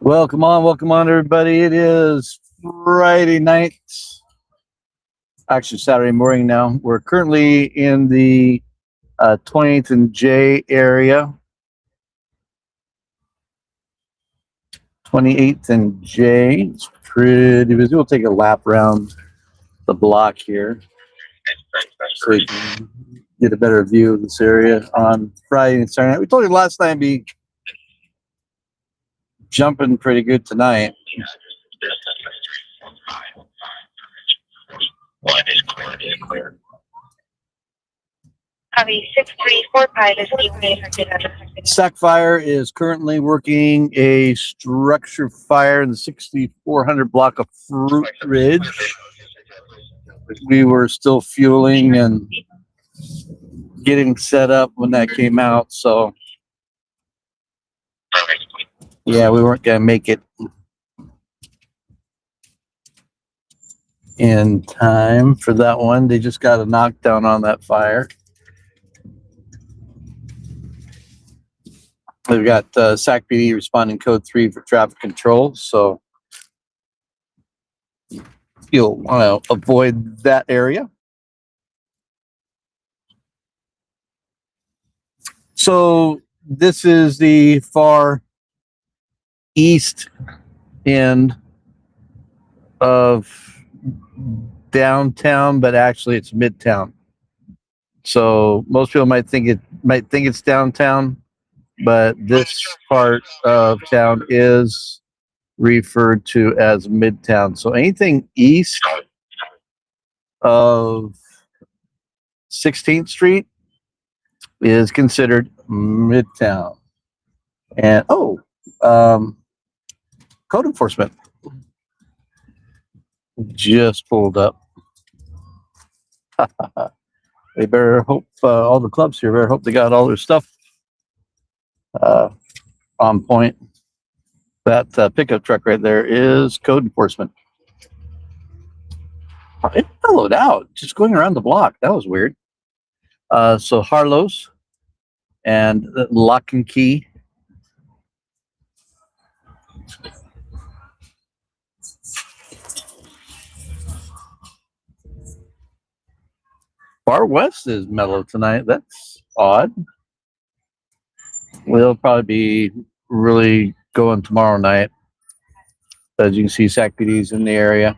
Welcome on, everybody. It is Friday night, actually Saturday morning now. We're currently in the 20th and J area. 28th and J. It's pretty busy. We'll take a lap around the block here so you can get a better view of this area on Friday and Saturday night. We told you last night be jumping pretty good tonight. Copy 6345 is being affected. Sac Fire is currently working a structure fire in the 6400 block of Fruit Ridge. We were still fueling and getting set up when that came out, so yeah, we weren't gonna make it in time for that one. They just got a knockdown on that fire. We've got SAC PD responding code 3 for traffic control, so you'll want to avoid that area. So this is the far east end of downtown, but actually it's midtown. So most people might think it's downtown, but this part of town is referred to as midtown. So anything east of 16th Street is considered midtown. And code enforcement just pulled up. They better hope all the clubs here better hope they got all their stuff on point. That pickup truck right there is code enforcement. It mellowed out just going around the block. That was weird. So Harlow's and Lock and Key. Far West is mellow tonight. That's odd. We'll probably be really going tomorrow night. As you can see, SAC PD's in the area.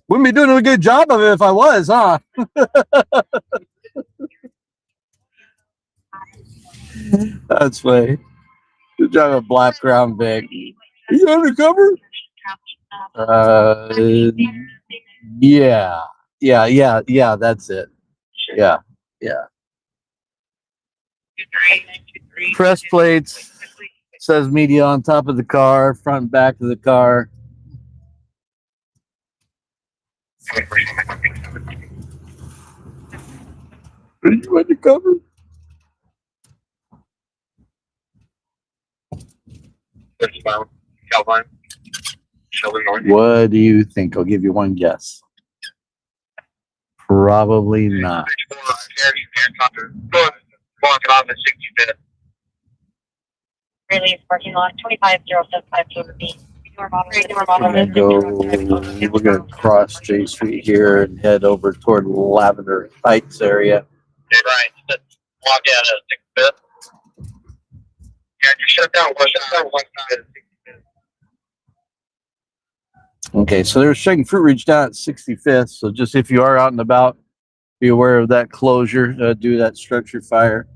Wouldn't be doing a good job of it if I was, huh? That's funny. Good job of Black Crown Vic. Are you undercover? Yeah, that's it. Yeah. Press plates, says media on top of the car, front and back of the car. Are you undercover? What do you think? I'll give you one guess. Probably not. Release parking lot 25075 would be. We're gonna cross J Street here and head over toward Lavender Heights area. Walk out of 65th. Yeah, you shut down one side. Okay, so they're shutting Fruit Ridge down at 65th. So just if you are out and about, be aware of that closure due to that structure fire.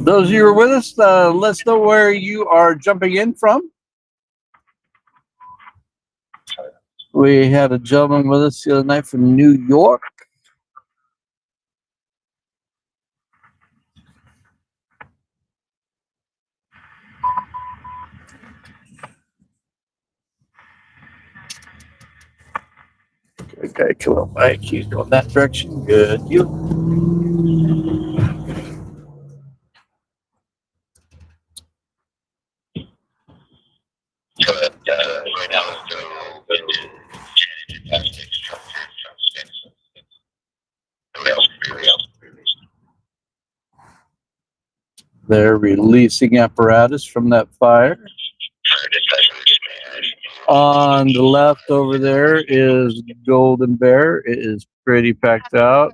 Those of you who are with us, let's know where you are jumping in from. We had a gentleman with us the other night from New York. Okay, come on, Mike. He's going that direction. Good. You. But right now, it's They're releasing apparatus from that fire. On the left over there is Golden Bear. It is pretty packed out.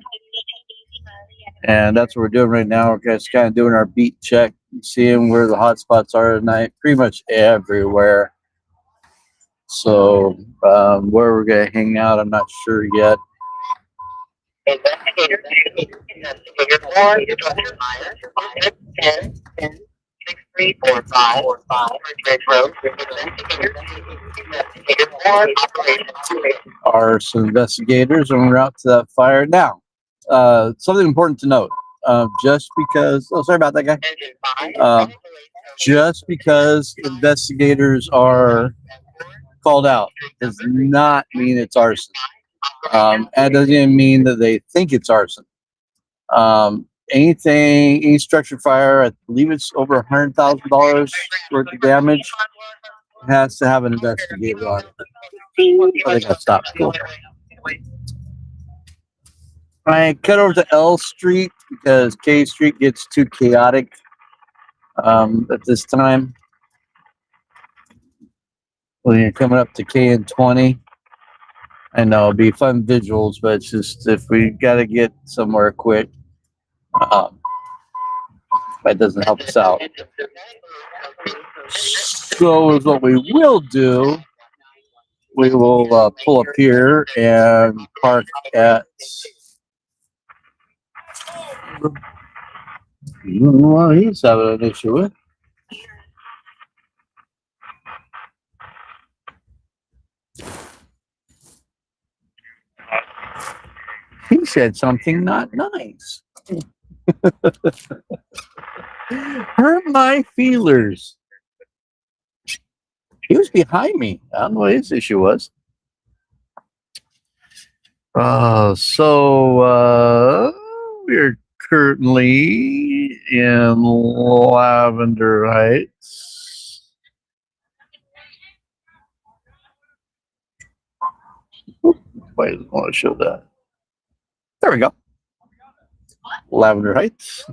And that's what we're doing right now. We're just kind of doing our beat check, seeing where the hot spots are tonight, pretty much everywhere. So where we're going to hang out, I'm not sure yet. Investigator 4, 10, 6345, Ridge Road. Investigator 4, operation. Are some investigators en route to that fire. Now, something important to note. Just because, oh, sorry about that guy. Just because investigators are called out does not mean it's arson. And it doesn't even mean that they think it's arson. Any structure fire, I believe it's over $100,000 worth of damage, has to have an investigator on it. I think I stopped. Cool. I cut over to L Street because K Street gets too chaotic at this time. When you're coming up to K and 20, I know it'll be fun visuals, but it's just if we got to get somewhere quick, that doesn't help us out. So is what we will do. We will pull up here and park at. I don't know what he's having an issue with. He said something not nice. Hurt my feelers. He was behind me. I don't know what his issue was. So we're currently in Lavender Heights. Why doesn't want to show that? There we go. Lavender Heights.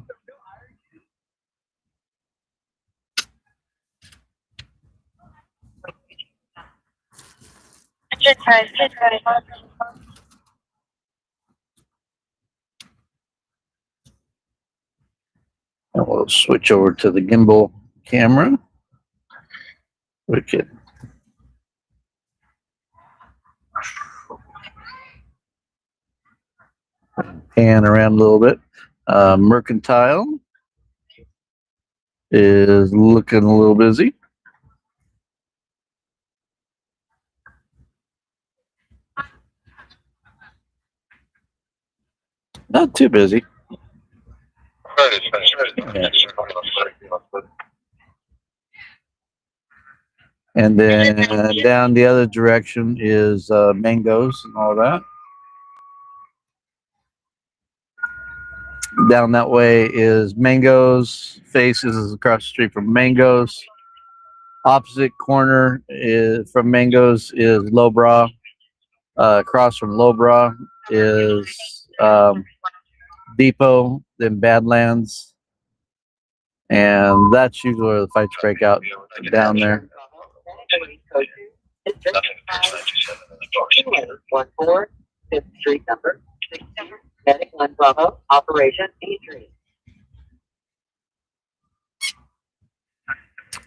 And we'll switch over to the gimbal camera. We can pan around a little bit. Mercantile is looking a little busy. Not too busy. Yeah. And then down the other direction is mangoes and all that. Down that way is mangoes. Faces is across the street from mangoes. Opposite corner is from mangoes is Lowbrow. Across from Lowbrow is Depot, then Badlands. And that's usually where the fights break out down there. 14, 5th Street number. Medic 1 Bravo, Operation E3.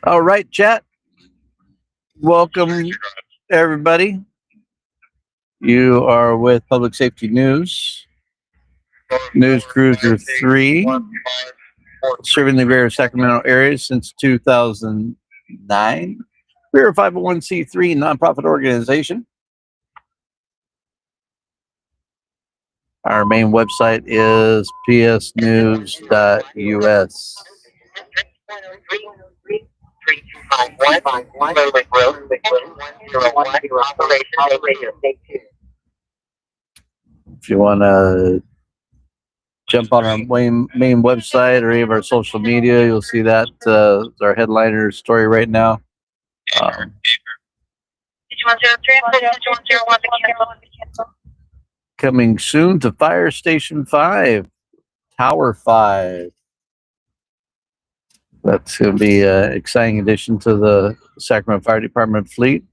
All right, chat. Welcome, everybody. You are with Public Safety News. News Cruiser 3. Serving the greater Sacramento area since 2009. We're a 501c3 nonprofit organization. Our main website is psnews.us. 3251, Road, Operation, If you want to jump on our main website or any of our social media, you'll see that is our headliner story right now. Did you want 03? Did you want 01 to cancel? Coming soon to Fire Station 5, Tower 5. That's going to be an exciting addition to the Sacramento Fire Department fleet.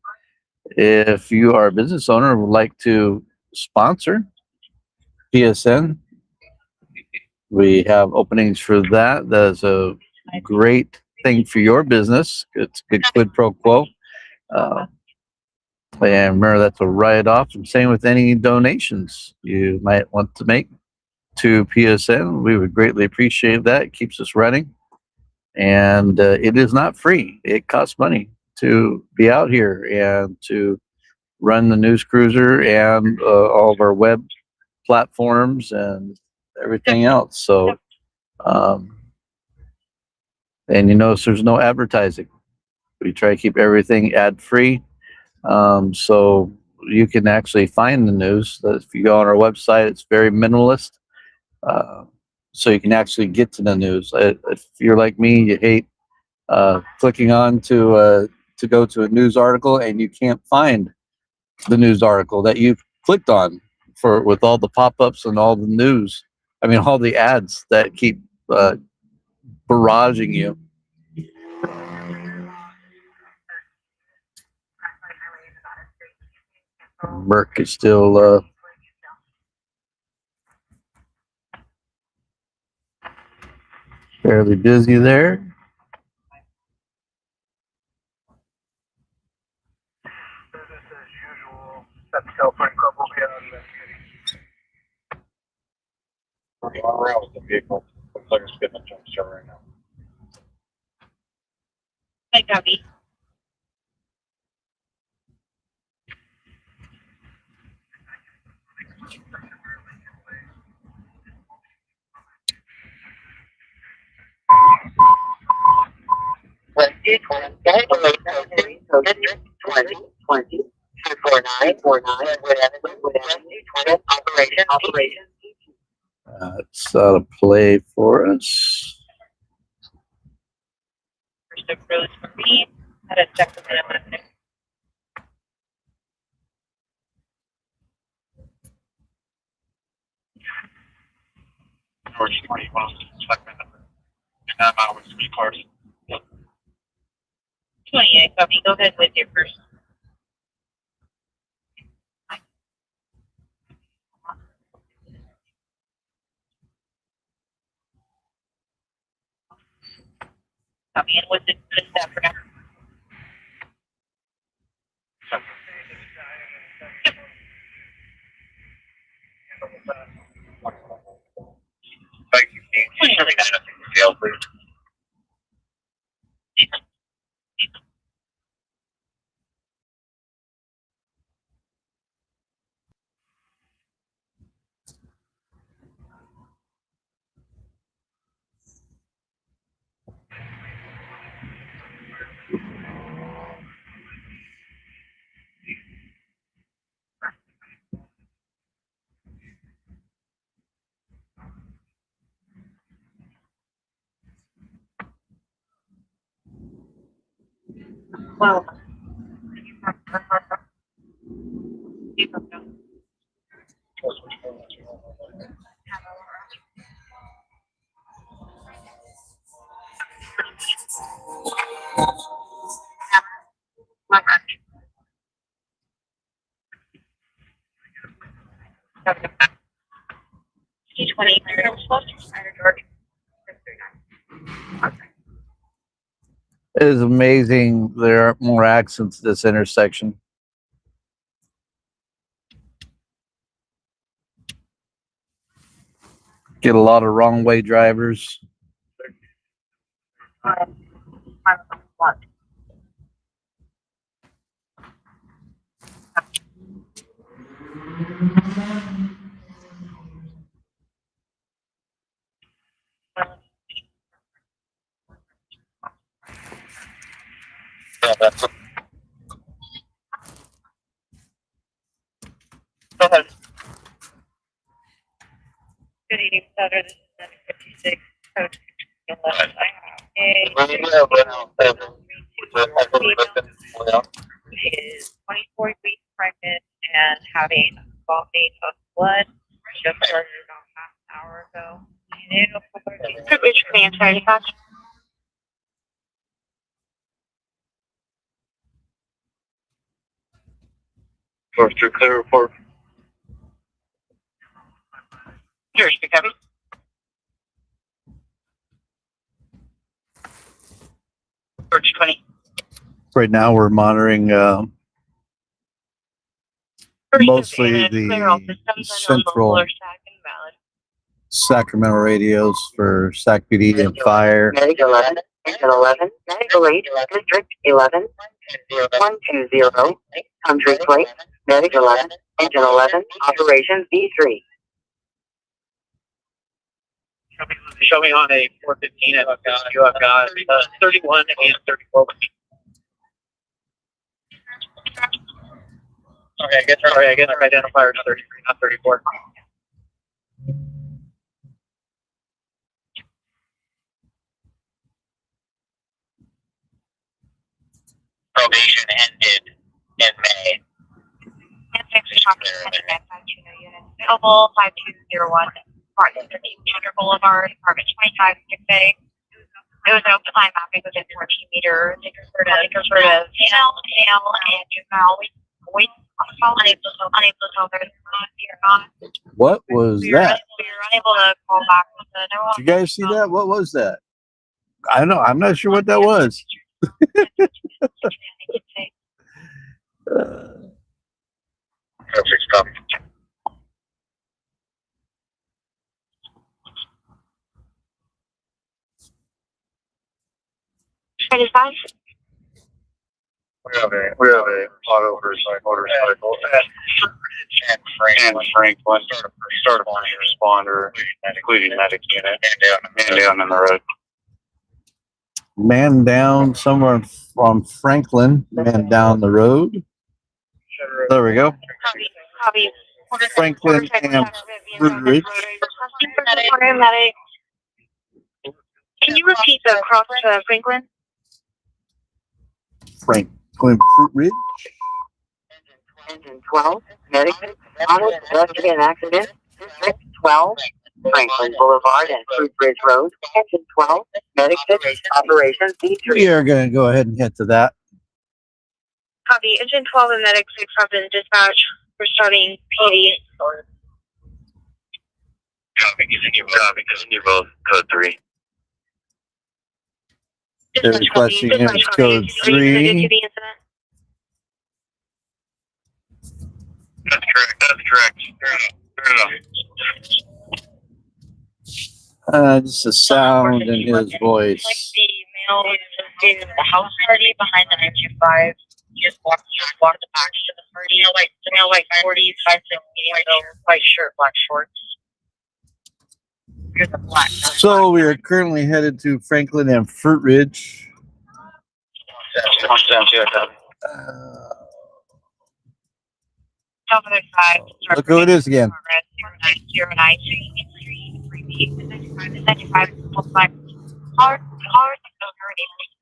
If you are a business owner and would like to sponsor PSN, we have openings for that. That's a great thing for your business. It's a good quid pro quo. And remember, that's a write-off. And same with any donations you might want to make to PSN. We would greatly appreciate that. It keeps us running. And it is not free. It costs money to be out here and to run the news cruiser and all of our web platforms and everything else. So, and you notice there's no advertising. We try to keep everything ad free. So you can actually find the news. If you go on our website, it's very minimalist. So you can actually get to the news. If you're like me, you hate clicking on to go to a news article and you can't find the news article that you've clicked on with all the pop-ups and all the news. I mean, all the ads that keep barraging you. Merck is still fairly busy there. Around with the vehicle. Looks like it's getting a jump start right now. Hi, Gabby. District 20, 249, operation. It's out of play for us. First of Rose Marine out of Sacramento. George 20 miles to Sacramento. And I'm out with 3 cars. 28, Gabby. Go ahead with your first. Gabby, and what's it good stuff for now? Thank you. Can you show me that scale, please? Well, T20 It is amazing there aren't more accidents at this intersection. Get a lot of wrong way drivers. Yeah, that's Go ahead. Sutter, this is 756, code 11. I have a she is 24 weeks pregnant and having vomiting of blood. Just started about half an hour ago. Which plan side effects? First through clear report. Here's the cover. Search 20. Right now, we're monitoring mostly the central Sacramento radios for Sac PD and fire. Medic 11, Engine 11, Medical 8, District 11, 120, Country Plate, Medic 11, Engine 11, Operations B3. Show me on a 415 and you have got 31 and 34 with me. Sorry, I guess our identifier is 33, not 34. Probation ended in May. Available 5201, Martin 13 Junior Boulevard, apartment 25, 6A. It was open line mapping within 14 meters. They referred to female, male, and juvenile. We unable to tell there's not. What was that? We were unable to call back with the no. Did you guys see that? What was that? I don't know. I'm not sure what that was. Perfect stuff. We have a auto motorcycle and Franklin start a responder, including medic unit, and down in the road. Man down somewhere from Franklin, man down the road. There we go. Copy. Franklin and Fruit Ridge. Can you repeat the cross Franklin? Franklin Fruit Ridge. Engine 12, Medic, on pedestrian accident, District 12, Franklin Boulevard and Fruit Bridge Road, Engine 12, Medic 6, Operations B3. We are going to go ahead and head to that. Copy. Engine 12 and Medic 6 have been dispatched. We're starting PD. Copy, continue both code 3. They're requesting code 3. That's correct. Fair enough. Just a sound in his voice. Like the male to the house party behind the 925. You just walk the back to the party. Like 40s, 5, 6, white shirt, black shorts. Here's a black. So we are currently headed to Franklin and Fruit Ridge. Look who it is again. 0909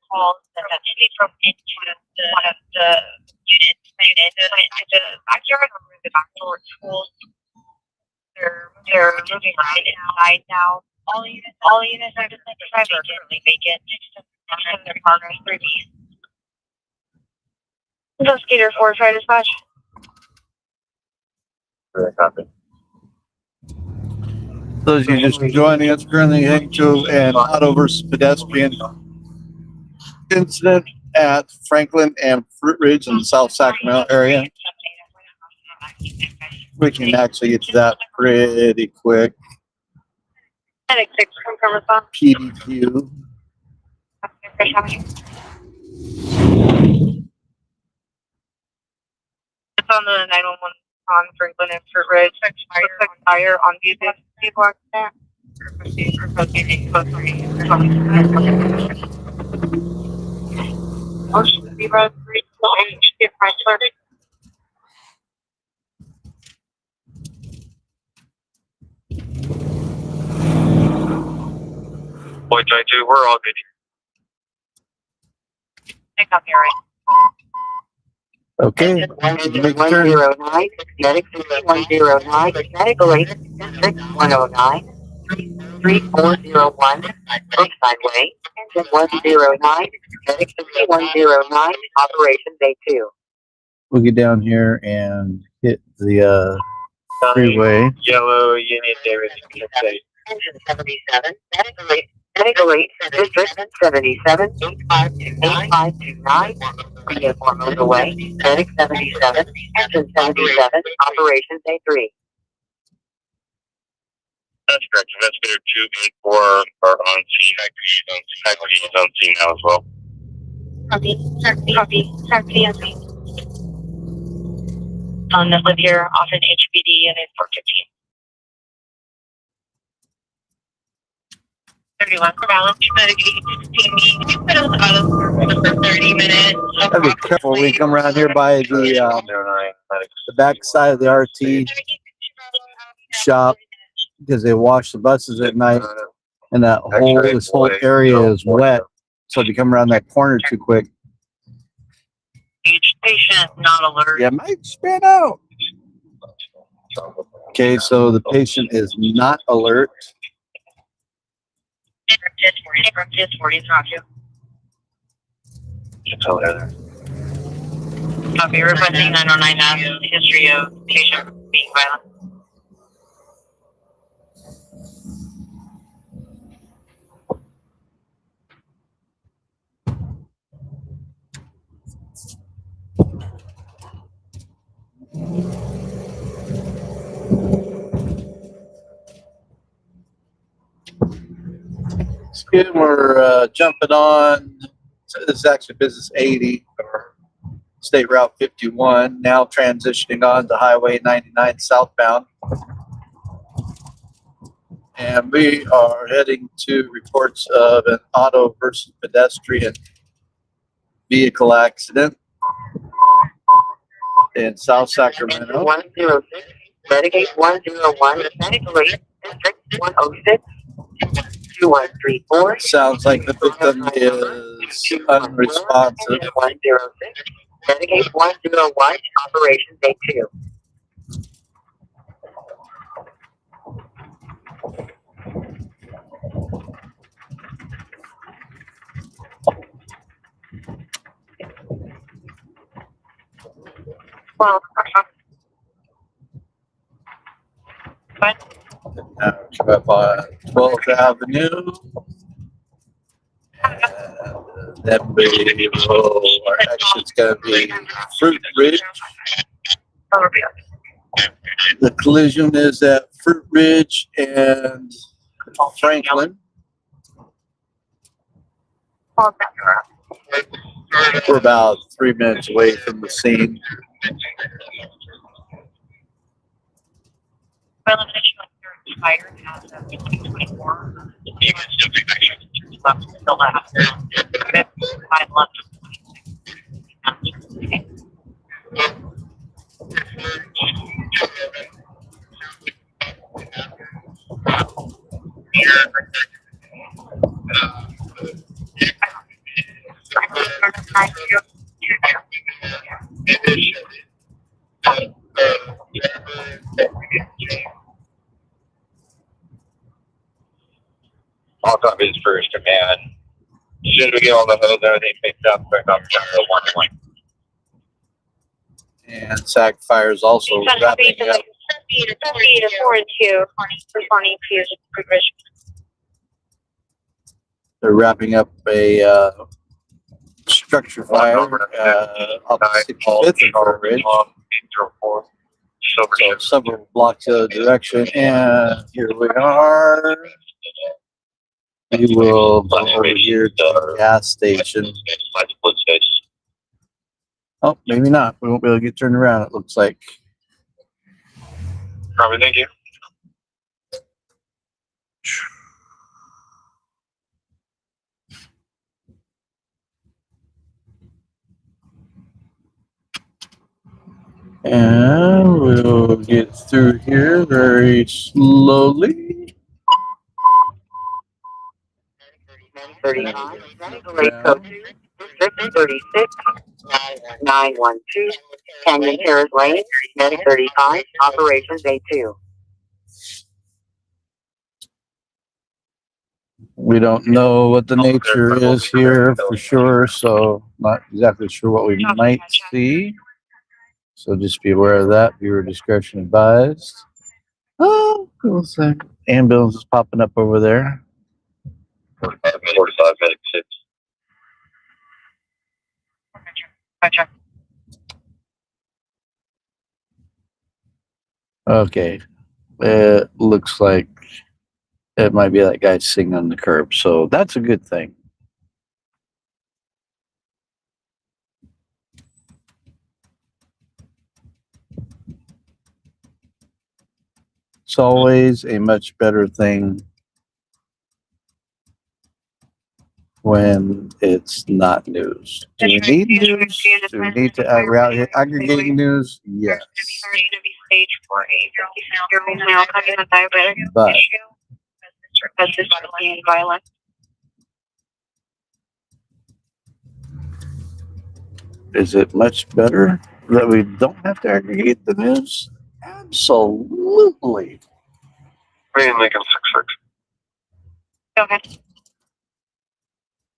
calls that from into one of the units into the backyard or the back door schools. They're moving right inside now. All units are just like currently vacant. And their partners 3B. Investigator 4, try dispatch. Copy. Those of you just joining us, currently heading to an auto versus pedestrian incident at Franklin and Fruit Ridge in the South Sacramento area. We can actually get to that pretty quick. Medic 6, confirm response. PDQ. It's on the 911 on Franklin and Fruit Ridge. Looks like fire on vehicle accident. Ocean Zebra 3, get price started. Boy, try to. We're all good. Pick up your right. Okay. Make a turn. 109, Medic 6109, Medical Aid, District 109, 3401, Brookside Way, Engine 109, Medic 6109, Operation Day 2. We'll get down here and hit the freeway. Yellow unit David. Engine 77, Medical Aid, District 77, 8529, Via motorway, Medic 77, Engine 77, Operation Day 3. That's correct. Investigator 284 are on scene. Activity is on scene now as well. Copy. That live here off an HPD and in 415. 31 for balance. Can you put us out of service for 30 minutes? Gotta be careful when you come around here by the back side of the RT shop because they wash the buses at night, and this whole area is wet. So if you come around that corner too quick, Each patient not alert. you might spin out. Okay, so the patient is not alert. It's 40, it's not you. Copy, requesting 909 history of patient being violent. It's good. We're jumping on. So this is actually Business 80 or State Route 51. Now transitioning on to Highway 99 southbound. And we are heading to reports of an auto versus pedestrian vehicle accident in South Sacramento. 106, Medicaid 101, Medical Aid, District 106, 2134. Sounds like the victim is unresponsive. 106, Medicaid 101, Operation Day 2. Well, Now come up on 12th Avenue. And then we will, our exit's going to be Fruit Ridge. The collision is at Fruit Ridge and Franklin. We're about 3 minutes away from the scene. by elimination of your expired as of 2024. Left still left. 5 left. All copies first command. As soon as we get all the hose and everything picked up, quick up to 1 point. And SAC Fire is also wrapping up. 4 and 2. Responding to provision. They're wrapping up a structure fire up 65th and Fruit Ridge. So several blocks of direction, and here we are. We will go over here to the gas station. Oh, maybe not. We won't be able to get turned around, it looks like. Probably, thank you. And we'll get through here very slowly. 35, medical aid code 2, District 36, 912, Canyon Terrace Lane, Medic 35, Operations A2. We don't know what the nature is here for sure, so not exactly sure what we might see. So just be aware of that. Viewer discretion advised. Oh, cool thing. Ambulance is popping up over there. 45 medic 6. Gotcha. Okay. It looks like it might be that guy sitting on the curb, so that's a good thing. It's always a much better thing when it's not news. Do we need news? Do we need to we're out here aggregating news? Yes. Sorry to be stage 4 your male cognitive diabetic But issue. Persistent violence. is it much better that we don't have to aggregate the news? Absolutely. Main Lincoln 66. Go ahead.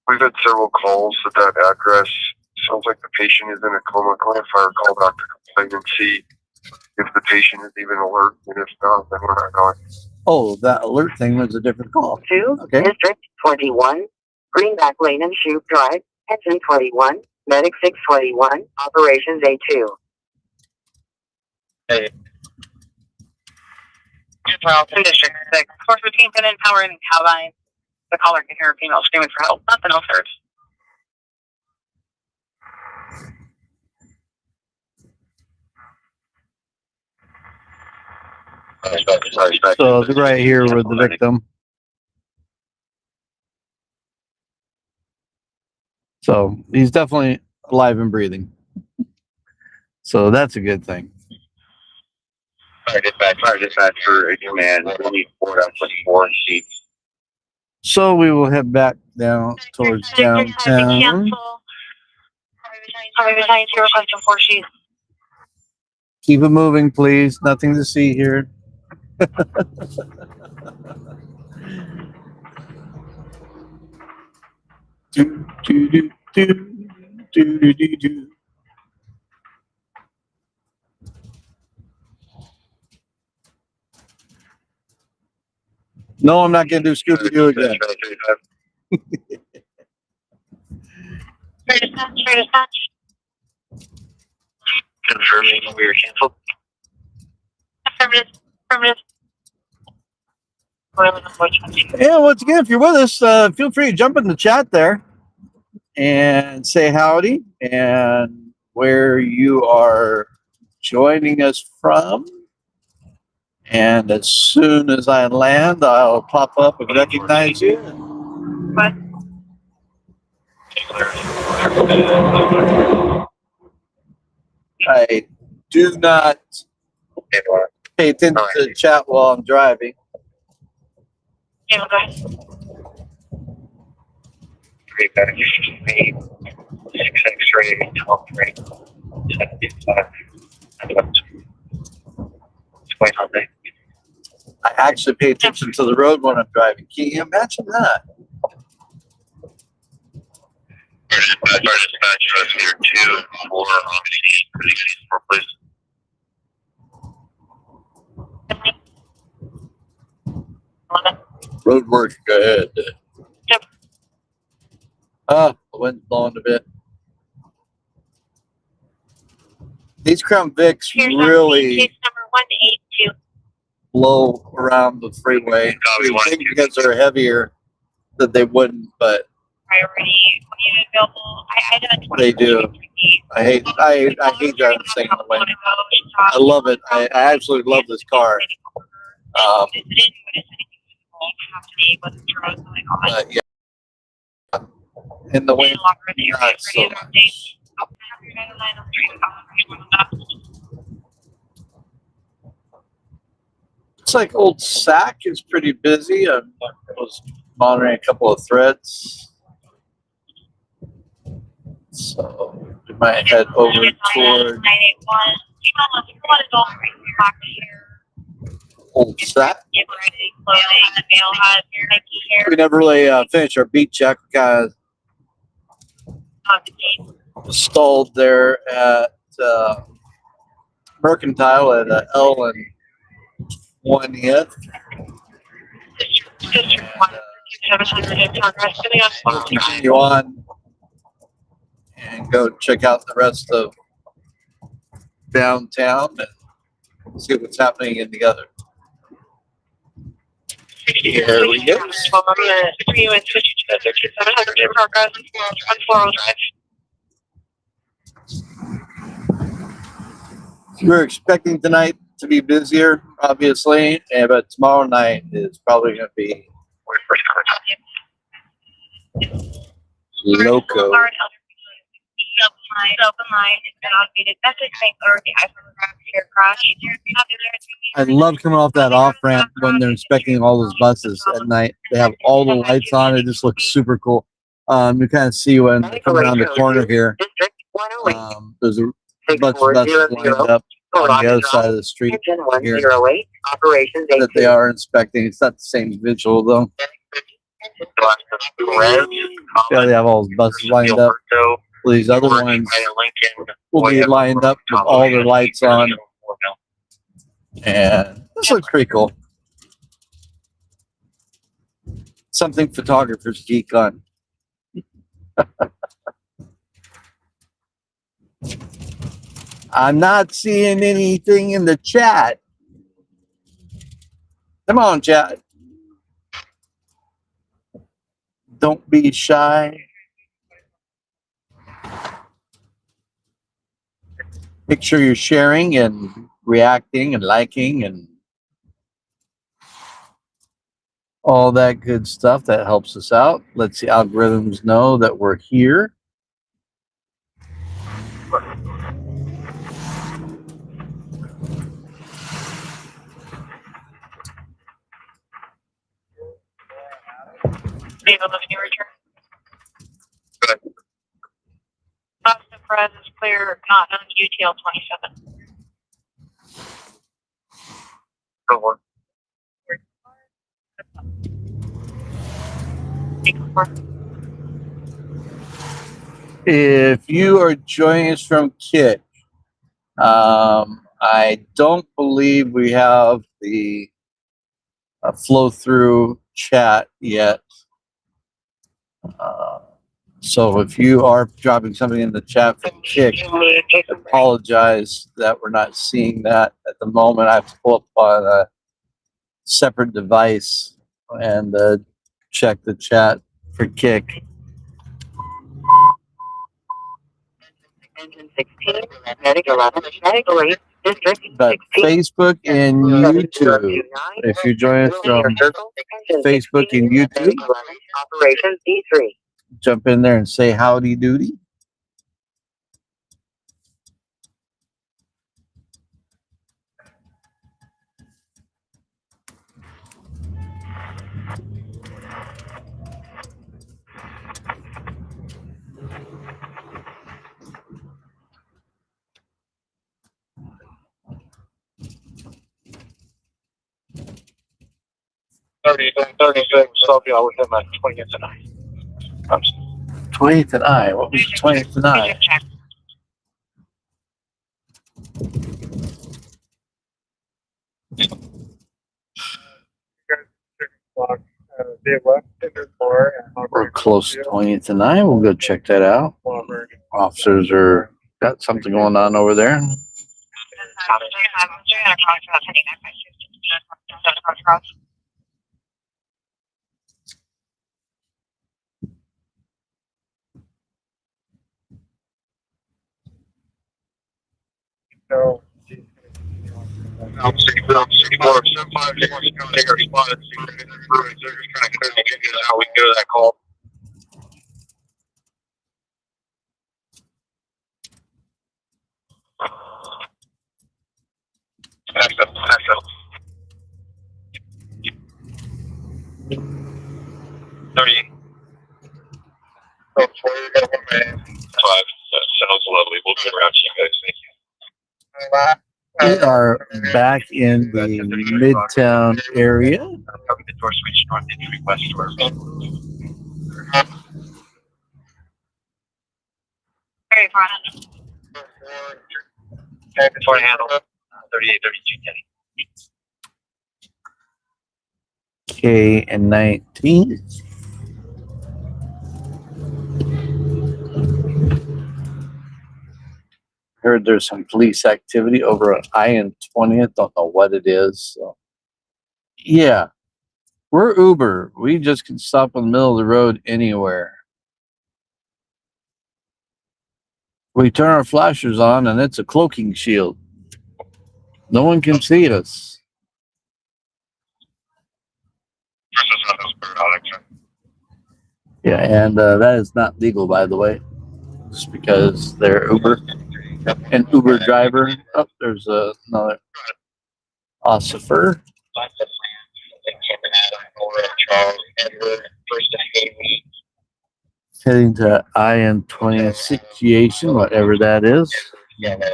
We've had several calls at that address. Sounds like the patient is in a coma. Going to fire a call back to complain and see if the patient is even alert. And if not, then we're not going. Oh, that alert thing was a different call. 2, Okay. District 21, Greenback Lane and Shoup Drive, Engine 21, Medic 621, Operations A2. Hey. Well, in District 6. Course routine pin in power and Calvine. The caller can hear a female screaming for help. Nothing else hurts. So they're right here with the victim. So he's definitely alive and breathing. So that's a good thing. Fire dispatch for a command. We need 4 sheets. So we will head back down towards downtown. Sorry, Battalion 2 requesting 4 sheets. Keep it moving, please. Nothing to see here. Do, do, do, do, do, do, do, do. No, I'm not going to do Scooby-Doo again. Fair dispatch. Confirming we are canceled. Affirmative. Yeah, once again, if you're with us, feel free to jump in the chat there and say howdy and where you are joining us from. And as soon as I land, I'll pop up and recognize you. What? I do not pay attention to the chat while I'm driving. Yeah, go ahead. 3 X-ray, 6 X-ray, 12 ray, 75. What's going on there? I actually pay attention to the road when I'm driving. Can you imagine that? Dispatch, investigator 2 for please. Road work, go ahead. Yep. The wind's blowing a bit. These Crown Vics Here's really case number 182. blow around the freeway. You think because they're heavier that they wouldn't, but Priority unit available. I don't. they do. I hate driving this thing on the way. I love it. I absolutely love this car. But yeah, in the wind, not so much. Looks like old Sac is pretty busy. I was monitoring a couple of threads. So we might head over toward 981. What is all right back here? Old Sac. Get ready, clothing. The male has Nike hair. We never really finished our beat check. We kind of stalled there at Mercantile at L and 20th. District 1, 700 in progress. We'll continue on and go check out the rest of downtown and see what's happening in the other. Here we go. Between you and switch to the 700 in progress on 4 drive. We're expecting tonight to be busier, obviously, but tomorrow night is probably going to be loco. Open line has been automated message saying or the iPhone here crash. I love coming off that off ramp when they're inspecting all those buses at night. They have all the lights on. It just looks super cool. You kind of see when they come around the corner here. District 108. There's a bunch of buses lined up on the other side of the street Engine here 108. Operations that they 18. are inspecting. It's not the same visual though. Yeah, they have all those buses lined up. These other ones will be lined up with all their lights on. And this looks pretty cool. Something photographers geek on. I'm not seeing anything in the chat. Come on, chat. Don't be shy. Make sure you're sharing and reacting and liking and all that good stuff. That helps us out. Lets the algorithms know that we're here. Leave a living return. Good. Boston Press is clear, not known UTL 27. Good work. If you are joining us from Kick, I don't believe we have the flow through chat yet. So if you are dropping something in the chat from Kick, I apologize that we're not seeing that at the moment. I have to pull up on a separate device and check the chat for Kick. Engine 16. Medic 11. Medical 8. District But 16. Facebook and YouTube, if you join us from Facebook and YouTube, Operations D3. jump in there and say howdy doody. So I'll with him at 20th tonight. 20th and I. What was 20th and I? We're close to 20th and I. We'll go check that out. Officers are got something going on over there. No. I'm 64. 75 just wants to come take our spot and see if they're just trying to clear the engine out. We can go to that call. Pass up. 30. Oh, 4, you got 1 man. 5. Sounds lovely. We'll get around to you guys. Thank you. We are back in the Midtown area. Copy the door switch north entry west door. Very fun. Victoria handle 3832 Kenny. K and 19. Heard there's some police activity over at I and 20th. Don't know what it is. So. Yeah, we're Uber. We just can stop in the middle of the road anywhere. We turn our flashers on and it's a cloaking shield. No one can see us. Yeah, and that is not legal, by the way. Just because they're Uber. An Uber driver. Oh, there's another officer. Heading to IN 20th situation, whatever that is. It's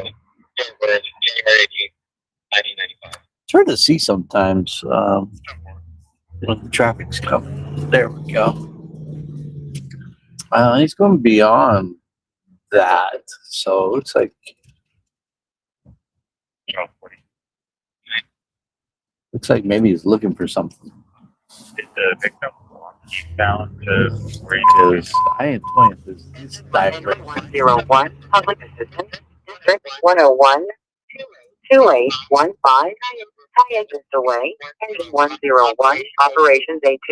hard to see sometimes when the traffic's coming. There we go. He's going beyond that, so it looks like maybe he's looking for something. The victim eastbound to Because IN 20th is direct. 101, public assistance, district 101, 2815, High Agents Away, engine 101, operations A2.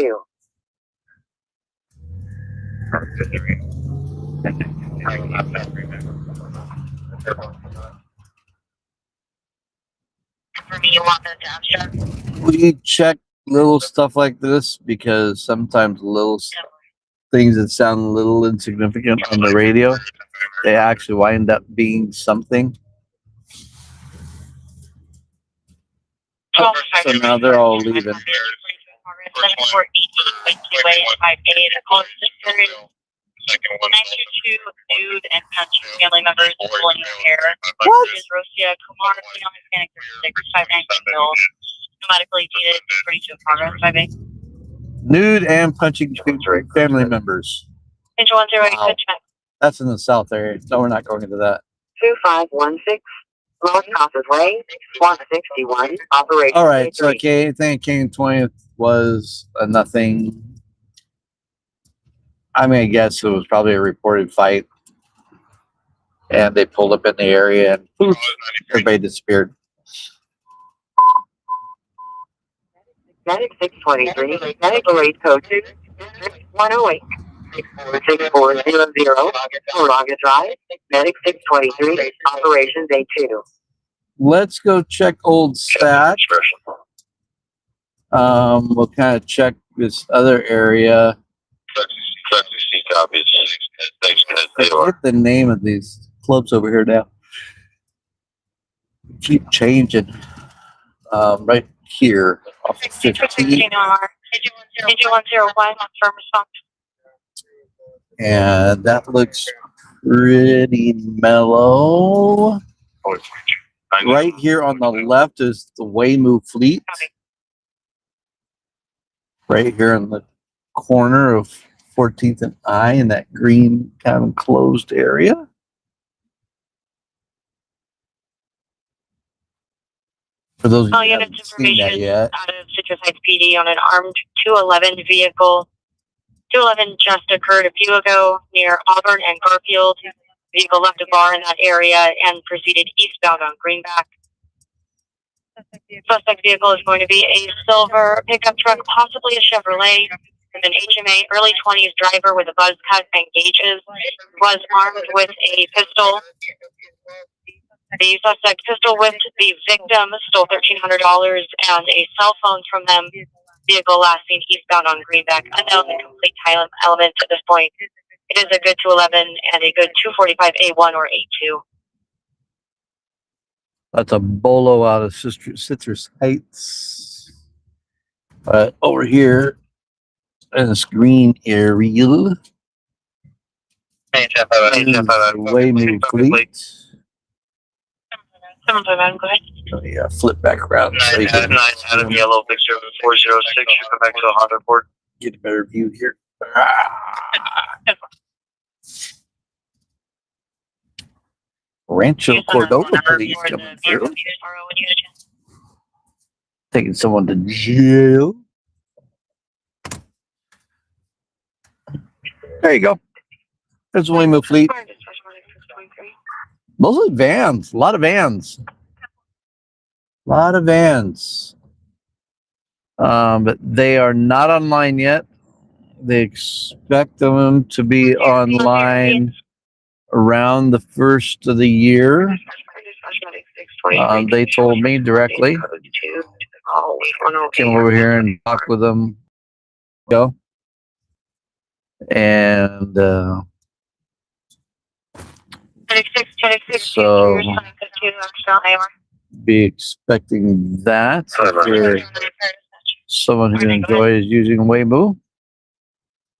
For me, you want them to abstract. We check little stuff like this because sometimes little things that sound a little insignificant on the radio, they actually wind up being something. So now they're all leaving. 922 nude and punch family members pulling their hair. What? Is Rosia Kumar, female Hispanic, 519 mils, pneumatically dated, 42 in progress, 5A. Nude and punching family members. Engine 108, Wow. good check. That's in the south area. No, we're not going into that. 2516, Los Casas Way, 161, operations All right. A3. So, okay, I think King 20th was a nothing. I mean, I guess it was probably a reported fight. And they pulled up in the area and poof, everybody disappeared. Medic 623, medical aid code 2, district 108. 6400, Moraga Drive, Medic 623, operations A2. Let's go check Old Sac. We'll kind of check this other area. I forget the name of these clubs over here now. Keep changing. Right here off of 15. Engine 101, firm response. And that looks pretty mellow. Right here on the left is the Waymo fleet. Right here in the corner of 14th and I in that green kind of enclosed area. For those of you who haven't Units seen that information yet. out of Citrus Heights PD on an armed 211 vehicle. 211 just occurred a few ago near Auburn and Garfield. Vehicle left a bar in that area and proceeded eastbound on Greenback. Suspect vehicle is going to be a silver pickup truck, possibly a Chevrolet, with an HMA early 20s driver with a buzz cut and gauges. Was armed with a pistol. The suspect pistol whipped the victim, stole $1,300 and a cell phone from them. Vehicle last seen eastbound on Greenback. Unknown the complete time element at this point. It is a good 211 and a good 245A1 or A2. That's a bolo out of Citrus Heights. But over here in this green area. Pay Waymo fleet. 757, go ahead. Yeah, flip back around so you can Adam Yellow Victor 406. You come back to the Honda port. get a better view here. Rancho Cordova police coming through, taking someone to jail. There you go. There's the Waymo fleet. Mostly vans. A lot of vans. A lot of vans. But they are not online yet. They expect them to be online around the first of the year. They told me directly. Came over here and talked with them. Go. And so be expecting that if you're someone who enjoys using Waymo.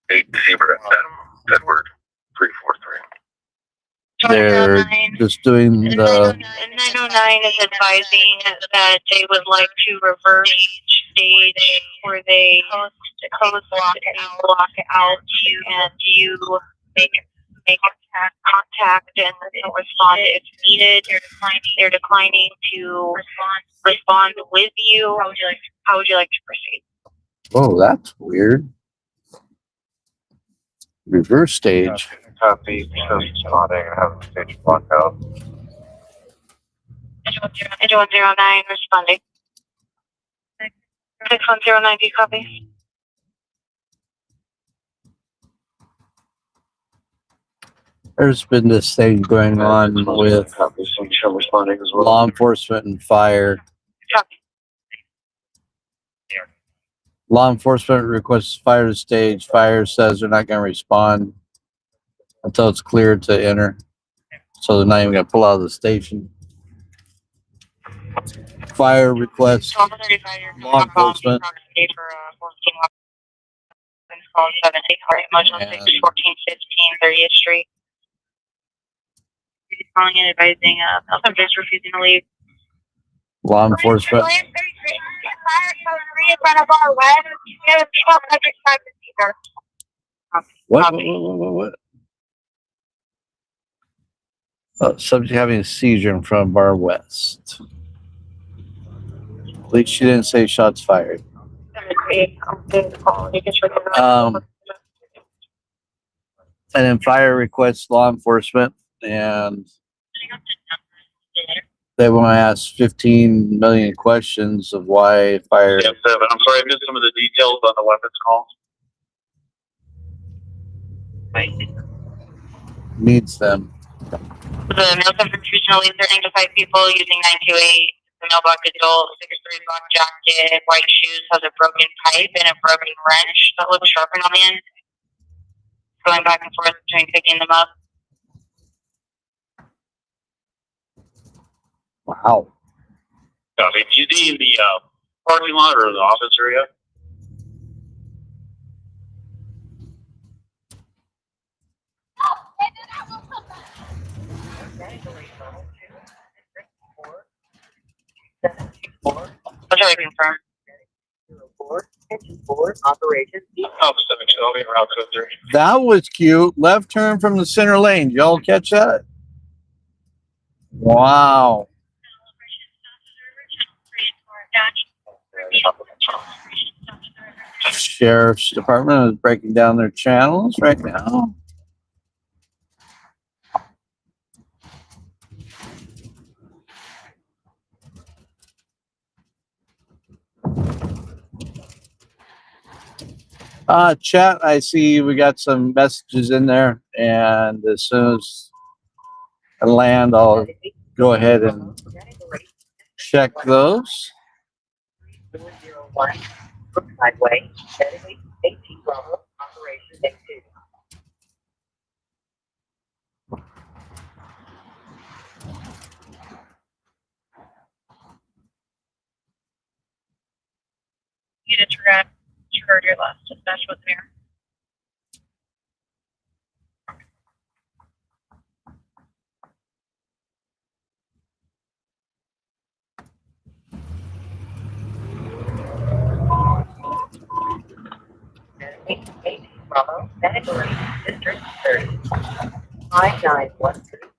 Edward 343. They're just doing the 909 is advising that they would like to reverse stage where they close block out and you make contact and respond if needed. They're declining to respond with you. How would you like to proceed? oh, that's weird. Reverse stage. Copy. Spotting. Have the stage blocked out. Engine 109 responding. 6109, do you copy? There's been this thing going on with Responding as well. law enforcement and fire. Copy. Law enforcement requests fire to stage. Fire says they're not going to respond until it's cleared to enter. So they're not even going to pull out of the station. Fire requests law enforcement. Call 784 Motion 6 1415 30th Street. He's calling and advising subjects refusing to leave. Law enforcement. In front of our web. What? Subject having a seizure in front of Bar West. At least she didn't say shots fired. And then fire requests law enforcement, and they want to ask 15 million questions of why fire. Yeah, 7. I'm sorry, I missed some of the details on the weapons call. Needs them. The mail coverage regionally 13 to 5 people using 928. The mailbox digital 63 black jacket, white shoes, has a broken pipe and a broken wrench that looks sharpened on the end. Going back and forth between picking them up. Wow. Copy. Do you need the parking lot or the office area? What shall I confirm? Operation. Alpha 72, I'll be around code 3. That was cute. Left turn from the center lane. Y'all catch that? Wow. Sheriff's Department is breaking down their channels right now. Chat, I see we got some messages in there, and as soon as I land, I'll go ahead and check those. 401 Brookside Way, 18 Bravo, Operation Day 2. You disregard your last dispatch with mayor. Bravo, Medical Aid, District 30. 5913.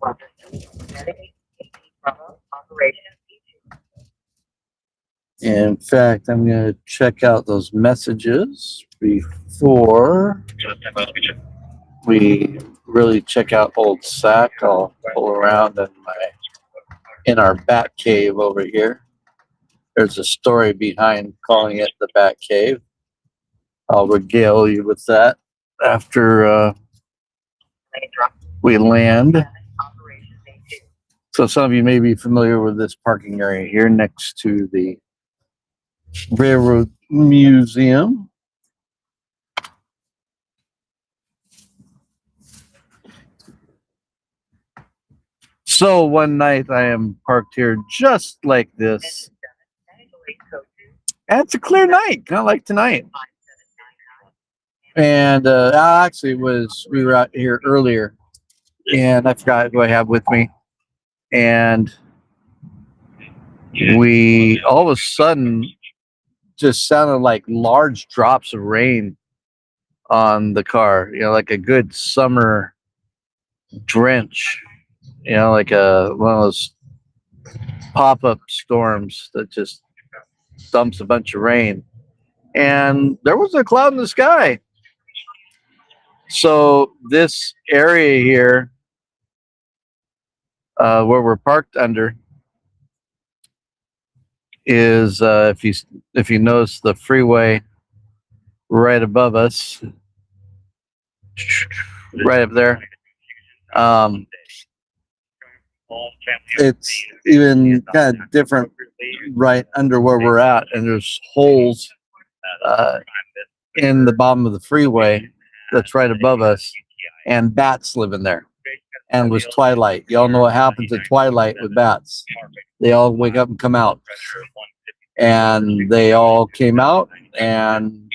Medicaid, Bravo, Operation C2. In fact, I'm going to check out those messages before we really check out old Sac. I'll pull around in our bat cave over here. There's a story behind calling it the Bat Cave. I'll regale you with that after we land. Operation C2. So some of you may be familiar with this parking area here next to the Railroad Museum. So one night I am parked here just like this. And it's a clear night, kind of like tonight. And actually, we were out here earlier, and I forgot who I have with me. And we all of a sudden just sounded like large drops of rain on the car. You know, like a good summer drench. You know, like one of those pop-up storms that just dumps a bunch of rain. And there was a cloud in the sky. So this area here, where we're parked under, is if you notice the freeway right above us, right up there. It's even kind of different right under where we're at, and there's holes in the bottom of the freeway that's right above us, and bats live in there. And it was twilight. Y'all know what happens at twilight with bats. They all wake up and come out. And they all came out, and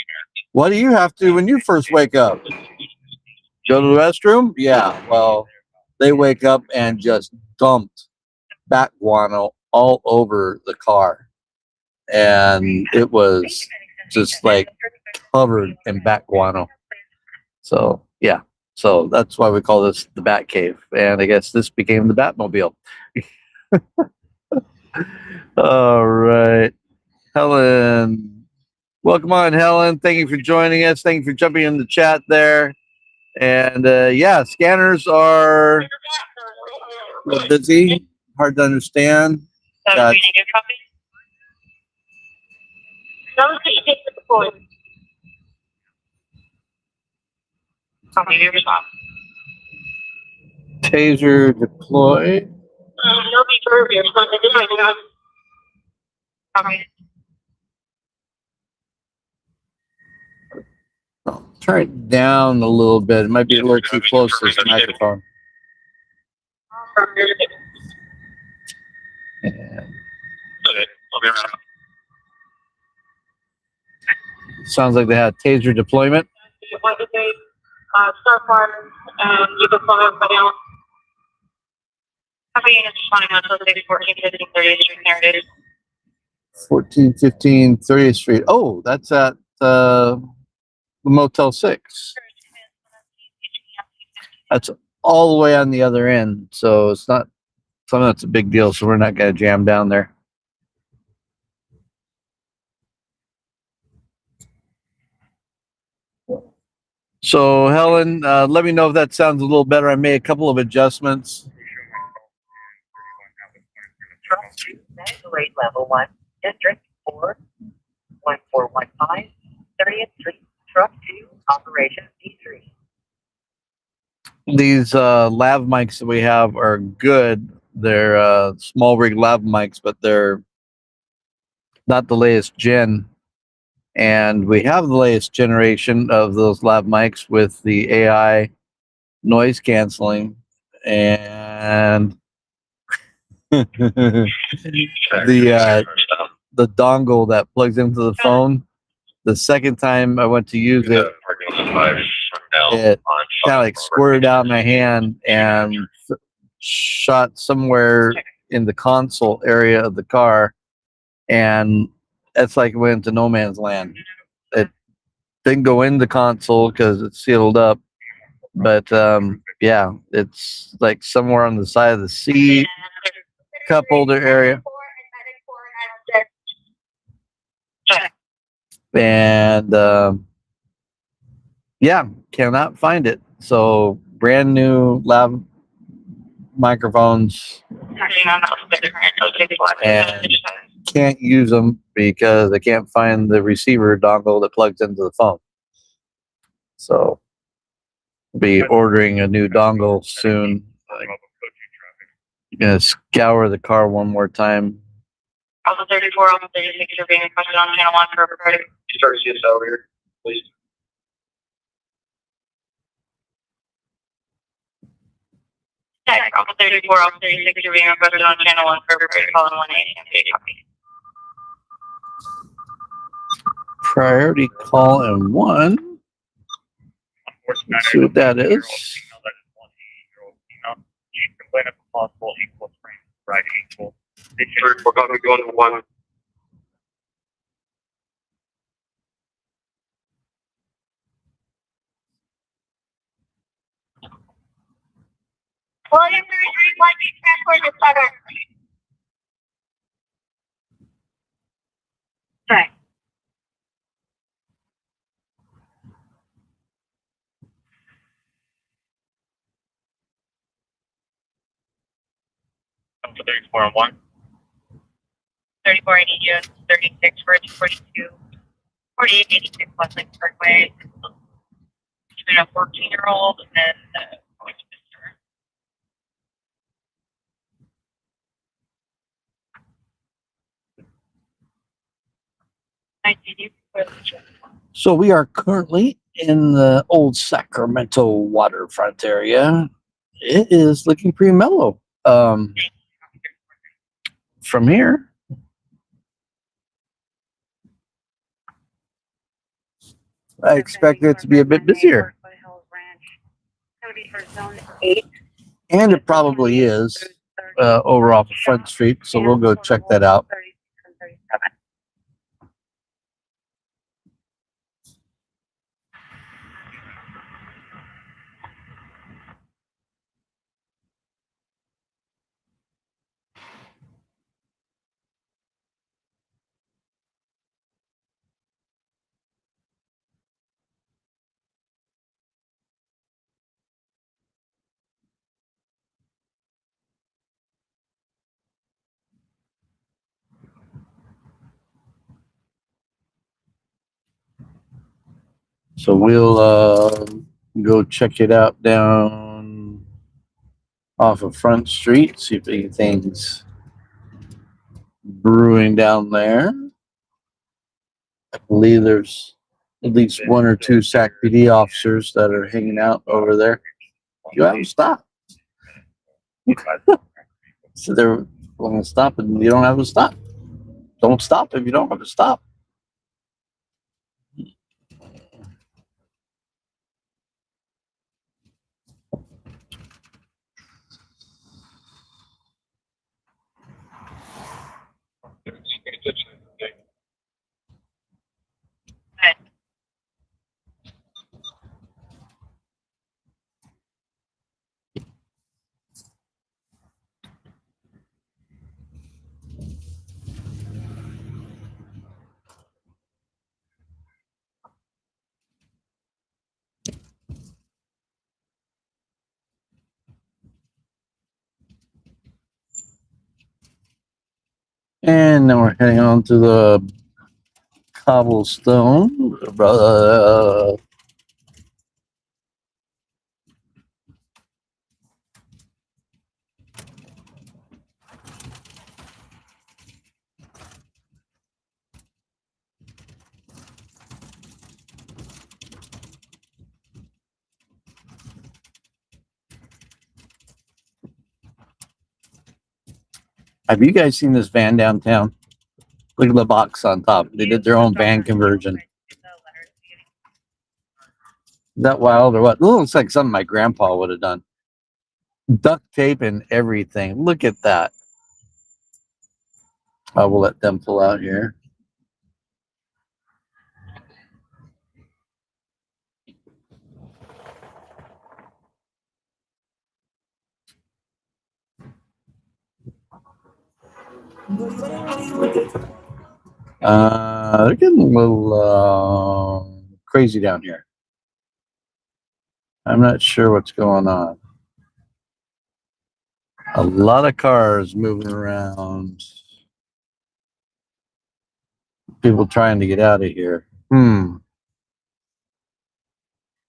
what do you have to do when you first wake up? Go to the restroom? Yeah, well, they wake up and just dumped bat guano all over the car. And it was just like covered in bat guano. So, yeah. So that's why we call this the Bat Cave. And I guess this became the Batmobile. All right. Helen. Welcome on, Helen. Thank you for joining us. Thank you for jumping in the chat there. And yeah, scanners are a little busy, hard to understand. So Got- we need a copy. Those that you take to the point. Copy your response. Taser deployed. No be for your something different. Copy. Oh, turn it down a little bit. It might be a little too close to this microphone. And Okay, I'll be around. sounds like they had taser deployment. What did they start fire and you can follow everybody else? Copy units responding on 14, 15, 30th Street, Heritage. 14, 15, 30th Street. Oh, that's at Motel 6. That's all the way on the other end. So it's not something that's a big deal. So we're not going to jam down there. So Helen, let me know if that sounds a little better. I made a couple of adjustments. Medical Aid Level 1, District 4, 1415, 30th Street, Truck 2, Operation C3. These lav mics that we have are good. They're small rig lav mics, but they're not the latest gen. And we have the latest generation of those lav mics with the AI noise canceling and the dongle that plugs into the phone. The second time I went to use it, it kind of like squirted out in my hand and shot somewhere in the console area of the car, and it's like it went into no man's land. It didn't go in the console because it's sealed up. But yeah, it's like somewhere on the side of the seat, cup holder area, and yeah, cannot find it. So brand new lav microphones, and can't use them because I can't find the receiver dongle that plugs into the phone. So be ordering a new dongle soon. Gonna scour the car one more time. Also 34, almost 36 are being requested on channel 1 for priority. Start CSL here, please. Check, almost 34, almost 36 are being requested on channel 1 for priority call in 180. Copy. Priority call in one. Let's see what that is. You can complain if possible equal frame, right equal. We're going to go into one. William 33, one transport to Sutter. Check. Up to 34 and 1. 34, I need you. 36, 42, 48, 86, Westlake Parkway. Between a 14-year-old and a sister. So we are currently in the old Sacramento waterfront area. It is looking pretty mellow. From here, I expect it to be a bit busier. And it probably is over off of Front Street, so we'll go check that out. So we'll go check it out down off of Front Street, see if anything's brewing down there. I believe there's at least one or two SAC PD officers that are hanging out over there. You haven't stopped. So they're going to stop and you don't have to stop. Don't stop if you don't have to stop. And then we're heading on to the cobblestone. Have you guys seen this van downtown? Look at the box on top. They did their own van conversion. Is that wild or what? It looks like something my grandpa would have done. Duct tape and everything. Look at that. I will let them pull out here. They're getting a little crazy down here. I'm not sure what's going on. A lot of cars moving around. People trying to get out of here.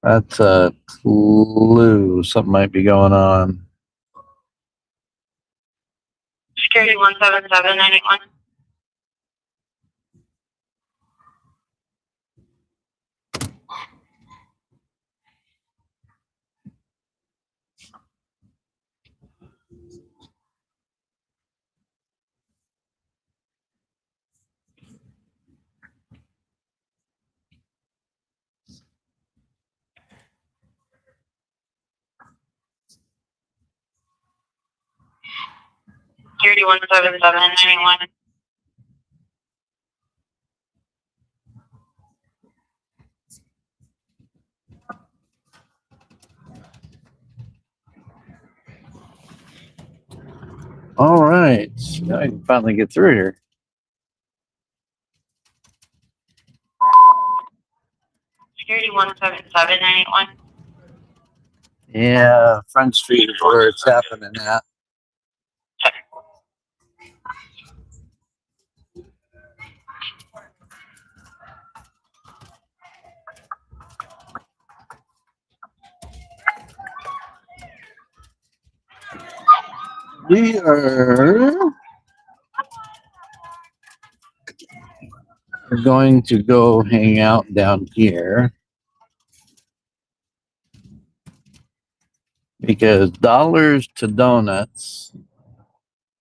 That's a clue. Something might be going on. Security 17791. Security 17791. All right. Now I can finally get through here. Security 17791. Yeah, Front Street is where it's happening at. We are going to go hang out down here because dollars to donuts,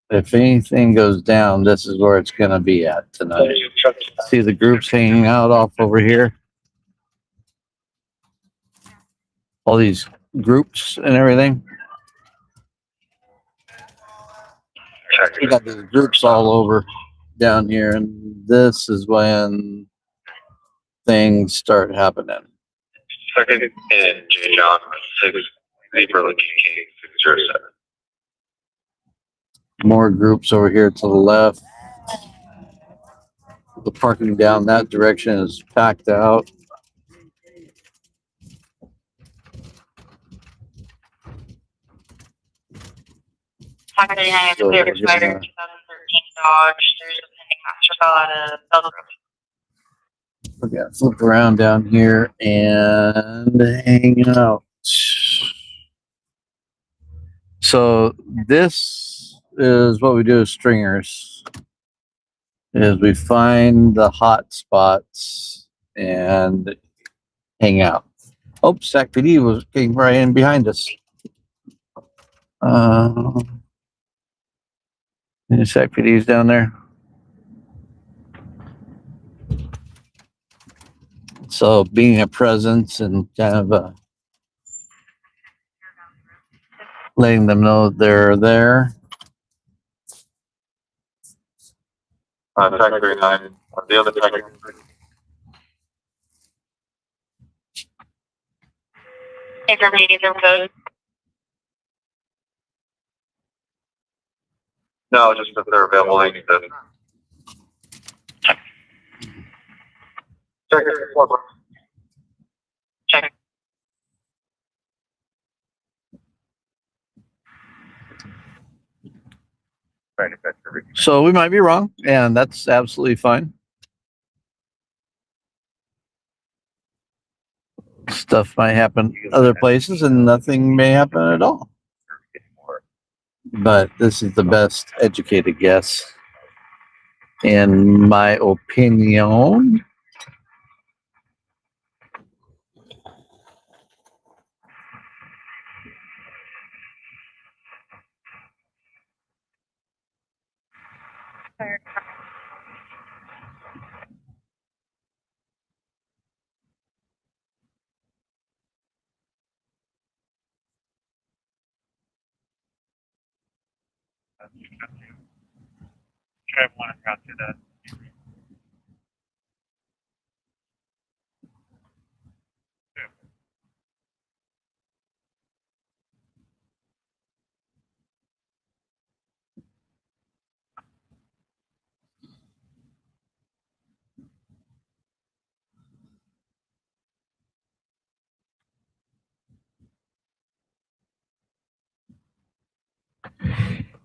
if anything goes down, this is where it's going to be at tonight. See the groups hanging out off over here? All these groups and everything. We got these groups all over down here, and this is when things start happening. Second and J. John, 6, April King, 607. More groups over here to the left. The parking down that direction is packed out. Talk 39 is So clear we're for Spider gonna- 2013 Dodge. There's a pending master file out of Belleville. We're gonna flip around down here and hang out. So this is what we do as stringers. Is we find the hot spots and hang out. Oh, Sac PD was getting right in behind us. Any Sac PDs down there? So being a presence and kind of letting them know they're there. Track 39, the other track. Information code. No, just if they're available, they need to. Check it. Check. So we might be wrong, and that's absolutely fine. Stuff might happen other places, and nothing may happen at all. But this is the best educated guess, in my opinion. Try one and got to that.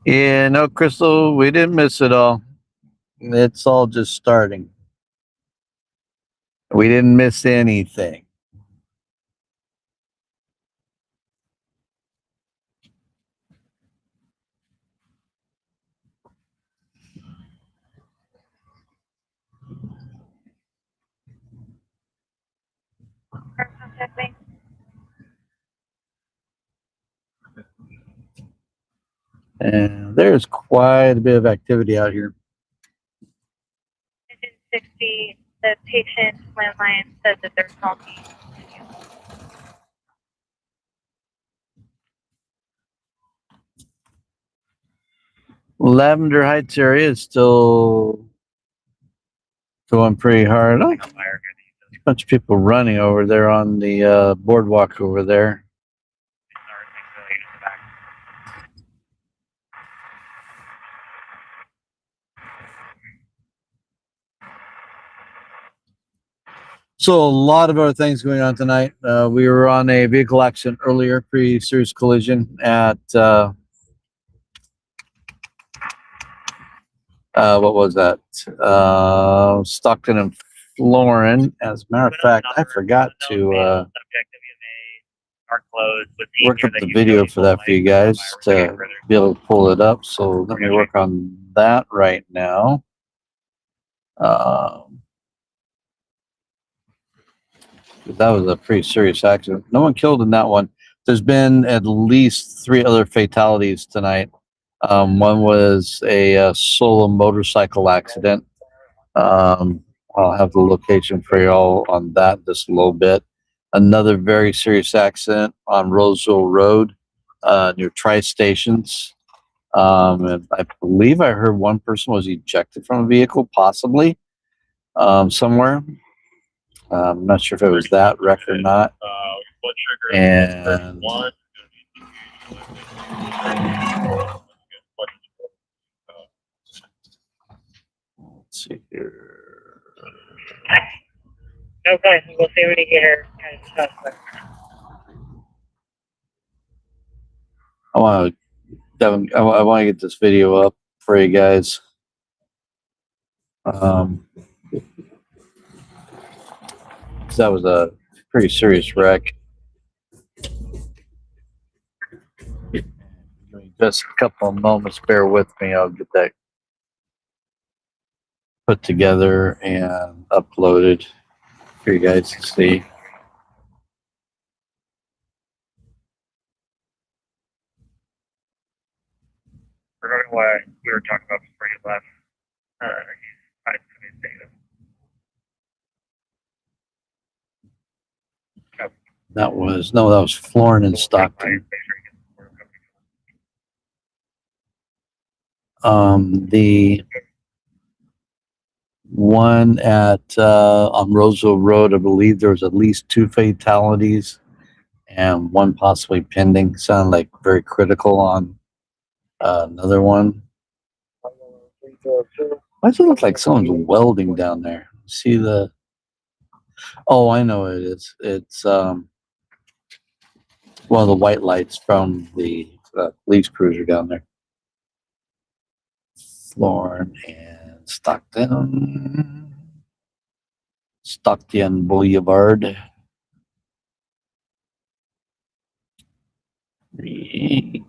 Yeah, no, Crystal, we didn't miss it all. It's all just starting. We didn't miss anything. Contacting. And there's quite a bit of activity out here. Engine 60, the patient's landline says that they're talking. Lavender Heights area is still going pretty hard. Oh, a bunch of people running over there on the boardwalk over there. So a lot of other things going on tonight. We were on a vehicle accident earlier, pretty serious collision at what was that? Stockton and Florin. As a matter of fact, I forgot to work up the video for that for you guys to be able to pull it up. So let me work on that right now. That was a pretty serious accident. No one killed in that one. There's been at least 3 other fatalities tonight. One was a solo motorcycle accident. I'll have the location for y'all on that just a little bit. Another very serious accident on Roseville Road near Tri-Stations. And I believe I heard one person was ejected from a vehicle, possibly somewhere. I'm not sure if it was that wreck or not. And let's see here. Okay, we'll see when you get her. I want to get this video up for you guys. 'Cause that was a pretty serious wreck. Just a couple of moments, bear with me. I'll get that put together and uploaded for you guys to see. Regarding what we were talking about before you left, I That was Florin and Stockton. The one at on Roseville Road, I believe there was at least 2 fatalities and 1 possibly pending. Sounded like very critical on another one. Why does it look like someone's welding down there? See the? Oh, I know what it is. It's one of the white lights from the police cruiser down there. Florin and Stockton Boulevard. Right.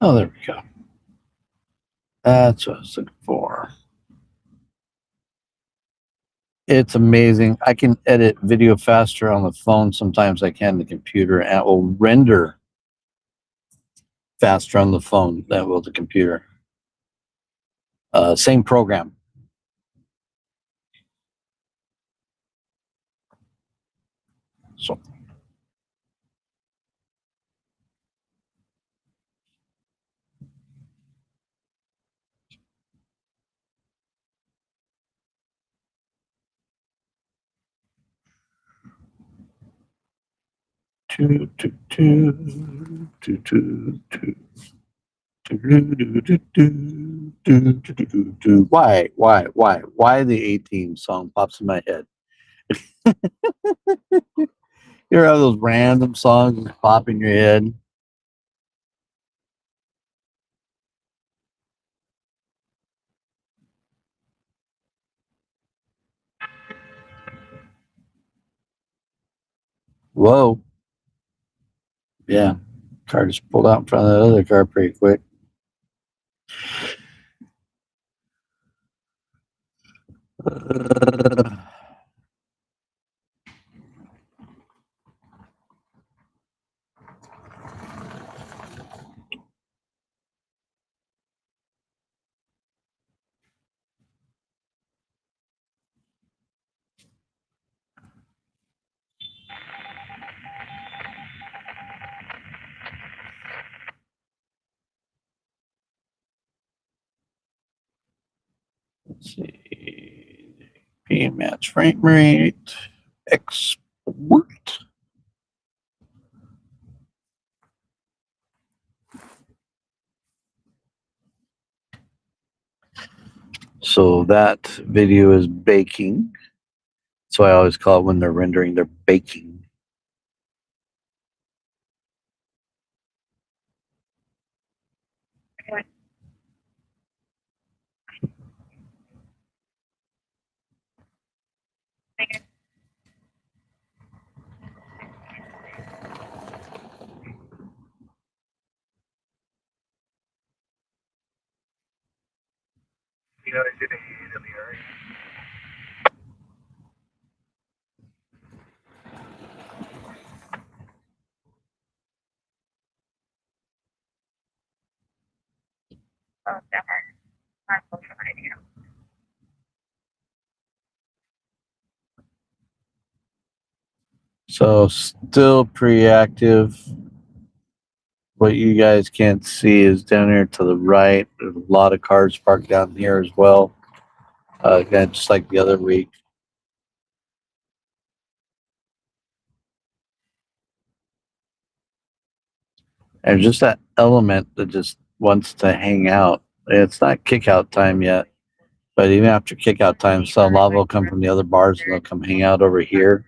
Oh, there we go. That's what I was looking for. It's amazing. I can edit video faster on the phone. Sometimes I can the computer, and it will render faster on the phone than will the computer. Same program. So Why the A-Team song pops in my head? You ever have those random songs that pop in your head? Whoa. Yeah. Car just pulled out in front of that other car pretty quick. Let's see. P match frame rate. Export. So that video is baking. So I always call it when they're rendering, they're baking. You know, they did in the area. Oh, definitely. Not social media. So still pre-active. What you guys can't see is down here to the right. There's a lot of cars parked down here as well. Again, just like the other week. And just that element that just wants to hang out. It's not kick out time yet. But even after kick out time, some lava will come from the other bars and they'll come hang out over here.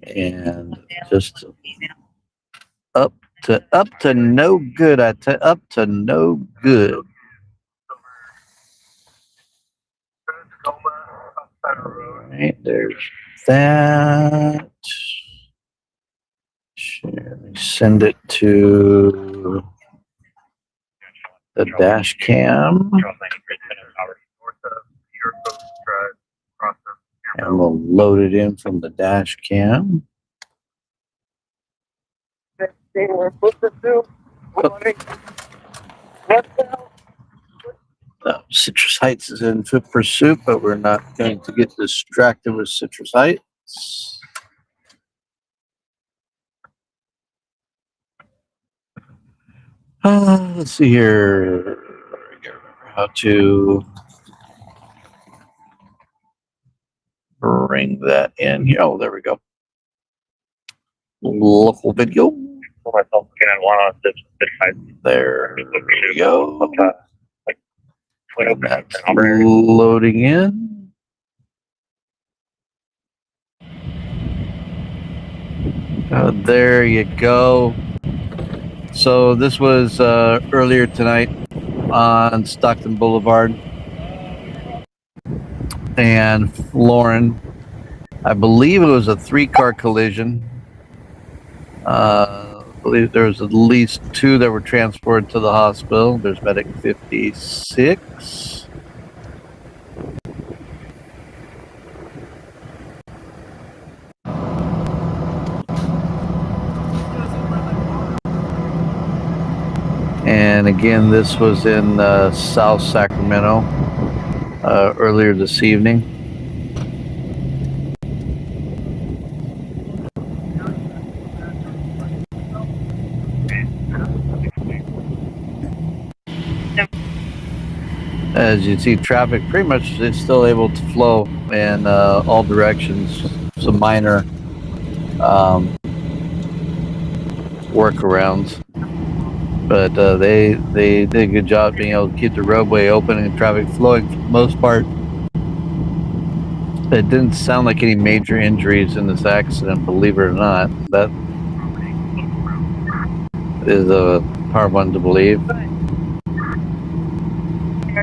And just up to no good. Up to no good. Right, there's that. Let me send it to the dash cam. And we'll load it in from the dash cam. Citrus Heights is in Fit for Soup, but we're not going to get distracted with Citrus Heights. Let's see here. I gotta remember how to bring that in here. Oh, there we go. Local video. Myself looking at one on this side. There we go. Like, And that's loading in. There you go. So this was earlier tonight on Stockton Boulevard. And Lauren, I believe it was a 3-car collision. I believe there was at least 2 that were transported to the hospital. There's medic 56. And again, this was in South Sacramento earlier this evening. As you see, traffic pretty much is still able to flow in all directions. Some minor workarounds, but they did a good job being able to keep the roadway open and traffic flowing for the most part. It didn't sound like any major injuries in this accident, believe it or not. That is a hard one to believe. Are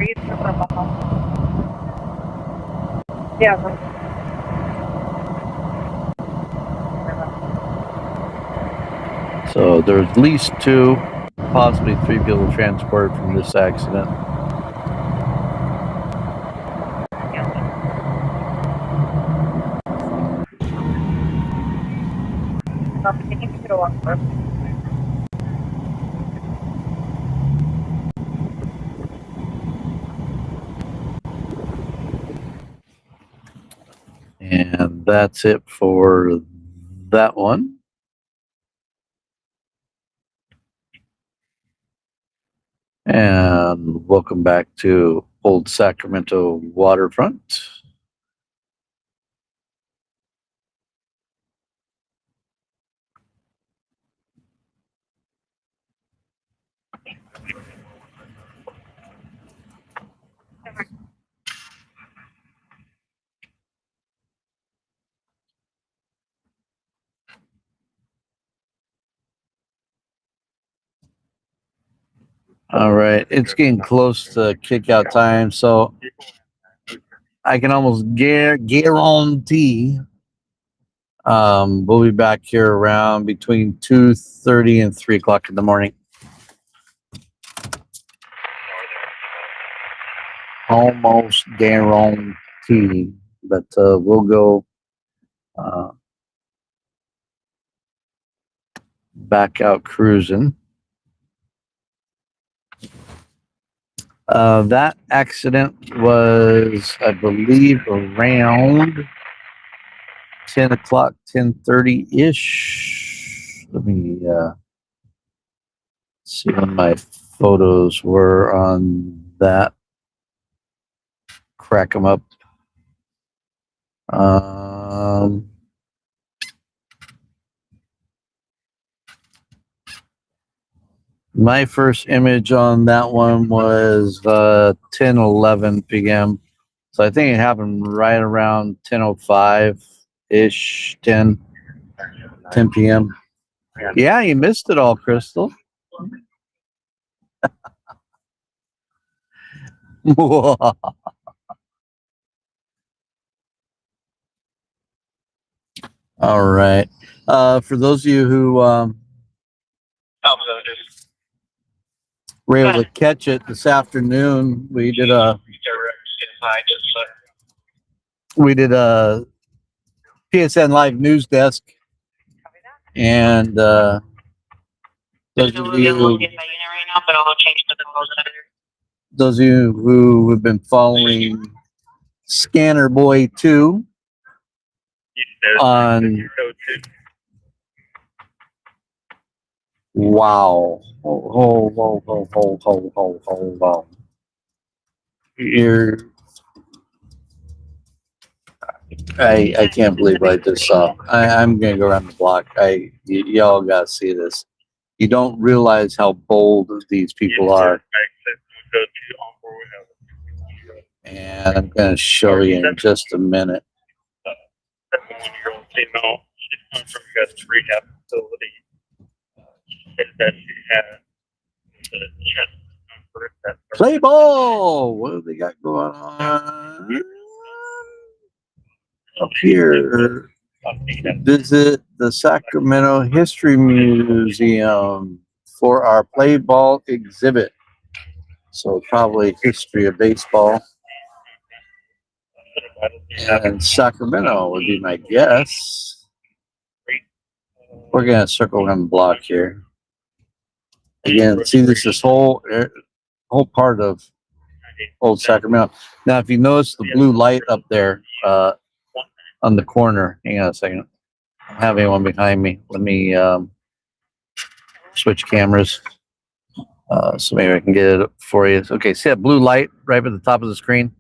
you yeah. So there's at least 2, possibly 3 people transported from this accident. And that's it for that one. And welcome back to Old Sacramento Waterfront. All right, it's getting close to kick out time, so I can almost guarantee we'll be back here around between 2:30 and 3 o'clock in the morning. Almost guarantee, but we'll go back out cruising. That accident was, I believe, around 10 o'clock, 10:30-ish. Let me see when my photos were on that. Crack them up. My first image on that one was 10:11 p.m. So I think it happened right around 10:05-ish, 10 p.m. Yeah, you missed it all, Crystal. All right. For those of you who were able to catch it this afternoon, we did a PSN live news desk, and those of you who have been following Scanner Boy 2 on wow. Hold on. I can't believe what I just saw. I'm gonna go around the block. Y'all gotta see this. You don't realize how bold these people are. And I'm gonna show you in just a minute. Play ball! What do they got going on? Up here, visit the Sacramento History Museum for our play ball exhibit. So probably history of baseball. And Sacramento would be my guess. We're gonna circle around the block here. Again, see this whole part of Old Sacramento. Now, if you notice the blue light up there on the corner, hang on a second. I don't have anyone behind me. Let me switch cameras. So maybe I can get it for you. Okay, see that blue light right at the top of the screen?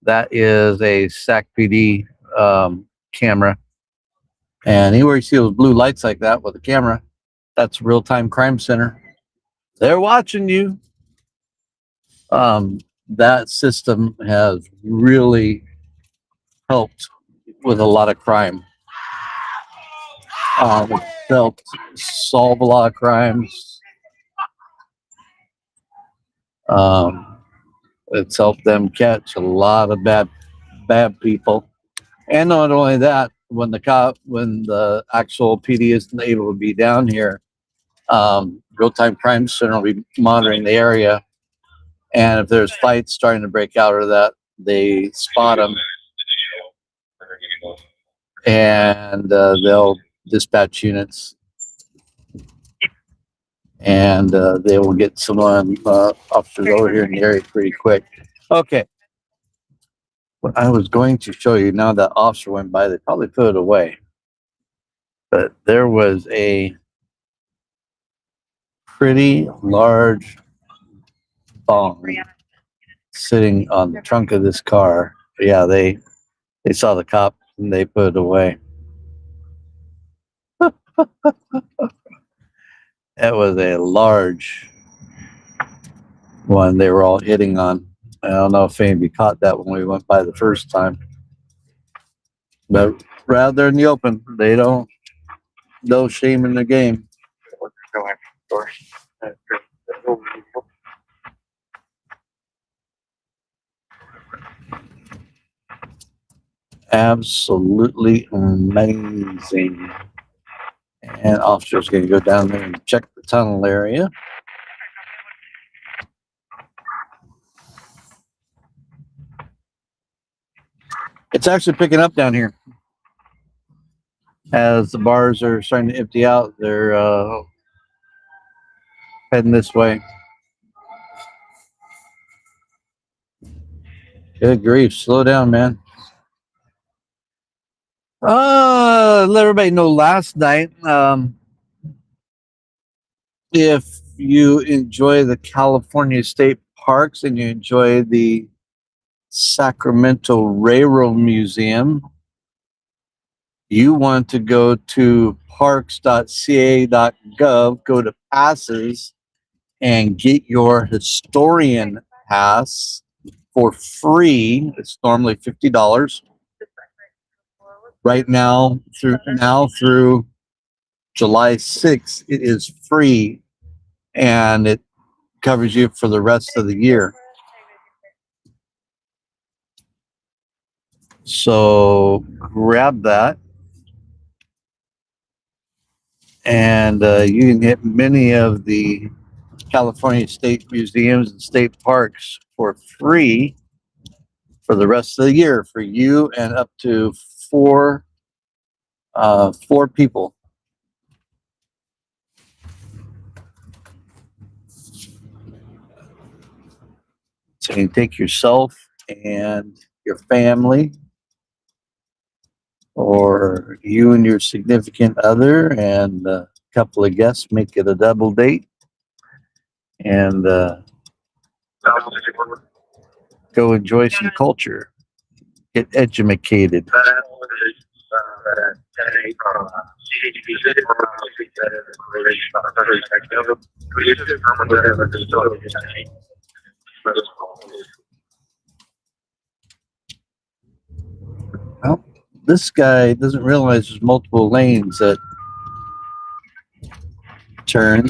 That is a SAC PD camera. And anywhere you see those blue lights like that with a camera, that's real-time crime center. They're watching you. That system has really helped with a lot of crime. It's helped solve a lot of crimes. It's helped them catch a lot of bad people. And not only that, when the actual PD isn't able to be down here, real-time crime center will be monitoring the area. And if there's fights starting to break out of that, they spot them. And they'll dispatch units. And they will get some officers over here in the area pretty quick. Okay. What I was going to show you, now that officer went by, they probably put it away. But there was a pretty large bong sitting on the trunk of this car. Yeah, they saw the cop and they put it away. That was a large one they were all hitting on. I don't know if anybody caught that when we went by the first time. But rather in the open, they don't, no shame in the game. Absolutely amazing. And officer's going to go down there and check the tunnel area. It's actually picking up down here. As the bars are starting to empty out, they're heading this way. Good grief, slow down, man. Let everybody know last night, if you enjoy the California State Parks and you enjoy the Sacramento Railroad Museum, you want to go to parks.ca.gov, go to passes, and get your historian pass for free. It's normally $50. Right now, through July 6th, it is free, and it covers you for the rest of the year. So grab that, and you can hit many of the California State Museums and state parks for free for the rest of the year for you and up to four people. So you can take yourself and your family, or you and your significant other and a couple of guests, make it a double date, and go enjoy some culture, get educated. Well, this guy doesn't realize there's multiple lanes that turn.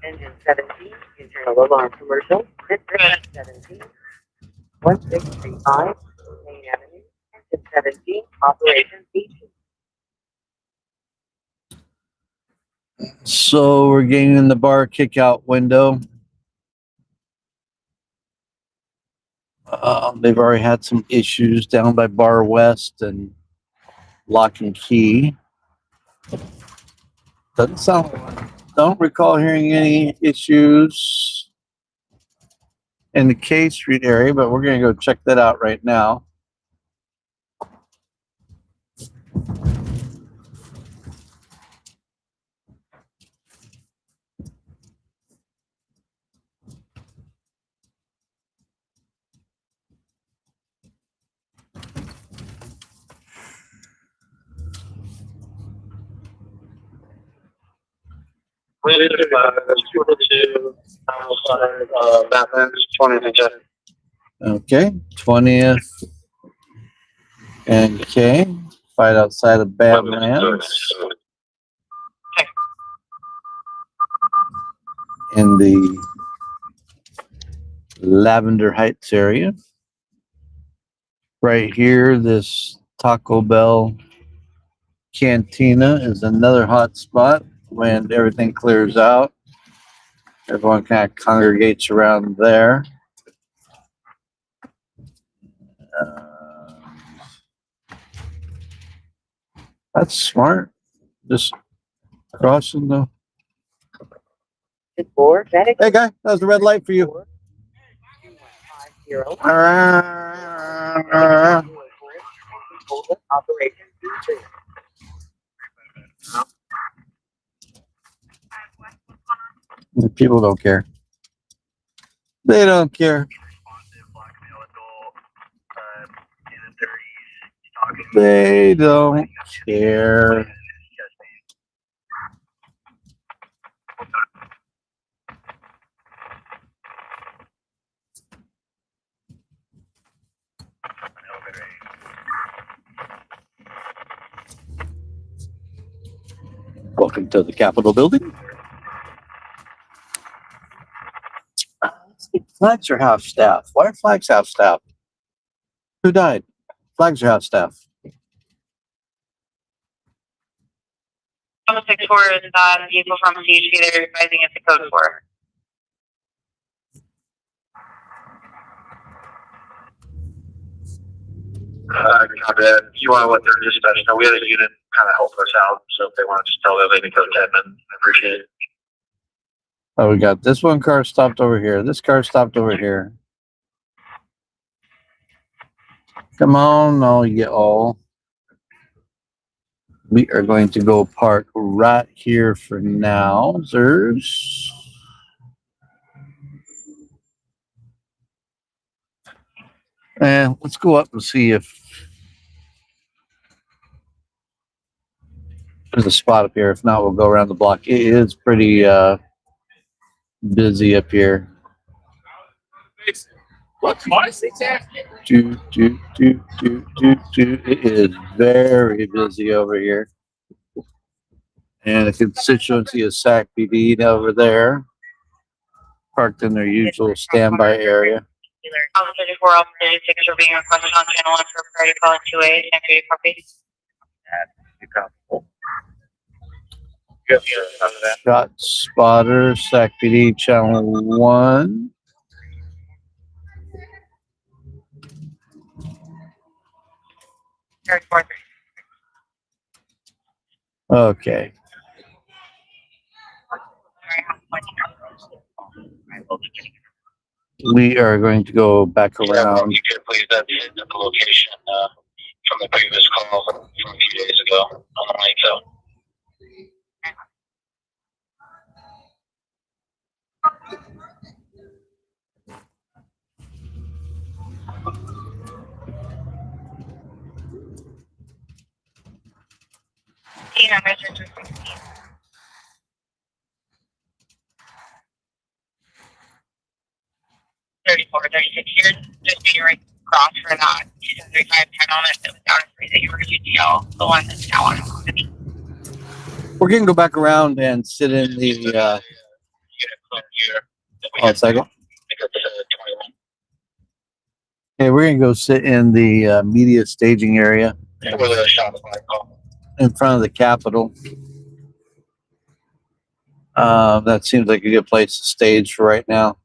Engine 17, internal alarm commercial, District 17, 1635, Main Avenue, Engine 17, Operation Beach. So we're getting in the bar kick-out window. They've already had some issues down by Bar West and Lock and Key. Doesn't sound like don't recall hearing any issues in the K Street area, but we're going to go check that out right now. Batman's 20th. Okay, 20th and K, right outside of Badlands in the Lavender Heights area. Right here, this Taco Bell Cantina is another hot spot. When everything clears out, everyone kind of congregates around there. That's smart. Just crossing the. Hey, guy, that was the red light for you. The people don't care. They don't care. They don't care. Welcome to the Capitol building. Flags are half staff. Why are flags half staff? Who died? Flags are half staff. 164 is vehicle from CHP. They're advising it's a code 4. Copy that. You want to let their dispatch know? We had a unit kind of help us out, so if they want to just tell them they can code 10, I appreciate it. Oh, we got this one car stopped over here. This car stopped over here. Come on, no, you get all. We are going to go park right here for now. There's. And let's go up and see if there's a spot up here. If not, we'll go around the block. It is pretty busy up here. It is very busy over here. And the constituency is Sac PD over there, parked in their usual standby area. Officer 34, Officer 36 are being requested on channel 1 for priority call in 2A. Next week, copy. Shot spotter, Sac PD, channel 1. Okay. We are going to go back around. You could please that be the location from the previous call from a few days ago on the night, so. Numbers are 216. 34, 36 here, just being right across for that 235 on it that was down in freezing your UGL, the one that's now on Mahogany. We're going to go back around and sit in the. Oh, a second. Okay, we're going to go sit in the media staging area in front of the Capitol. That seems like a good place to stage for right now.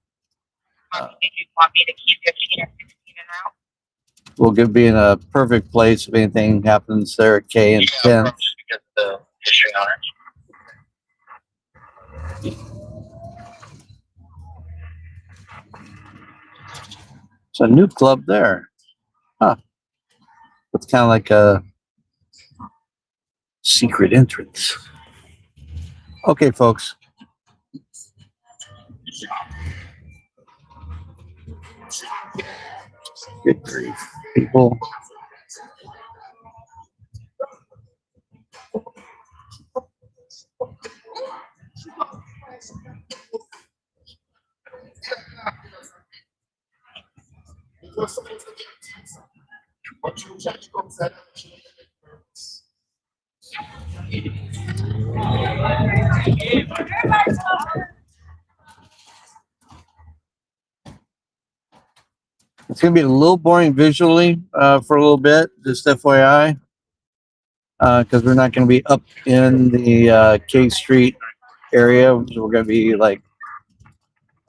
Did you want me to keep 15 or 16 and out? We'll be in a perfect place if anything happens there at K and 10. The history on it. It's a new club there. Huh. It's kind of like a secret entrance. Okay, folks. Good grief, people. It's going to be a little boring visually for a little bit, just FYI, because we're not going to be up in the K Street area. We're going to be like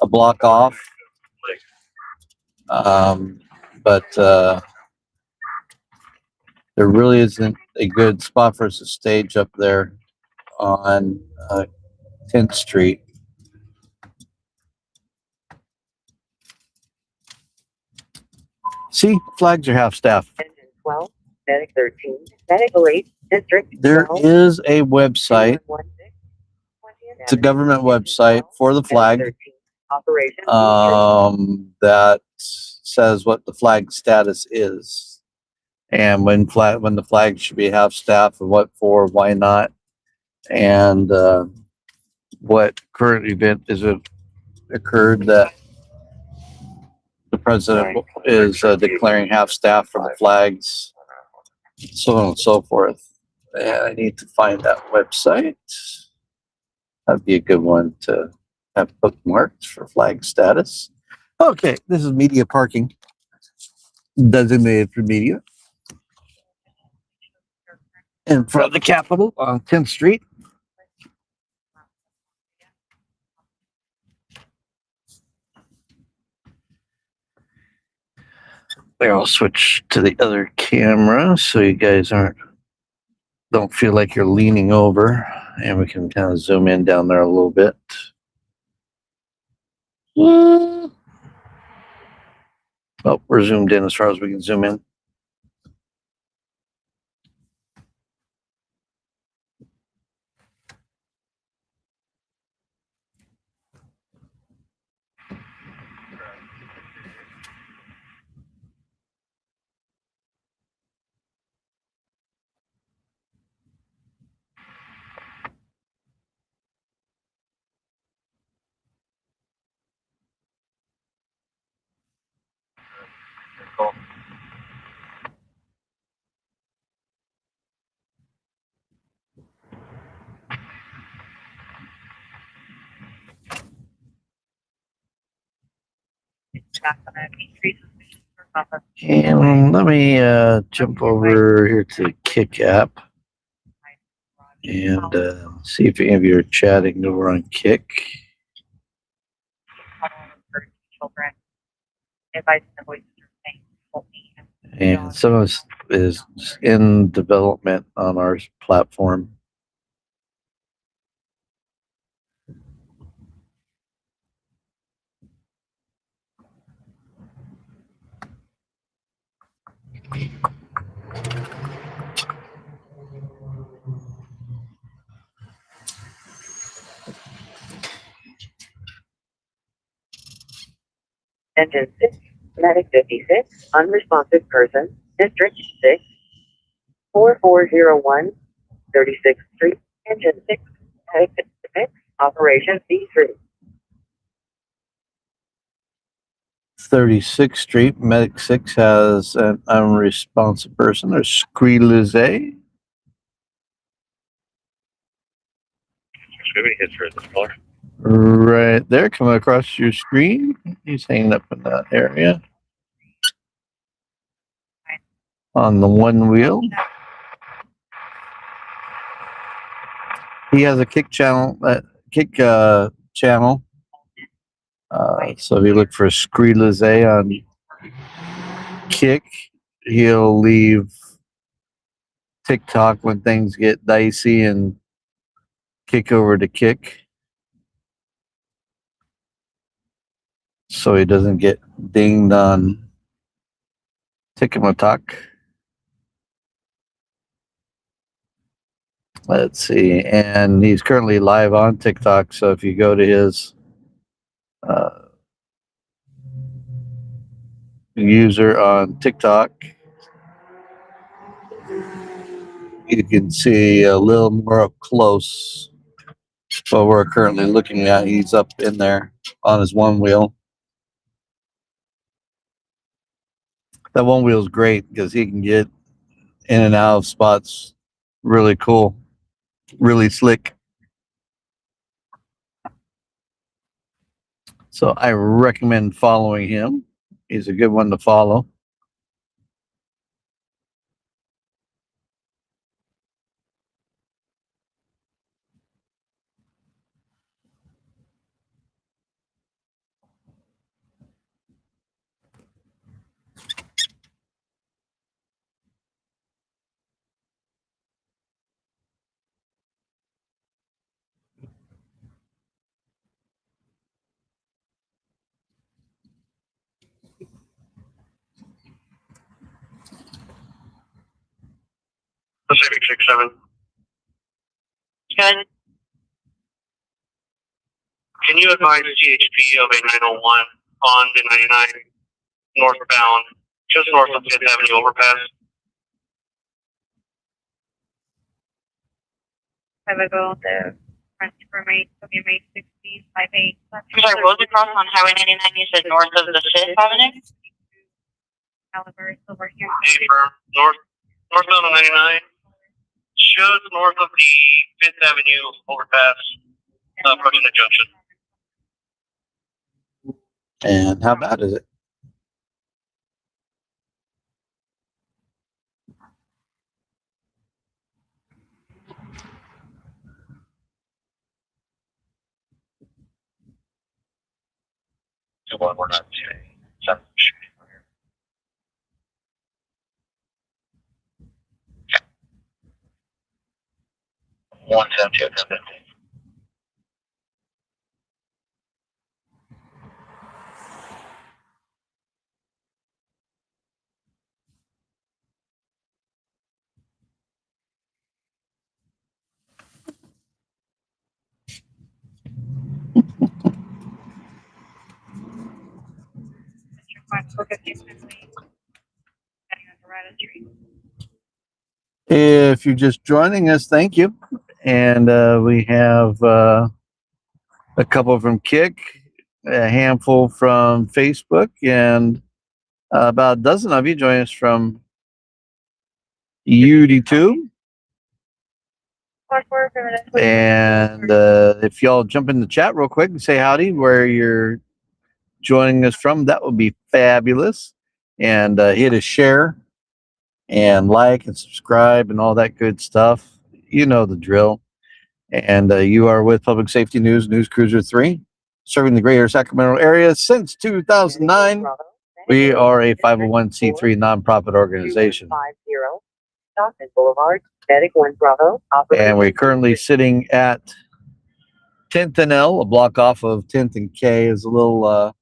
a block off. But there really isn't a good spot for us to stage up there on 10th Street. See, flags are half staff. Engine 12, Medic 13, Medical 8, District There 12, is a website. 116, It's a government website for the flag. 13, Operation That says what the flag status is, and when the flag should be half staff, and what for, why not, and what current event is it occurred that the president is declaring half staff for the flags, so on and so forth. And I need to find that website. That'd be a good one to have bookmarked for flag status. Okay, this is media parking, designated for media, in front of the Capitol on 10th Street. There, I'll switch to the other camera so you guys don't feel like you're leaning over, and we can kind of zoom in down there a little bit. Oh, we're zoomed in as far as we can zoom in. Back on the P3 suspicious for contact. And let me jump over here to the Kick app and see if any of you are chatting over on Kick. For children. Advice and voices are saying, help me. And some of this is in development on our platform. Engine 6, Medic 56, unresponsive person, District 6, 4401, 36th Street, Engine 6, Medic 56, Operation C3. 36th Street, Medic 6 has an unresponsive person. There's Screelizé. Right there, coming across your screen. He's hanging up in that area. On the one wheel. He has a Kick channel. Channel. So if you look for Screelizé on Kick, he'll leave TikTok when things get dicey and kick over to Kick. so he doesn't get dinged on TikTok. Let's see, and he's currently live on TikTok. So if you go to his user on TikTok, you can see a little more up close what we're currently looking at. He's up in there on his one wheel. That one wheel is great because he can get in and out of spots really cool, really slick. So I recommend following him. He's a good one to follow. Pacific 67. Good. Can you advise CHP of a 901 on the 99 northbound, just north of 5th Avenue overpass? I will go the front remain, WMA 1658. I'm sorry, what was the cross on Highway 99? You said north of the 5th Avenue? Caliber over here. Firm, northbound on 99, just north of the 5th Avenue overpass, approaching the junction. And how bad is it? So what we're not doing. Something shooting here. Okay. 170. If you're just joining us, thank you. And we have a couple from Kick, a handful from Facebook, and about a dozen of you join us from UD2. And if y'all jump in the chat real quick and say howdy where you're joining us from, that would be fabulous. And hit a share and like and subscribe and all that good stuff. You know the drill. And you are with Public Safety News, News Cruiser 3, serving the greater Sacramento area since 2009. We are a 501c3 nonprofit organization. Stockton Boulevard, Medic 1 Bravo. And we're currently sitting at 10th and L, a block off of 10th and K. Is a little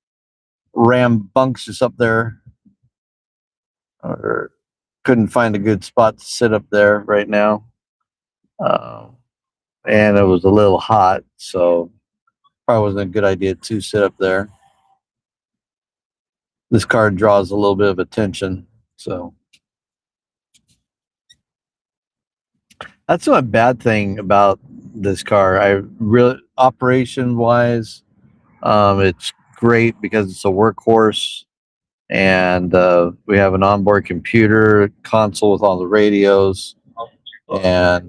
rambunctious up there. Or couldn't find a good spot to sit up there right now. And it was a little hot, so probably wasn't a good idea to sit up there. This car draws a little bit of attention, so that's not a bad thing about this car. I really, operation wise, it's great because it's a workhorse, and we have an onboard computer console with all the radios and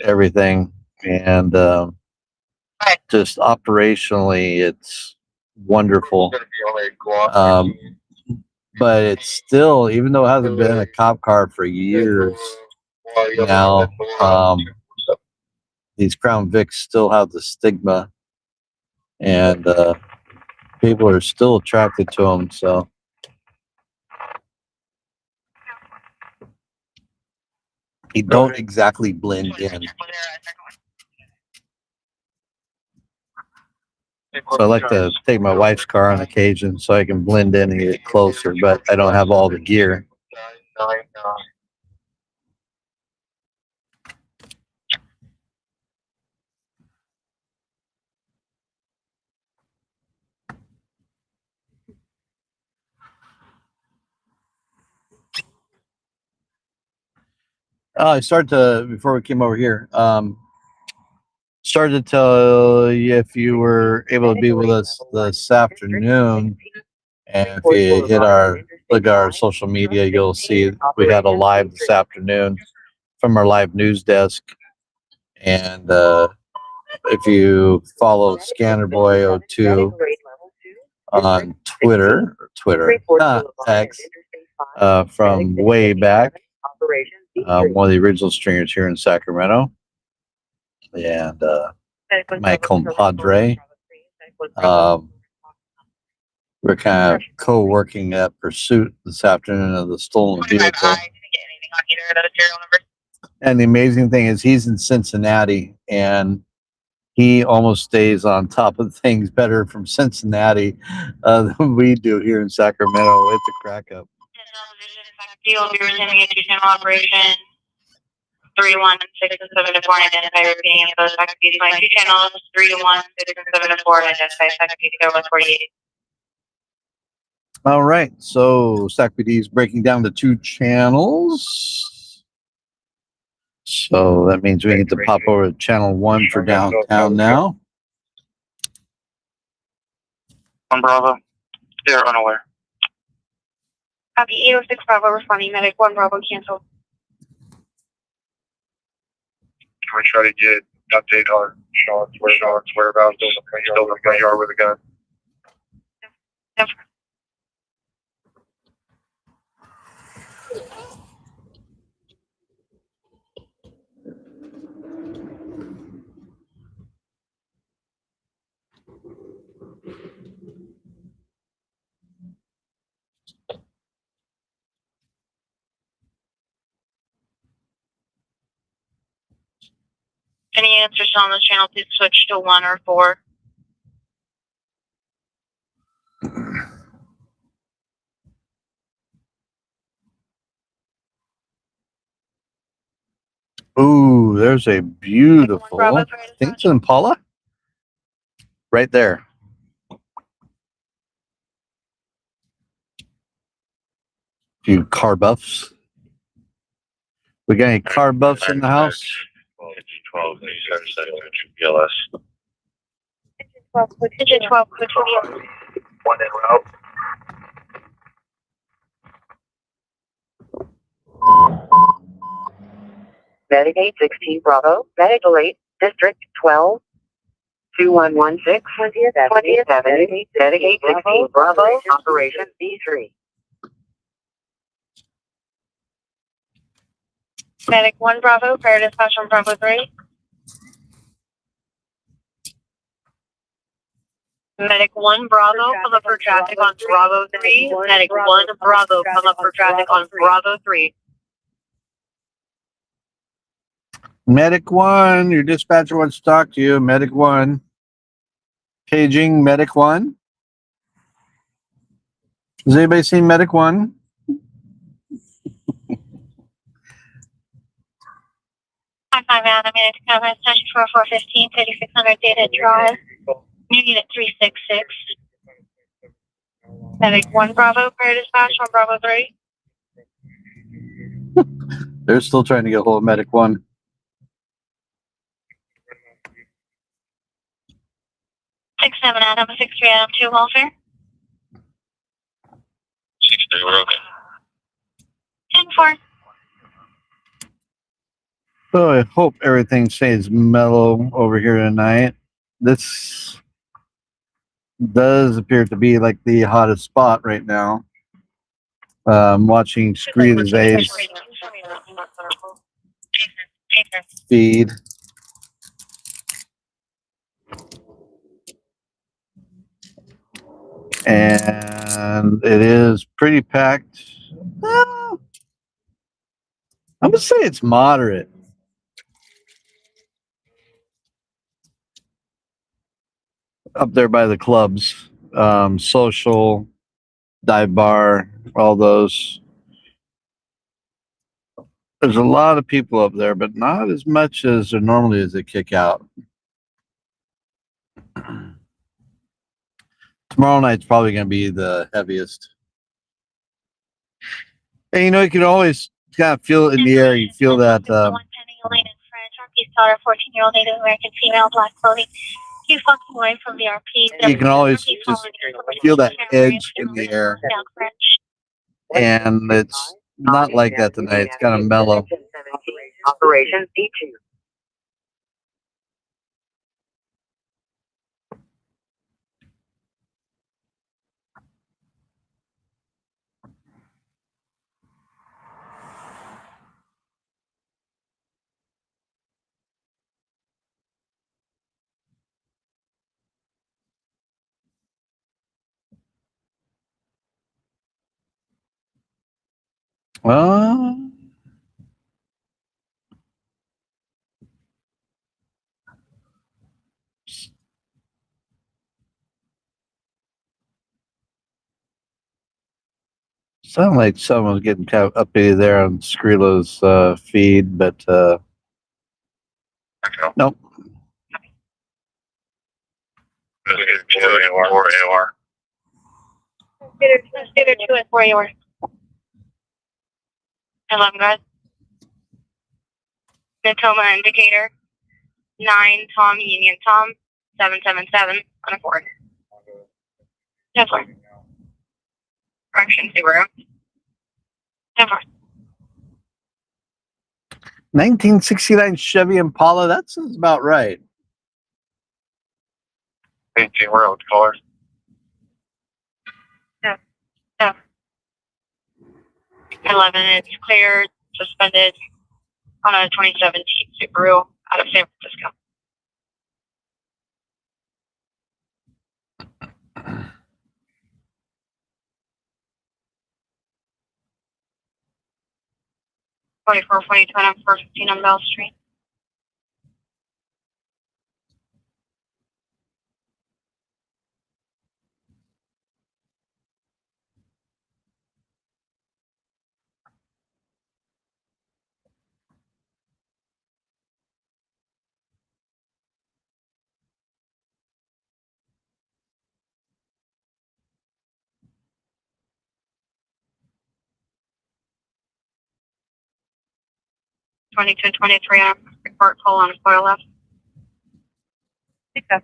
everything, and just operationally it's wonderful. But it's still, even though it hasn't been a cop car for years now, these Crown Vics still have the stigma, and people are still attracted to them. So you don't exactly blend in. So I like to take my wife's car on occasion so I can blend in and get closer, but I don't have all the gear. I started to, before we came over here, started to tell you if you were able to be with us this afternoon. And if you look at our social media, you'll see we had a live this afternoon from our live news desk. And if you follow Scannerboy02 on Twitter, X, from way back, one of the original stringers here in Sacramento, and my compadre. We're kind of co-working at pursuit this afternoon of the stolen vehicle. I didn't get anything on either of those serial numbers. And the amazing thing is he's in Cincinnati, and he almost stays on top of things better from Cincinnati than we do here in Sacramento. It's a crack up. You will be resuming a two-channel operation. 3, 1, 6, and 7 to 4, and identify repeating those activities by two channels. 3 to 1, 6, and 7 to 4, and identify activities by 148. All right, so Stack PD is breaking down the 2 channels. So that means we need to pop over to channel 1 for downtown now. 1 Bravo. They're unaware. Copy 806 Bravo, responding medic 1 Bravo, cancel. Can we try to get update on Sean's whereabouts? Still in the front yard with a gun. Yep. Any answers on this channel, please switch to 1 or 4. Ooh, there's a beautiful, I think it's an Impala. Right there. Few car buffs. We got any car buffs in the house? 12, GLS. Digit 12, code 28. 1 en route. Medic 816 Bravo, Medical 8, District 12, 2116, 27, Medic 816 Bravo, Operation B3. Medic 1 Bravo, prior dispatch on Bravo 3. Medic 1 Bravo, come up for traffic on Bravo 3. Medic 1 Bravo, come up for traffic on Bravo 3. Medic 1, your dispatcher wants to talk to you. Medic 1. Paging Medic 1. Has anybody seen Medic 1? Hi, man. I'm going to come at 415, 3600 data drive. Unit 366. Medic 1 Bravo, prior dispatch on Bravo 3. They're still trying to get a hold of Medic 1. 67 Adam, 63 Adam, 2 welfare. 63, we're okay. 10-4. So I hope everything stays mellow over here tonight. This does appear to be like the hottest spot right now. I'm watching Scree's feed. And it is pretty packed. Well, I'm gonna say it's moderate. up there by the clubs, social, dive bar, all those. There's a lot of people up there, but not as much as there normally is that kick out. Tomorrow night's probably going to be the heaviest. And you know, you can always kind of feel it in the air. You feel that. One pending Elena in French. RP's daughter, 14-year-old Native American female, black clothing. Few fucking away from the RP. You can always just feel that edge in the air. And it's not like that tonight. It's kind of mellow. Operation D2. Well, sound like someone's getting kind of updated there on Skrilla's feed, but nope. AOR. Consider 2 and 4 AOR. 11 guys. Natoma indicator. 9 Tom Union Tom. 777 on a 4. 10 4. Correction 0. 10 4. 1969 Chevy Impala. That sounds about right. 18 road colors. 11, it's cleared, suspended on a 2017 Subaru out of San Francisco. Twenty-four 415 on Bell Street. Twenty-two 23 on report pull on coil left. Pick up.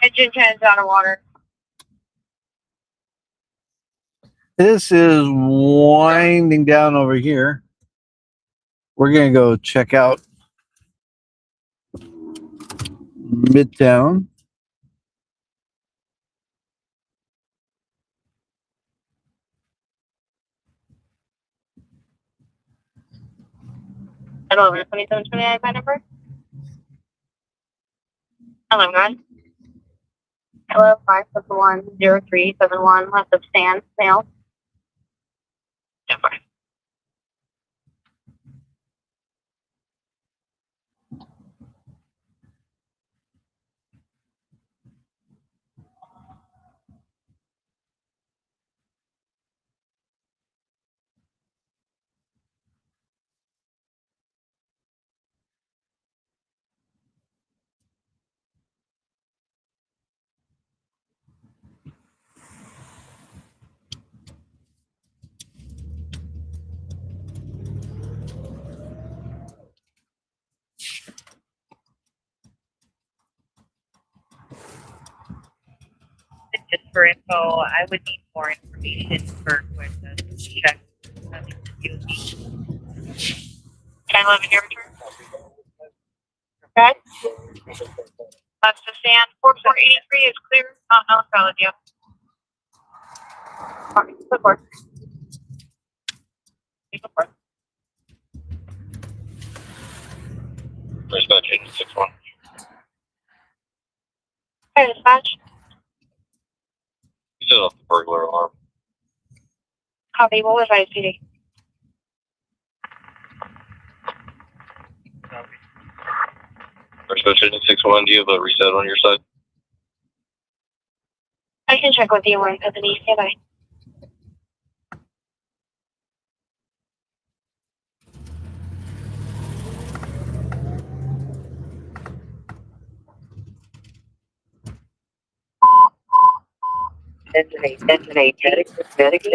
Engine 10's out of water. This is winding down over here. We're going to go check out Midtown. Hello, 2729 my number. Hello, guys. Hello, 5710371 left of Stan, male. Yeah, fine. Just for info, I would need more information for when the check. Can I live in your return? Okay. That's the Stan. 4483 is clear. Oh, no, it's valid, yeah. Alright, go for it. Go for it. Dispatch 61. Okay, dispatch. Set off the burglar alarm. Copy. What was ISPD? Special 61, do you have a reset on your side? I can check with you when at the knee. Stand by.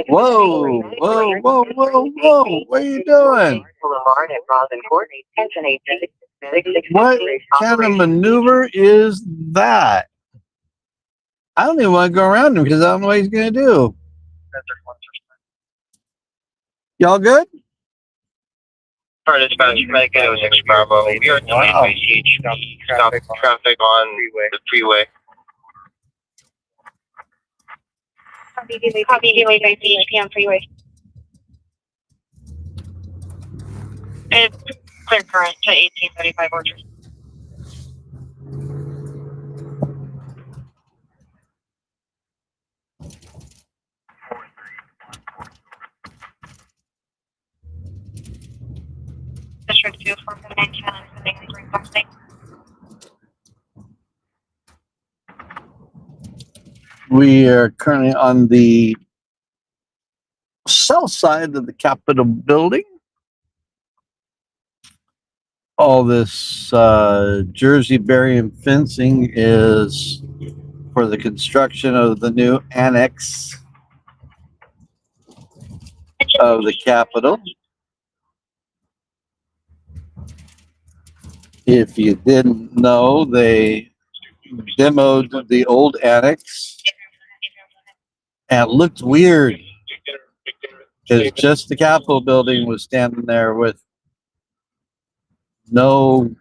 Whoa, whoa, whoa, whoa, whoa. What are you doing? Boulevard at Rosin Court. Attention 8 medic What kind of maneuver is that? I don't even want to go around him because I don't know what he's going to do. Y'all good? Sorry, dispatch, Medicaid, it was 6 Bravo. We are delayed by CH. Stop traffic on the freeway. Copy. Delayed by CHP on freeway. It's clear current to 1835 Orchard. District 2 for 19 and 3 something. We are currently on the south side of the Capitol building. All this Jersey barrier fencing is for the construction of the new annex of the Capitol. If you didn't know, they demoed the old annex and it looked weird because just the Capitol building was standing there with no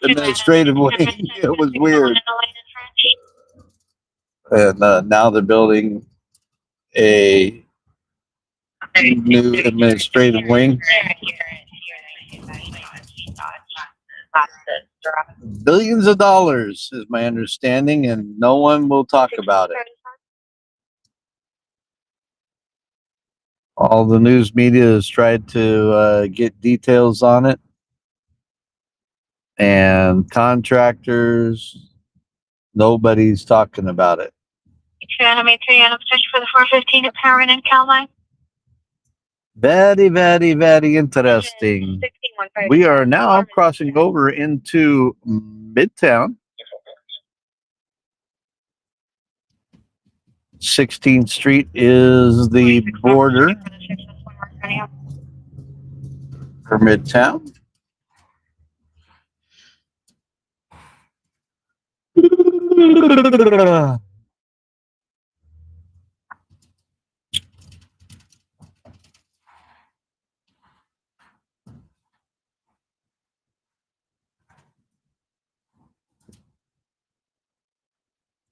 administrative wing. It was weird. And now they're building a new administrative wing. Billions of dollars is my understanding, and no one will talk about it. All the news media has tried to get details on it, and contractors, nobody's talking about it. Animate 3 and a petition for the 415 at Perrin and Caline. Very, very, very interesting. We are now crossing over into Midtown. 16th Street is the border for Midtown.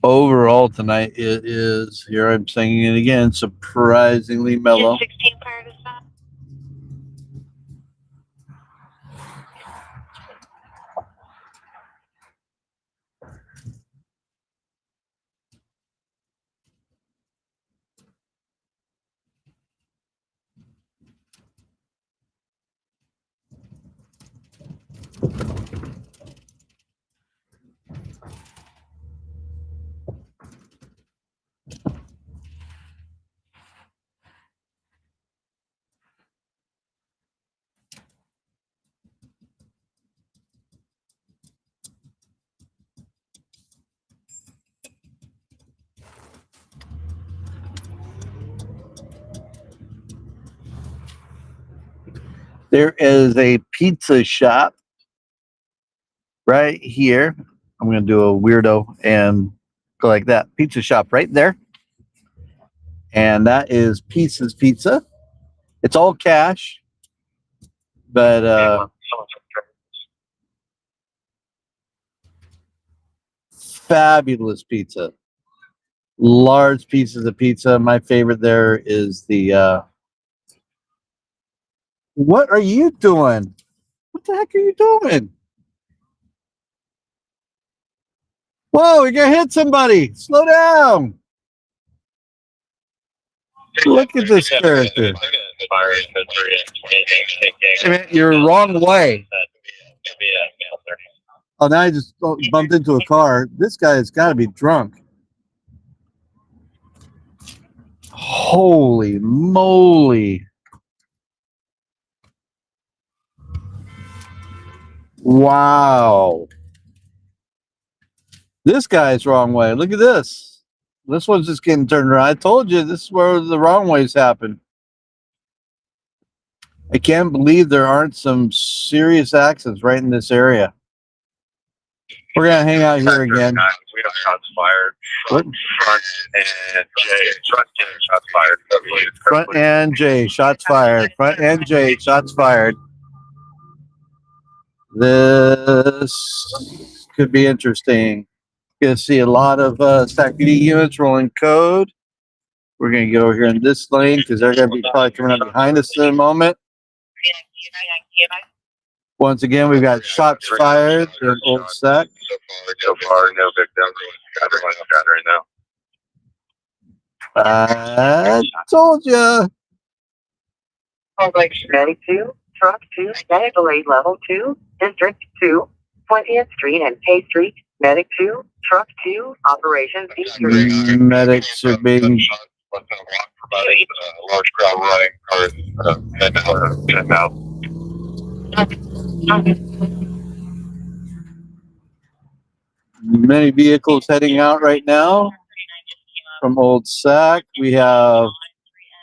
Overall tonight it is, here I'm singing it again, surprisingly mellow. 16 prior to that. There is a pizza shop right here. I'm going to do a weirdo and go like that. Pizza shop right there. And that is Pieces Pizza. It's all cash. But fabulous pizza. Large pieces of pizza. My favorite there is the what are you doing? What the heck are you doing? Whoa, you're gonna hit somebody. Slow down. Look at this character. I mean, you're wrong way. Oh, now I just bumped into a car. This guy has got to be drunk. Holy moly. Wow. This guy's wrong way. Look at this. This one's just getting turned around. I told you this is where the wrong ways happen. I can't believe there aren't some serious accidents right in this area. We're going to hang out here again. We have shots fired. What? Front and J. Front and shots fired. Front and J, shots fired. Front and J, shots fired. This could be interesting. Going to see a lot of Sacramento units rolling code. We're going to get over here in this lane because they're going to be probably coming up behind us in a moment. Once again, we've got shots fired in Old Sac. So far, no victims. Scattering now. I told you. Public Medic 2, Truck 2, Medical Aid Level 2, District 2, 20th Street and K Street, Medic 2, Truck 2, Operations D3. Medics are being Large crowd running. Heading out. many vehicles heading out right now from Old Sac. We have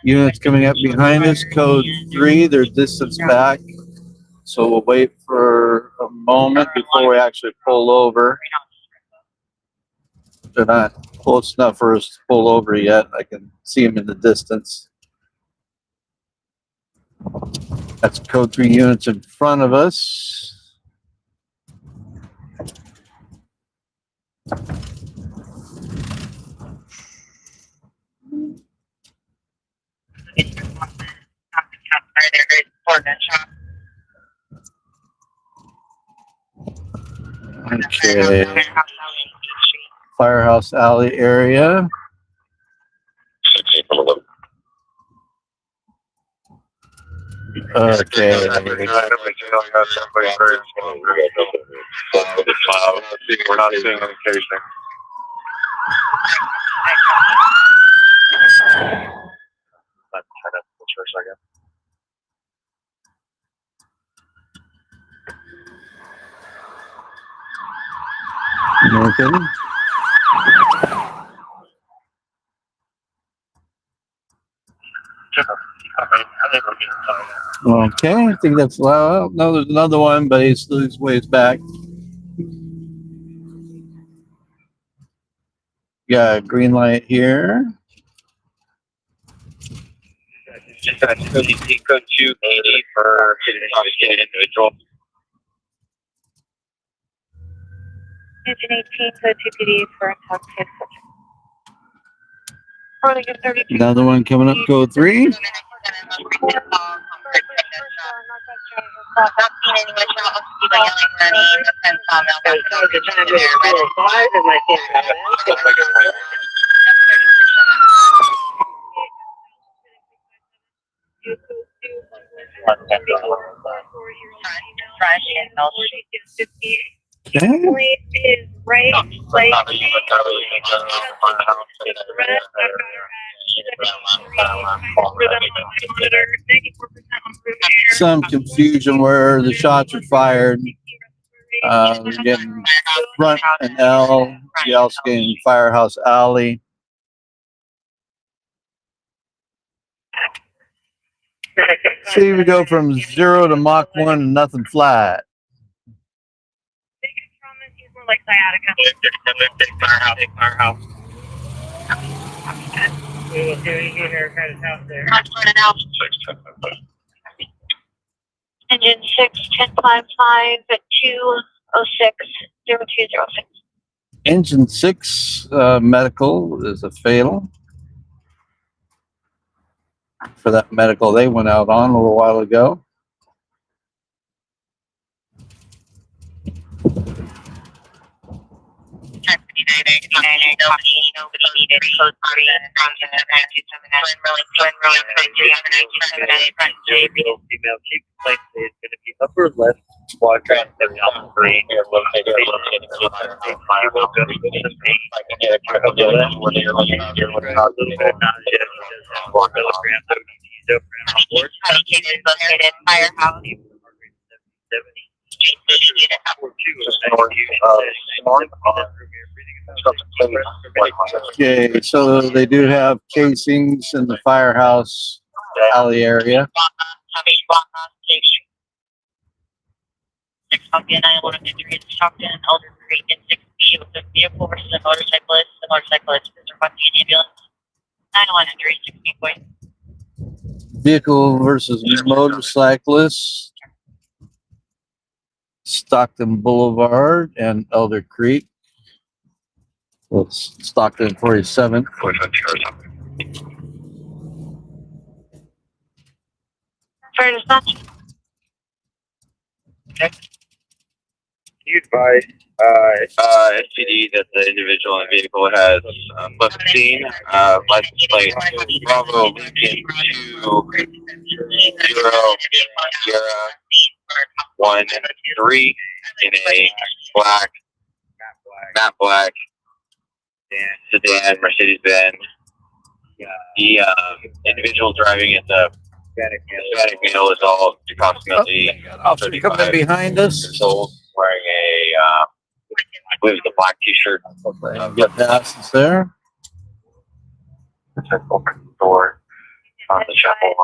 units coming up behind us, code 3, they're distance back. So we'll wait for a moment before we actually pull over. They're not close enough for us to pull over yet. I can see them in the distance. That's code 3 units in front of us. Okay. Firehouse Alley area. Okay. We're not seeing any casing. For a second. Okay. Okay, I think that's loud. No, there's another one, but he's ways back. Got a green light here. Just got CODP code 2 PD for hidden individual. Engine 18, code 2 PD for intoxicated subject. Another one coming up, code 3. Okay. Is right, like, Some confusion where the shots are fired. We're getting front and L. The L's getting Firehouse Alley. See, we go from 0 to Mach 1 and nothing flat. more like sciatica. Firehouse. We will see what you get here at his house there. Engine 6-1055 at 206-0206. Engine 6 medical is a fatal. For that medical they went out on a little while ago. Nobody needed code 3 on the 927S. Twin Rolling code 3 on the 927S front J. Female chief complaint is going to be upper left quadrant of Alpha 3. She will go to the Medication is located firehouse. Okay, so they do have casings in the firehouse alley area. Copy 911 is Stockton, Elder Creek, and 6B with a vehicle versus a motorcyclist. The motorcyclist is requesting an ambulance. 911 60 point. Vehicle versus motorcyclist. Stockton Boulevard and Elder Creek. Well, it's Stockton 47. Fair dispatch. You advise SPD that the individual in the vehicle has left the scene, license plate Bravo Lincoln 20 in a matte black sedan Mercedes Benz. The individual driving at the Hispanic male is all approximately Officer coming behind us. years old, wearing a I believe it's a black t-shirt. Get past us there. Open the door on the chapel.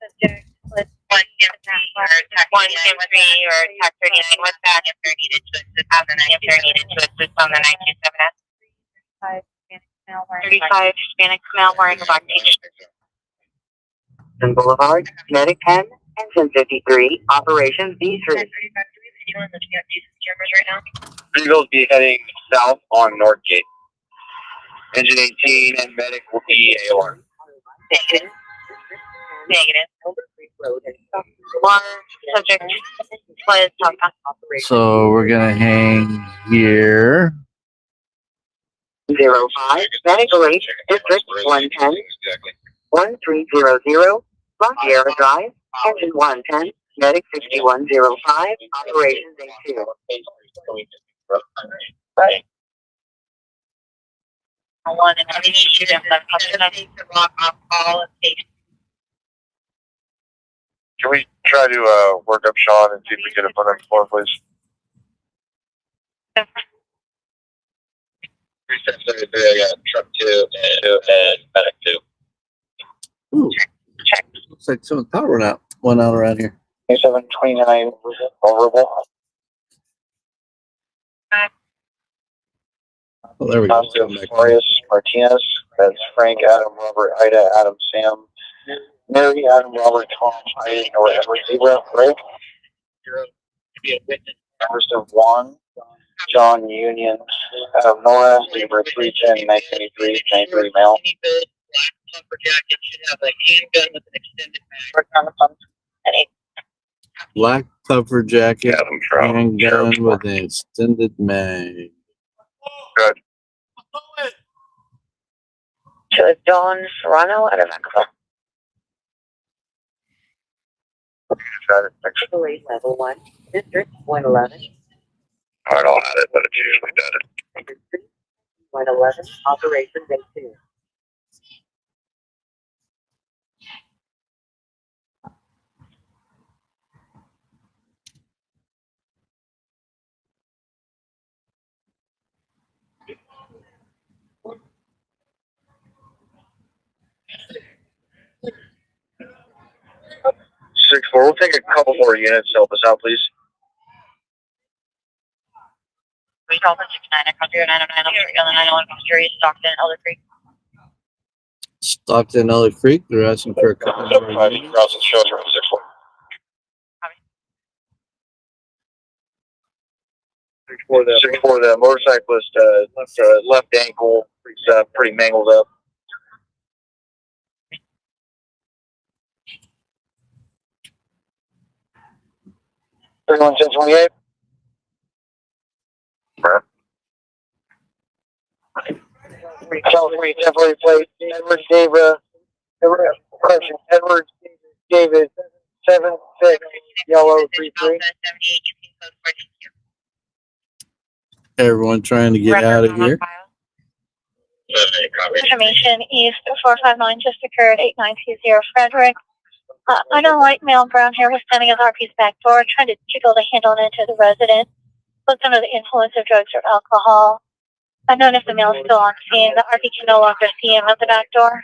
Subject, let's 123 or Tech 39 with that if they're needed to assist on the 927S. 35 Hispanic male wearing a black t-shirt. Boulevard, Medic 10, and 1053, Operations D3. Anyone looking at these cameras right now? Vehicles be heading south on Northgate. Engine 18 and medic will be AOR. Negative. One subject was southbound. So we're gonna hang here. 05, Medical H, District 110, 1300, La Sierra Drive, Engine 110, Medic 6105, Operations A2. One and heavy student left to block off all of station. Can we try to work up Sean and see if we get a put on the floor, please? Truck 2 and medic 2. Ooh, looks like some power went out around here. 729 vulnerable. Oh, there we go. Martinez. That's Frank, Adam, Robert, Ida, Adam, Sam, Mary, Adam, Robert, Tom, Ida, or Edward, Zebra, Frank. Emerson, Juan, John, Union, Adam, Nora, Zebra, 310, 923, 93 male. Puffer jacket should have a handgun with an extended mag. Black puffer jacket, Adam, Trout, handgun with an extended mag. Good. To Dawn Serrano out of Mexico. Police Level 1, District 111, I don't have it, but it's usually done. 111, Operations A2. Six four. We'll take a couple more units to help us out, please. We call for 69, I call 0909, on the 911 Street, Stockton, Elder Creek. Stockton, Elder Creek. They're asking for a couple more units. Crossing shows from 6-4. 6-4, the motorcyclist, left ankle, pretty mangled up. 31-10-28. California temporary plate. Edward David 76 yellow 33. Everyone trying to get out of here. Information East 459 just occurred, 8920 Frederick. I know light male brown hair was standing at RP's back door trying to jiggle the handle into the resident. Was under the influence of drugs or alcohol. Unknown if the male is still on scene. The RP can no longer see him at the back door.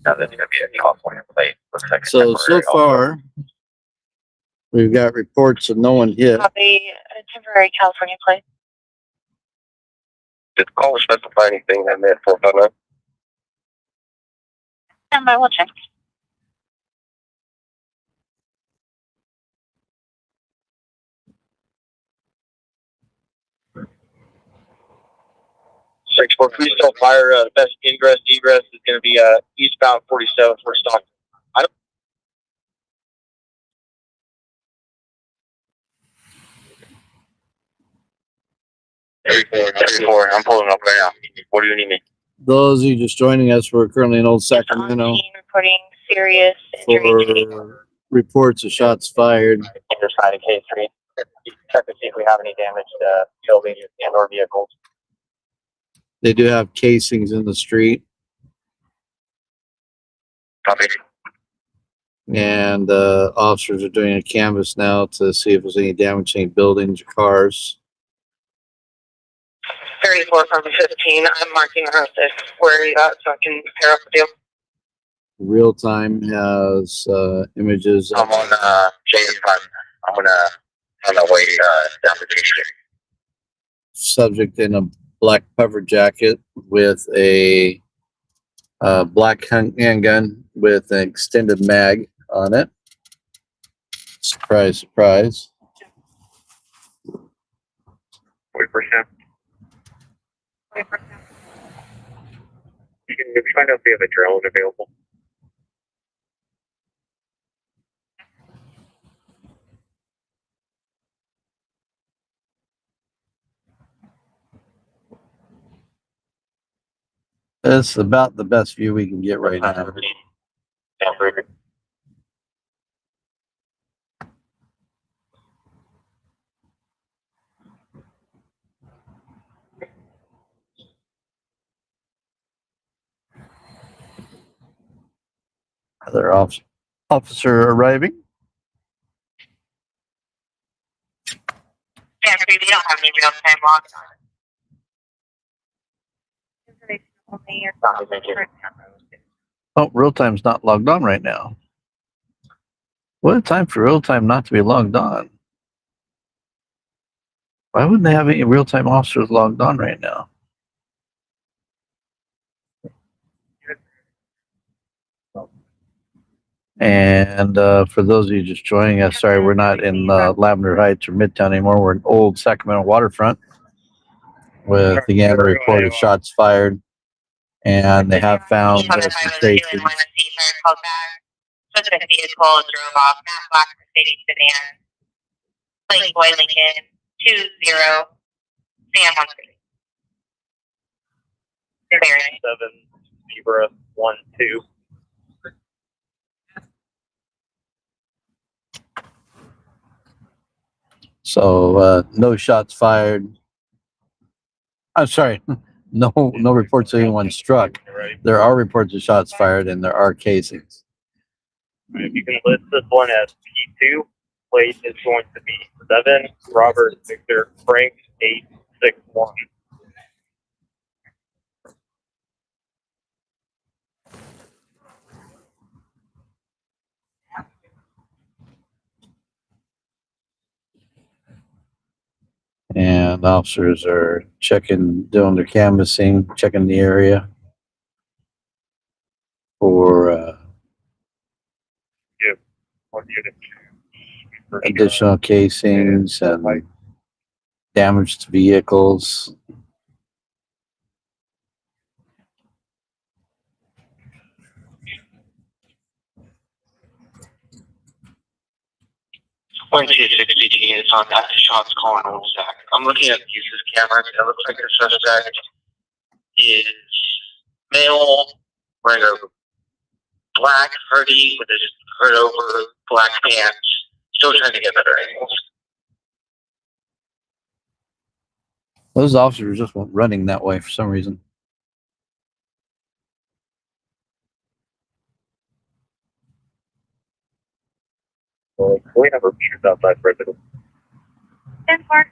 Now that's gonna be a California plate. Looks like So far, we've got reports of no one hit. Copy, a temporary California plate. Did the caller specify anything that meant 459? And I will check. Six four. Please don't fire. The best ingress egress is going to be eastbound 47 for Stockton. I don't. 34. I'm pulling up right now. What do you need me? Those of you just joining us, we're currently in Old Sacramento On scene reporting serious injury. for reports of shots fired. Just find a K3. Check to see if we have any damage to buildings and or vehicles. They do have casings in the street, Copy. and officers are doing a canvass now to see if there's any damage to any buildings or cars. 34 from 15. I'm marking her this. Where are you at so I can pair up with you? Real Time has images I'm on J5. I'm gonna on my way down the J3. subject in a black cover jacket with a black handgun with an extended mag on it. Surprise, surprise. 40%. You can find out if we have a drone available. It's about the best view we can get right now. Other officer arriving. Yeah, we don't have any real time logs on. Oh, Real Time's not logged on right now. What a time for Real Time not to be logged on. Why wouldn't they have any Real Time officers logged on right now? And for those of you just joining us, sorry, we're not in Lavender Heights or Midtown anymore. We're in Old Sacramento waterfront with, again, a report of shots fired. And they have found some cases. Such a vehicle drove off, Matt Black, Mercedes sedan, plate Boy Lincoln, 20, Sam 13. 7, Zebra 1, 2. So no shots fired. I'm sorry, no reports of anyone struck. There are reports of shots fired and there are casings. You can list this one as P2. Plate is going to be 7, Robert Victor Frank 861. And officers are doing their canvassing, checking the area for additional casings and damage to vehicles. .260 is on that Sean's calling Old Sack. I'm looking at the user's cameras. It looks like the suspect is male, wearing a black hoodie with his hood over, black pants. Still trying to get better angles. Those officers just went running that way for some reason. Well, we have our shoot outside president. 10-4.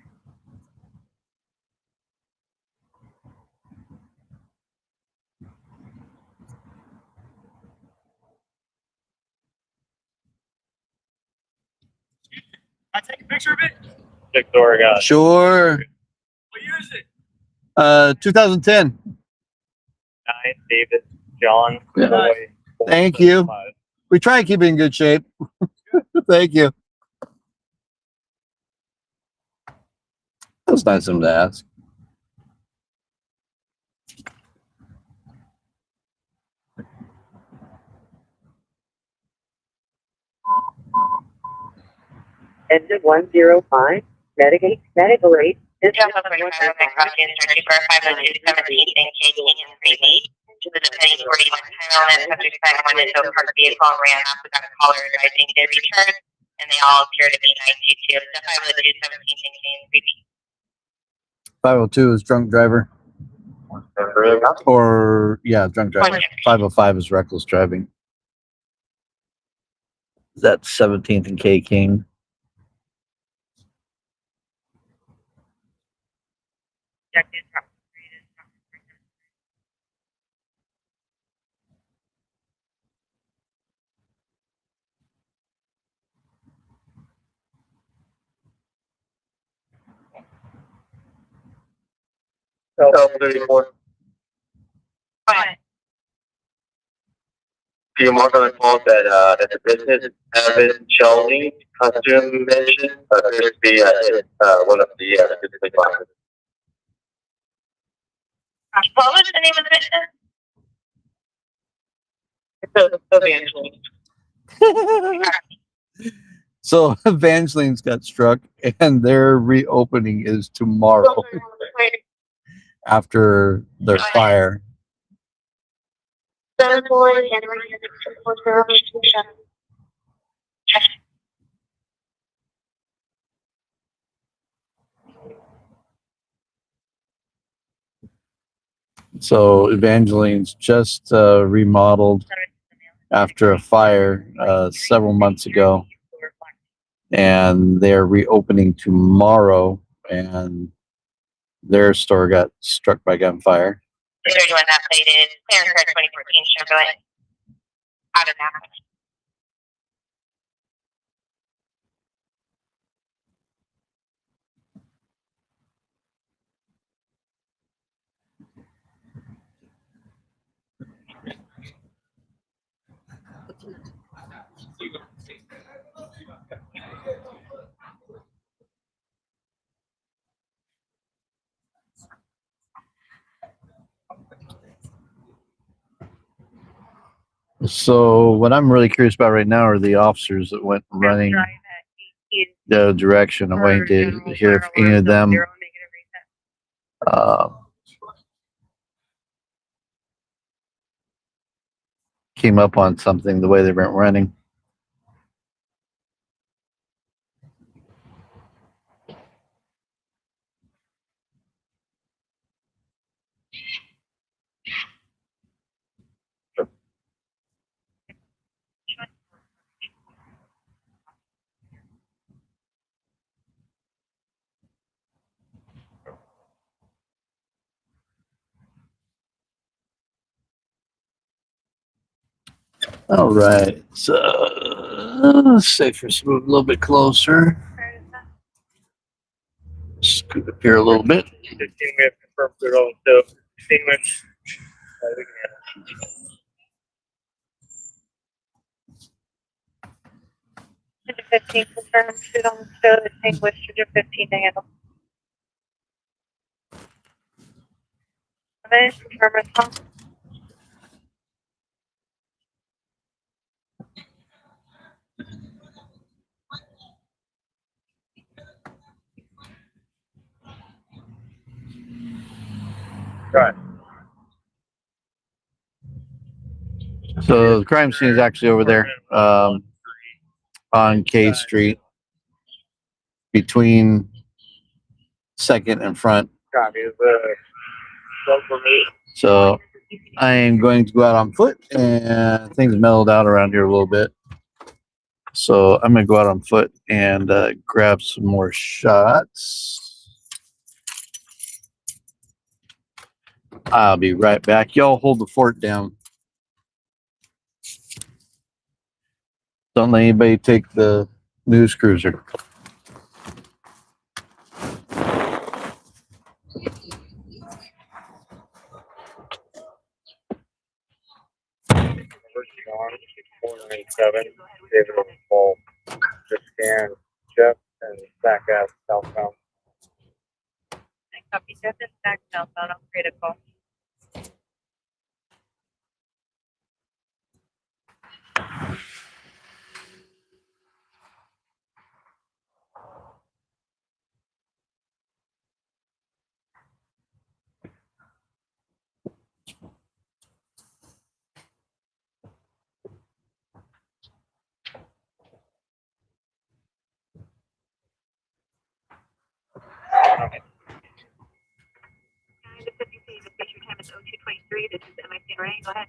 I take a picture of it. 6 Oregon. Sure. What year is it? 2010. 9 David John Yeah. Boy. Thank you. 5. We try and keep it in good shape. Thank you. That's nice of him to ask. Exit 105, medical aid. This Just over 25 across the street for 502 17 and King Freely. To the defending 41 Kyle and subject sign one into a parked vehicle and ran off without a caller advising their return, and they all appear to be 922. So 502 17 and King Freely. 502 is drunk driver. Or, yeah, drunk driver. 505 is reckless driving. That's 17th and K King. L 34. Few more on the call that the business Evan Shelby costume mentioned appears to be one of the physically blind. What was the name of the business? Evangeline. So Evangeline's got struck, and their reopening is tomorrow after their fire. So Evangeline's just remodeled after a fire several months ago, and they're reopening tomorrow, and their store got struck by gunfire. The 31 that plate is Clear 2014 Chevrolet. Out of that. So what I'm really curious about right now are the officers that went running the direction. I'm waiting to hear if any of them came up on something the way they went running. All right, so let's see if we move a little bit closer. Scoot up here a little bit. 15 we have confirmed they're all so extinguished. We can 15 confirmed, shoot on the stove, extinguished, to 15 to handle. Confirm response. Right. So the crime scene is actually over there on K Street between Second and Front. Copy. So I am going to go out on foot, and things mellowed out around here a little bit. So I'm going to go out on foot and grab some more shots. I'll be right back. Y'all hold the fort down. Don't let anybody take the news cruiser. Working on 497, David Overfall, just scan Jeff and Stack Ave southbound. And copy Jeff and Stack southbound on critical. The station time is 0223. This is MIC Ray. Go ahead.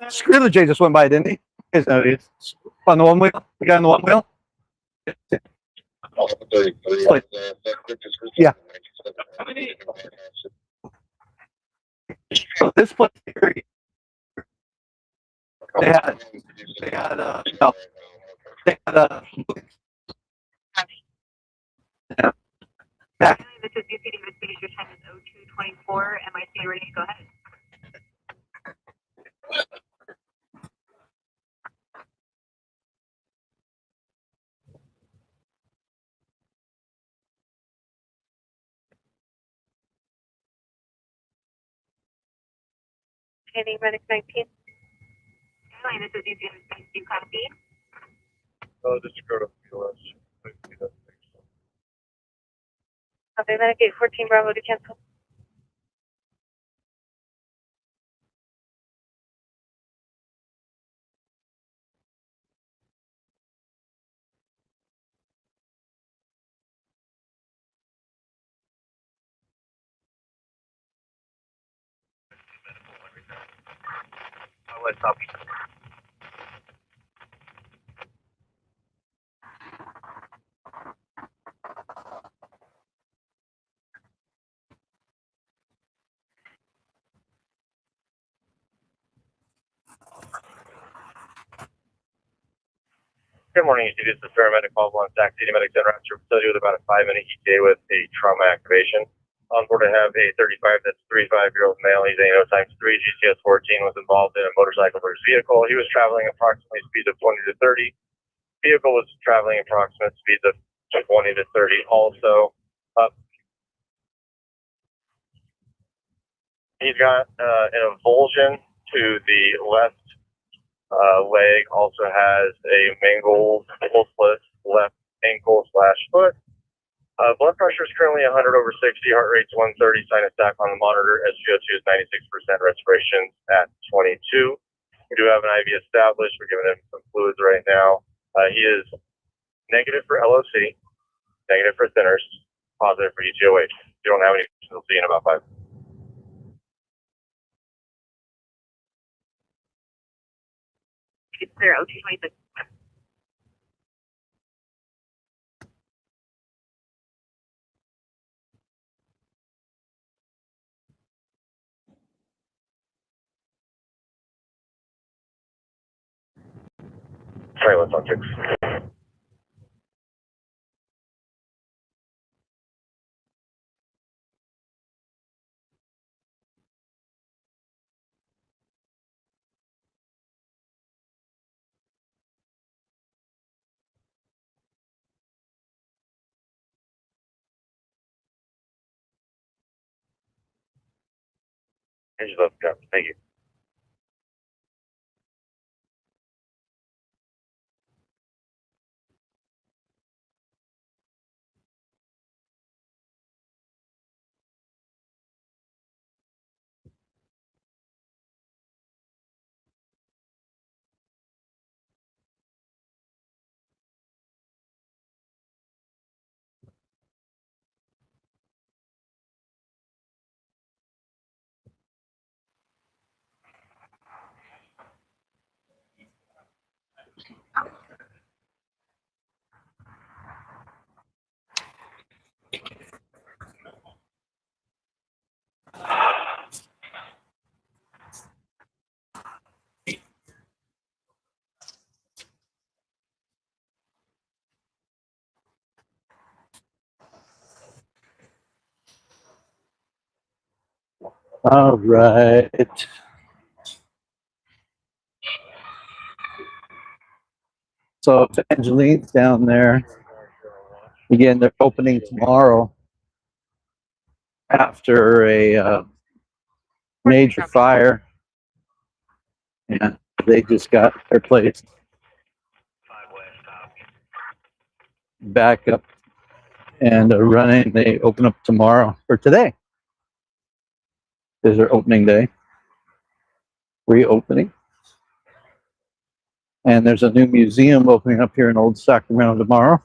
Screw the J just went by, didn't he? It's on the one wheel. The guy on the one wheel. Yeah. So this place here, they had no, they had yeah. This is UCD investigation. Your time is 0224. MIC Ray. Go ahead. Any medic 19. This is UCD investigation. Copy. Oh, just go to POS. Copy medic 814 Bravo to cancel. Let's copy. Good morning, this is paramedic call one Stack City Medic Center at your facility with about a 5-minute ETA with a trauma activation. On board, I have a 35 that's 35-year-old male. He's a times 3 GCS 14 was involved in a motorcycle versus vehicle. He was traveling approximately speeds of 20 to 30. Vehicle was traveling approximate speeds of 20 to 30 also. He's got an avulsion to the left leg, also has a mangled pulseless left ankle / foot. Blood pressure is currently 100/60, heart rate's 130, sinus stack on the monitor, SpO2 is 96%, respirations at 22. We do have an IV established. We're giving him some fluids right now. He is negative for LOC, negative for thinners, positive for ETOH. If you don't have any, we'll see you in about 5 minutes. It's clear. 0226. Silence on 6. Engine up, yeah. Thank you. All right. So to Angeline's down there. Again, they're opening tomorrow after a major fire. Yeah, they just got their place back up and running. They open up tomorrow, or today is their opening day, reopening. And there's a new museum opening up here in Old Sacramento tomorrow.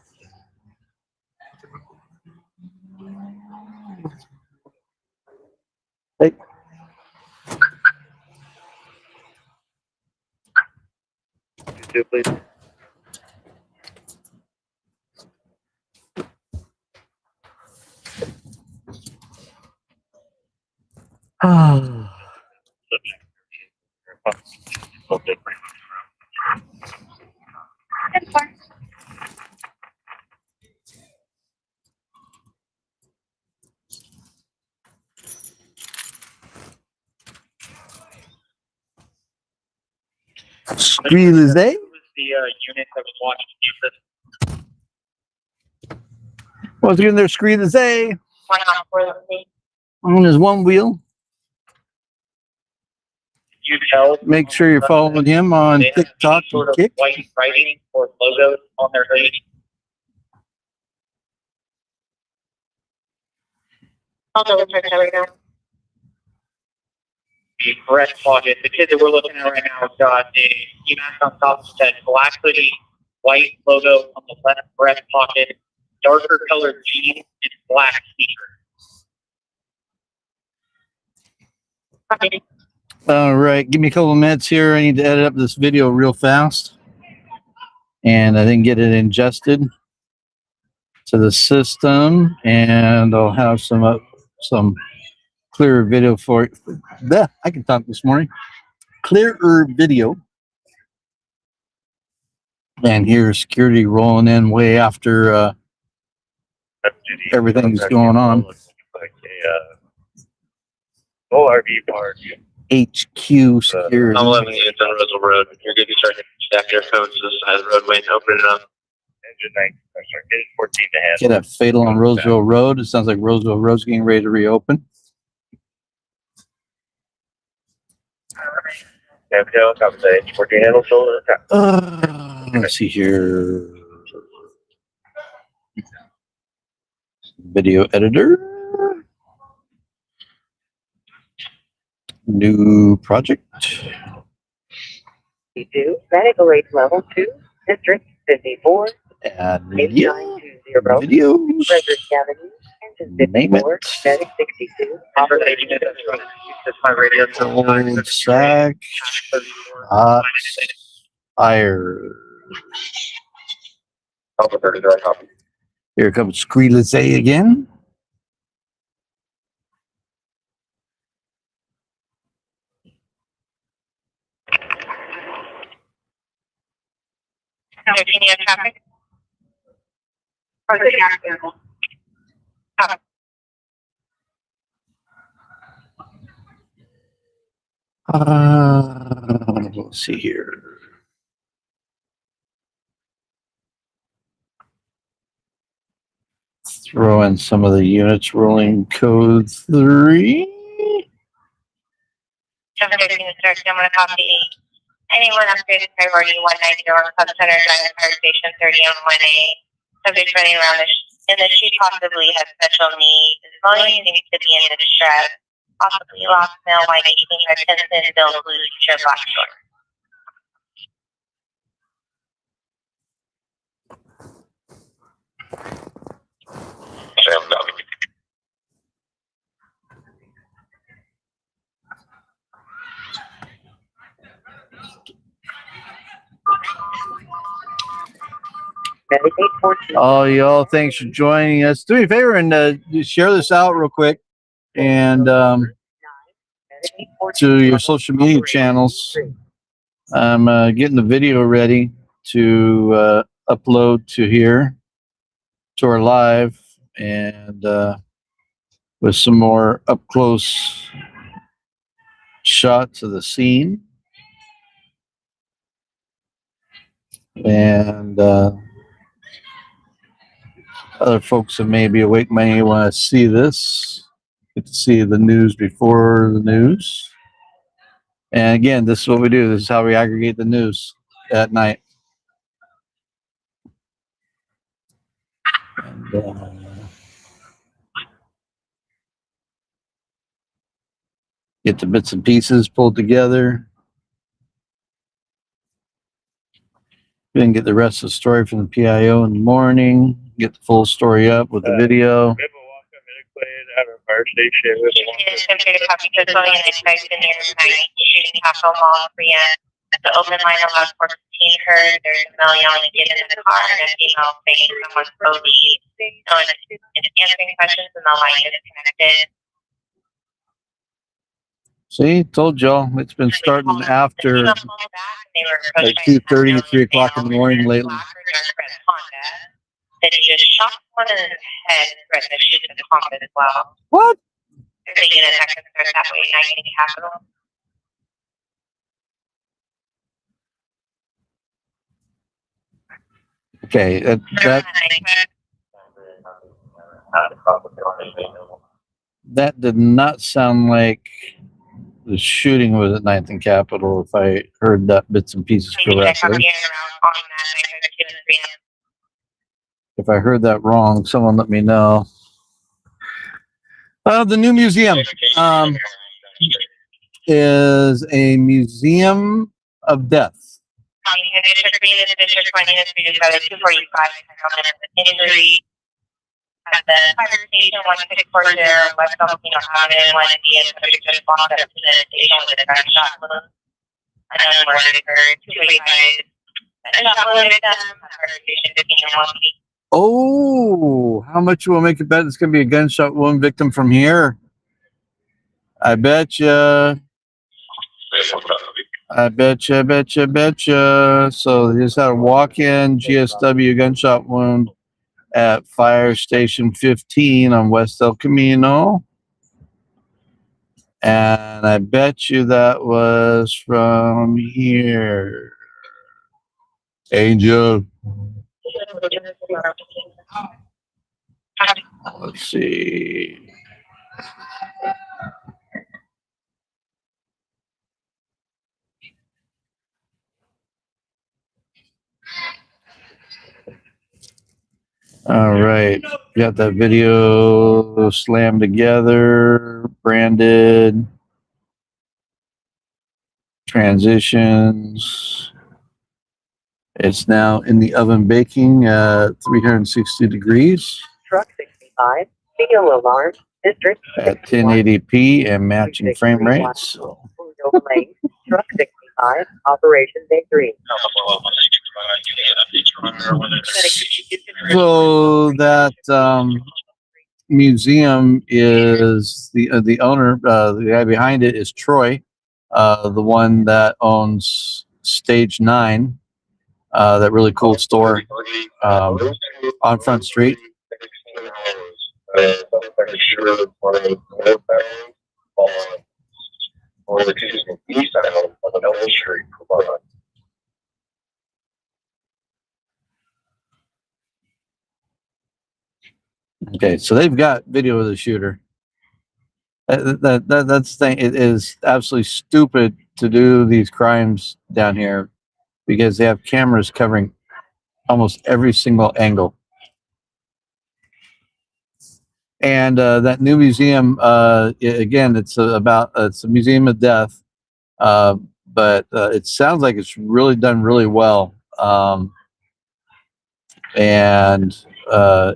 Hey. You too, please. Squeeze, eh? Who was the unit that was watching Jesus? What's in their screen to say? On his one wheel. You held. Make sure you're following him on They have TikTok any sort and of Kick. white writing or logos on their hood. I'll double check that right now. The breast pocket. The kid that we're looking at right now has got a ski mask on top of his head, black hoodie, white logo on the left breast pocket, darker colored jeans, and black t-shirt. All right, give me a couple of minutes here. I need to edit up this video real fast, and I didn't get it ingested to the system, and I'll have some clearer video for it. I can talk this morning. Clearer video. And here's security rolling in way after everything's going on. Like a ORV park. HQ security. I'm 11 units on Roseville Road. You're good to start stack your codes to the side of the roadway and open it up. Engine 9, sorry, engine 14 to handle. Get a fatal on Roseville Road. It sounds like Roseville Road's getting ready to reopen. Tail, copy that. Engine 14 handle, shoulder attack. Let's see here. Video editor. New project. 52, medical aid level 2, district 54, Add video. 8920, Videos. Frederick Avenue, engine Name 54, it. medic 62, Offer that unit that's running. That's my radio. Old sack. Hot fire. Alpha 30 direct copy. Here comes Squeeze again. the traffic? Or the traffic? Let's see here. Throw in some of the units. Rolling code 3. 713 instruction, I'm going to copy anyone upgraded priority 190 on Club Center Drive Fire Station 30 on 1A. Subject running around in the street possibly has special needs. Is volume needs to be in distress. Possibly lost mail while making her Tinson Bill Blue Teacher Black Short. Oh, y'all, thanks for joining us. Do me a favor and just share this out real quick and to your social media channels. I'm getting the video ready to upload to here to our live and with some more up close shots of the scene. And other folks that may be awake may want to see this. Get to see the news before the news. And again, this is what we do. This is how we aggregate the news at night. And, get the bits and pieces pulled together. Then get the rest of the story from the PIO in the morning. Get the full story up with the video. Fire station. Computer copy to Tony and expect the nearest night shooting Capitol Mall 3M. The open line allows 14 heard. There's a male yelling to get in the car and a female saying someone's police. No one is answering questions and the line is disconnected. See, told y'all it's been starting after like 2:30, 3 o'clock in the morning lately. That he just shot one in his head and threatened to shoot the combat as well. What? The unit that can start that way, 19 Capital. Okay, that did not sound like the shooting was at 9th and Capitol, if I heard that bits and pieces correctly. If I heard that wrong, someone let me know. The new museum is a museum of death. Injury at the fire station 1640 West Filipino Avenue, 1D, and subject just walked up to the station with a gunshot wound. And then murdered her, 2 guys. Gunshot wound victim, fire station 15 and 1D. Oh, how much will make it bet it's going to be a gunshot wound victim from here? I betcha. I betcha. So they just had a walk-in GSW gunshot wound at Fire Station 15 on West El Camino. And I bet you that was from here. Angel. Let's see. All right. Got that video slammed together, branded, transitions. It's now in the oven baking at 360 degrees. Truck 65, signal alarm, district at 1080p and matching frame rates. Truck 65, operation victory. So that museum is the owner, the guy behind it is Troy, the one that owns Stage 9. that really cool store on Front Street. Okay, so they've got video of the shooter. That's the thing. It is absolutely stupid to do these crimes down here because they have cameras covering almost every single angle. And that new museum, again, it's it's a museum of death, but it sounds like it's really done really well. And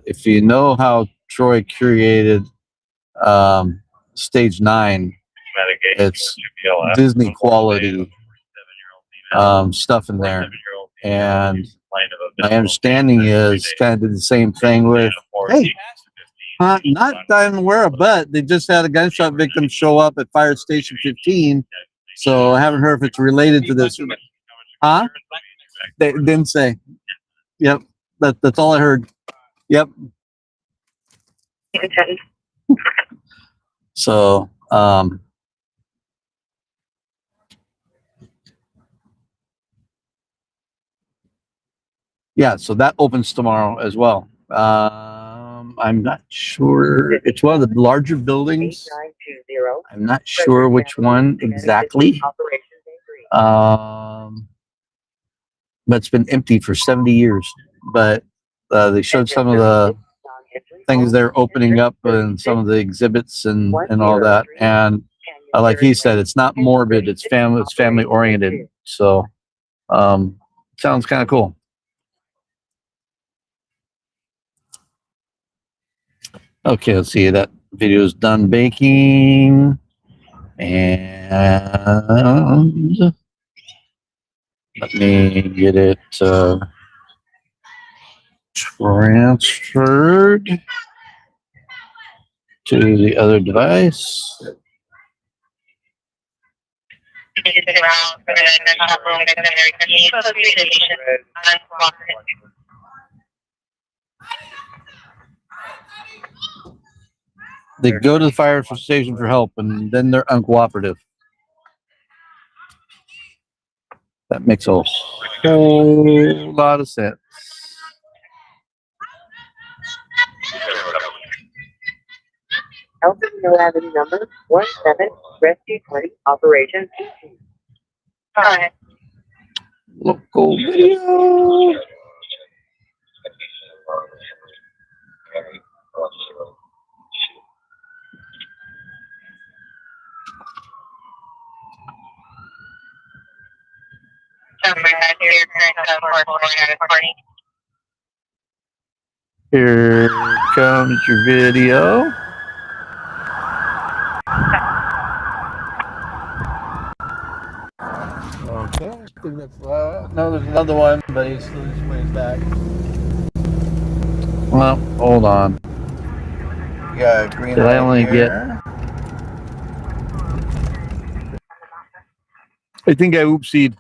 if you know how Troy created Stage 9, it's Disney quality stuff in there. And my understanding is kind of did the same thing with, hey, not that I'm aware of, but they just had a gunshot victim show up at Fire Station 15. So I haven't heard if it's related to this. Huh? They didn't say. Yep. That's all I heard. Yep. So, yeah, so that opens tomorrow as well. I'm not sure. It's one of the larger buildings. 8920. I'm not sure which one exactly. But it's been empty for 70 years. But they showed some of the things they're opening up and some of the exhibits and all that. And like he said, it's not morbid. It's family oriented. So sounds kind of cool. Okay, let's see. That video is done baking. And let me get it transferred to the other device. They go to the fire station for help, and then they're uncooperative. That makes a whole lot of sense. Elton Avenue number 17, Rescue Party Operation. Local video. Here comes your video. Okay, I think that's no, there's another one, but he's still just way back. Well, hold on. Yeah, green Did I light only here. I think I oopsied.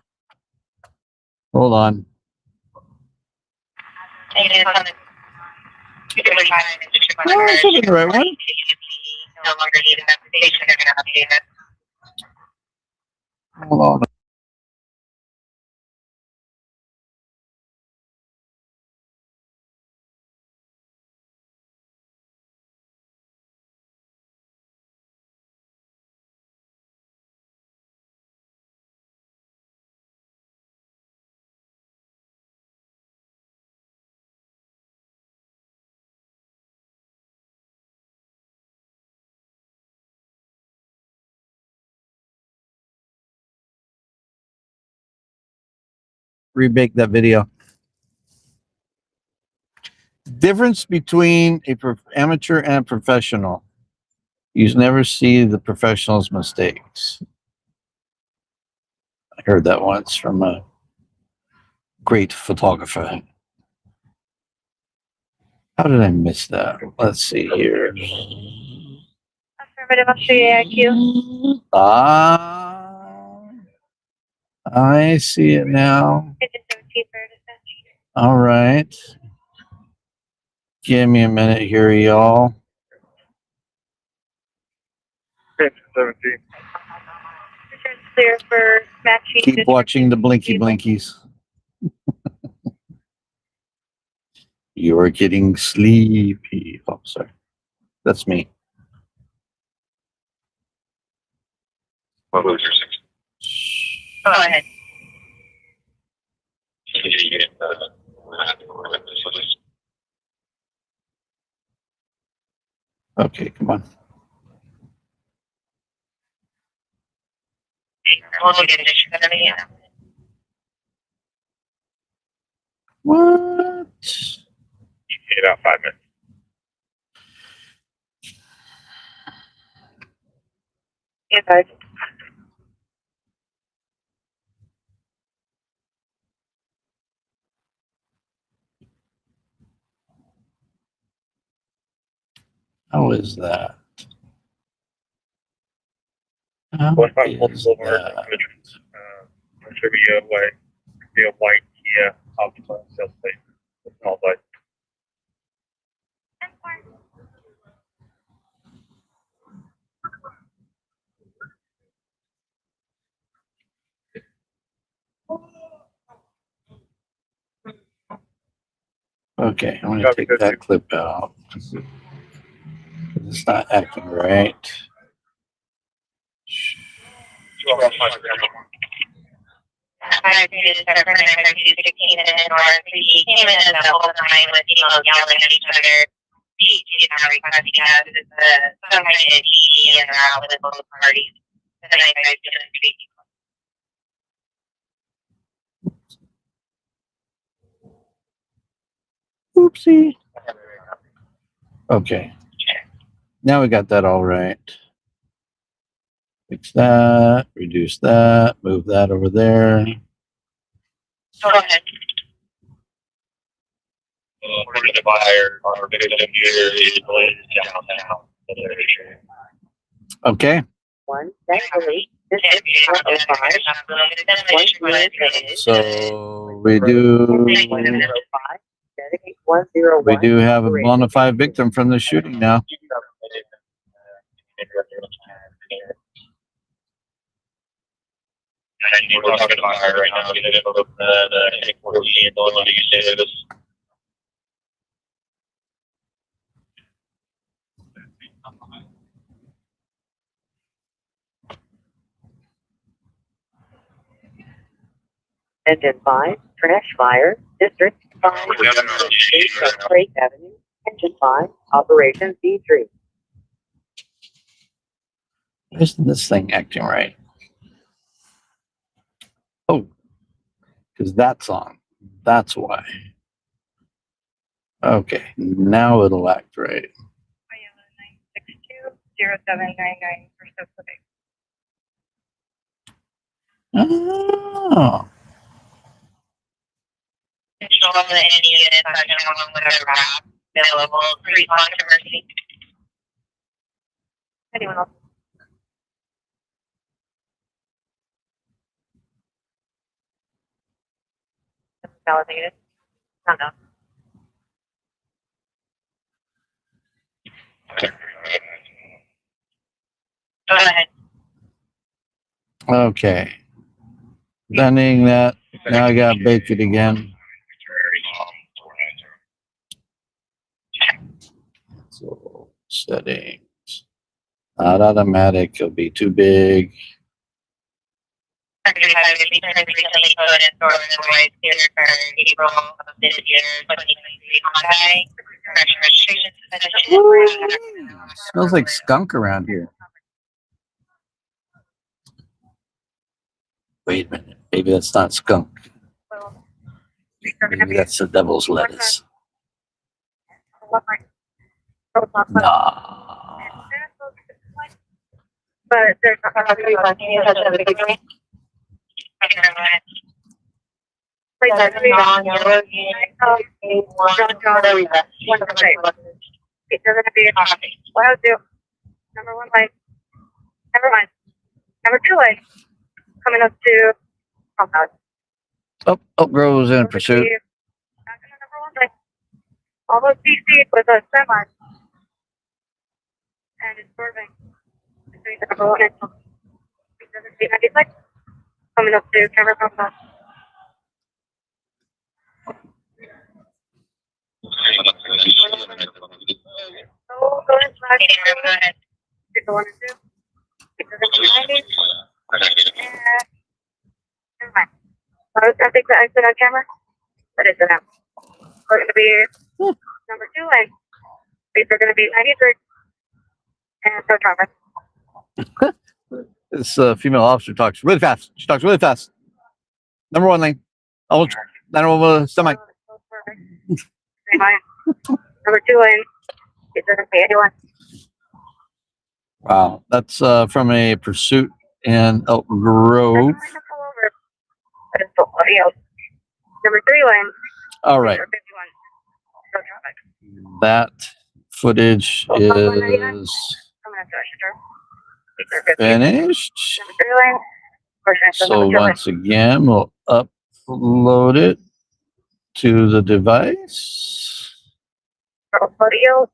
Hold on. No, No, I should be the right one. no longer need an application, they're gonna update it. Hold on. Rebake that video. Difference between a amateur and a professional. You never see the professional's mistakes. I heard that once from a great photographer. How did I miss that? Let's see here. Affirmative, Australia IQ. Ah, I see it now. Pigeon 17 for descent. All right. Give me a minute here, y'all. 17. Clear for matching. Keep watching the blinky blinkies. You're getting sleepy. Oh, sorry. That's me. What was your 6? Go ahead. Okay, come on. What? In about 5 minutes. Yeah, guys. How is that? How What's my is multiple that? There should be a white Kia Optima sales plate. It's all white. Okay, I'm gonna take that clip out. It's not acting right. I created a separate 216 and he came in the whole time with people yelling at each other. He's not requesting us. It's some kind of EE and they're out with both parties. And I didn't treat Oopsie. Okay. Now we got that all right. Fix that, reduce that, move that over there. Go ahead. According to buyer, our victim here is downtown. Okay. One, thankfully, this is 105. So we do 101. we do have a bona fide victim from the shooting now. And we're talking about her right now. I think we're seeing the one that you say this. Engine 5, trash fire, District 5, Craig Avenue, Engine 5, Operation C3. Why isn't this thing acting right? Oh, because that's on. That's why. Okay, now it'll act right. 962-0799 for Sophie. Oh, Control of the any unit section along with our wrap available free controversy. Anyone else? Validated. Not enough. Go ahead. okay. Sending that. Now I got baked it again. So settings. Not automatic. It'll be too big. Secretary has recently put in store the right theater for April of this year, 2023 holiday. Registration suspension. Smells like skunk around here. Wait a minute. Maybe that's not skunk. Maybe that's the devil's lettuce. Nah. But there's not going to be They're going to be what I'll do. Number 1 lane. Never mind. Number 2 lane. Coming up to compound. Oh, Oak Grove is in pursuit. Almost DC with a semi. And it's swerving. Between the number 1 and 2. 96. Coming up to camera compass. So, go ahead, flag. Take the 1 and 2. Take the 90. And never mind. I think the exit on camera. But it's an app. We're going to be number 2 lane. These are going to be 93. And so traffic. This female officer talks really fast. She talks really fast. Number 1 lane. Almost 911 semi. Same line. Number 2 lane. These are going to be 81. Wow, that's from a pursuit in Elk Grove. But it's still audio. Number 3 lane. All right, 51. So traffic. that footage is Coming up to finished. Number 3 lane. So once again, we'll upload it to the device. Audio.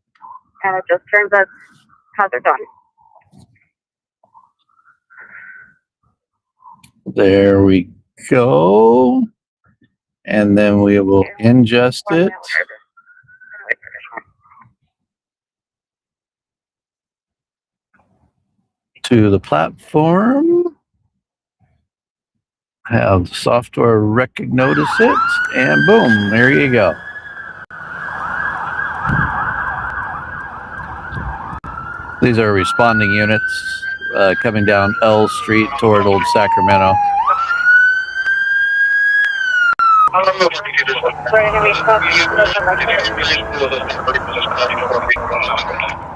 And it just turns us hazard on. There we go. And then we will ingest it to the platform. Have the software recognize it, and boom, there you go. These are responding units coming down L Street toward Old Sacramento.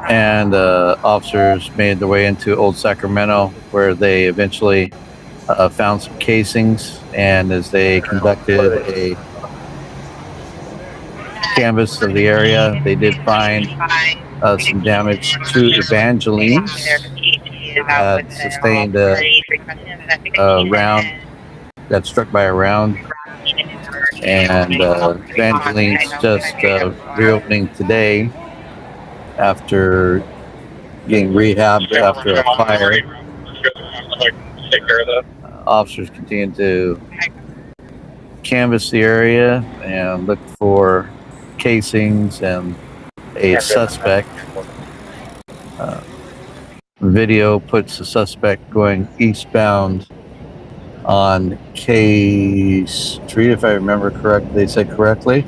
And officers made their way into Old Sacramento, where they eventually found some casings, and as they conducted a canvass of the area, they did find some damage to Evangeline's. Had sustained a round, got struck by a round, and Evangeline's just reopening today after getting rehabbed after a fire. Take care of that. Officers continue to canvass the area and look for casings and a suspect. Video puts the suspect going eastbound on K Street, if I remember correctly. They said correctly.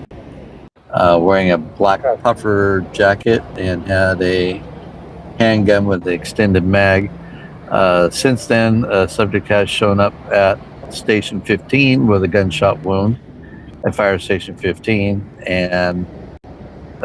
Wearing a black puffer jacket and had a handgun with the extended mag. Since then, a subject has shown up at Station 15 with a gunshot wound at Fire Station 15, and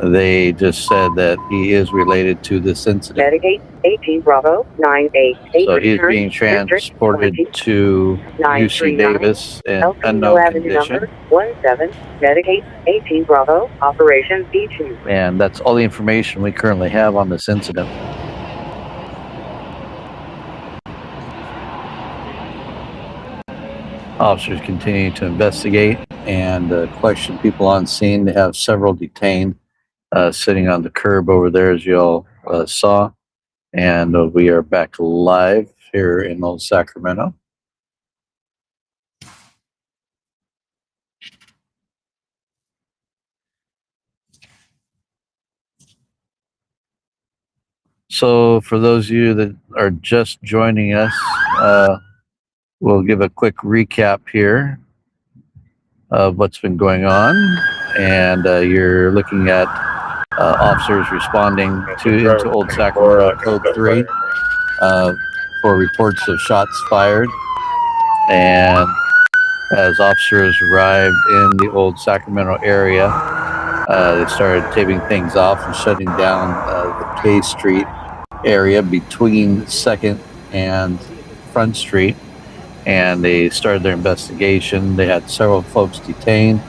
they just said that he is related to this incident. Medicate 18 Bravo 988. So he's being transported to UC Davis in unknown condition. Number 17. Medicate 18 Bravo. Operation B2. And that's all the information we currently have on this incident. Officers continue to investigate and question people on scene. They have several detained sitting on the curb over there, as you all saw. And we are back live here in Old Sacramento. So for those of you that are just joining us, we'll give a quick recap here of what's been going on. And you're looking at officers responding into Old Sacramento Code 3 for reports of shots fired. And as officers arrived in the Old Sacramento area, they started taping things off and shutting down the K Street area between 2nd and Front Street. And they started their investigation. They had several folks detained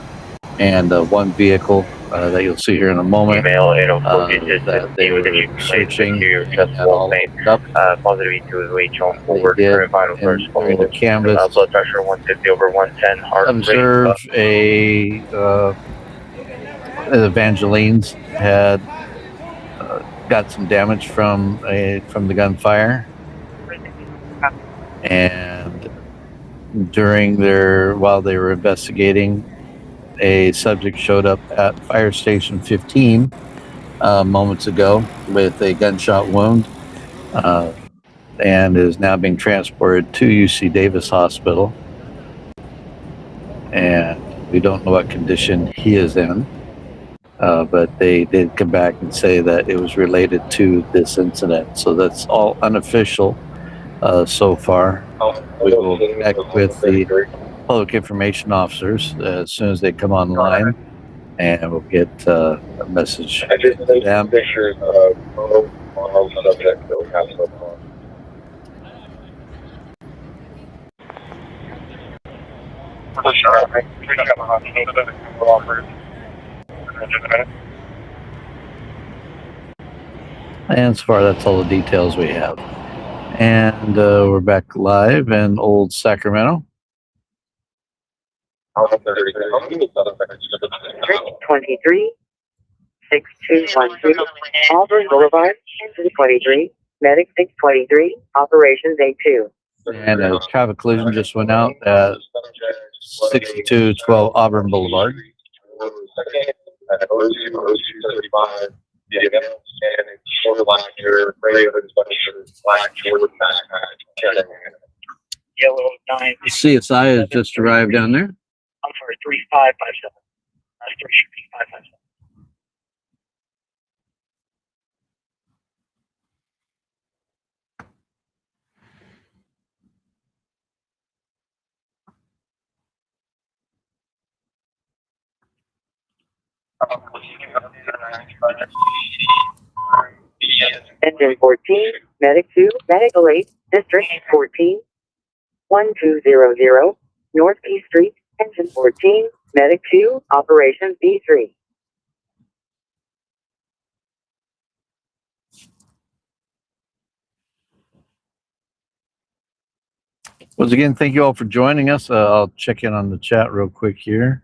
and one vehicle that you'll see here in a moment that they were searching and had all looked up. Positive E2 is reach on forward. They did, Current vital and first during the canvas, blood pressure 150 over 110. Heart observe rate. Evangeline's had got some damage from the gunfire, and while they were investigating, a subject showed up at Fire Station 15 moments ago with a gunshot wound, and is now being transported to UC Davis Hospital. And we don't know what condition he is in, but they did come back and say that it was related to this incident. So that's all unofficial so far. We will connect with the public information officers as soon as they come online, and we'll get a message to them. Pictures of both subjects that we have so far. And so far, that's all the details we have. And we're back live in Old Sacramento. Street 23, 6212, Auburn Boulevard, NC3, Medic 623, Operations A2. And a traffic collision just went out at 6212 Auburn Boulevard. Yellow 9. CSI has just arrived down there. I'm sorry, 3557. That's 3 should be 557. Engine 14, Medic 2, Medical 8, District 14, 1200, North P Street, Engine 14, Medic 2, Operations B3. Once again, thank you all for joining us. I'll check in on the chat real quick here.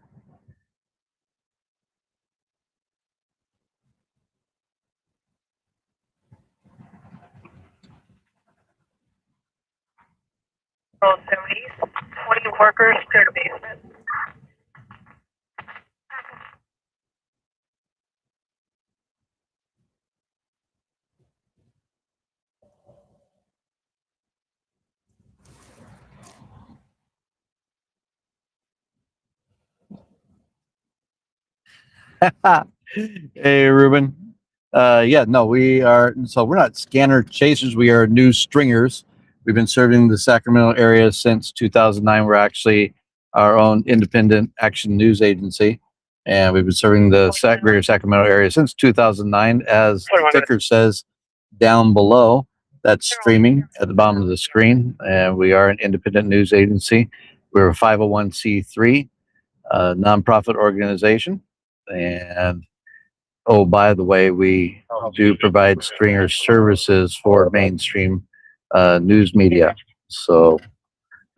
Road 70, 20 workers clear the basement. Hey, Ruben. Yeah, no, we're not scanner chasers. We are news stringers. We've been serving the Sacramento area since 2009. We're actually our own independent action news agency, and we've been serving the greater Sacramento area since 2009. As the ticker says down below, that's streaming at the bottom of the screen, and we are an independent news agency. We're a 501c3 nonprofit organization, and oh, by the way, we do provide stringer services for mainstream news media. So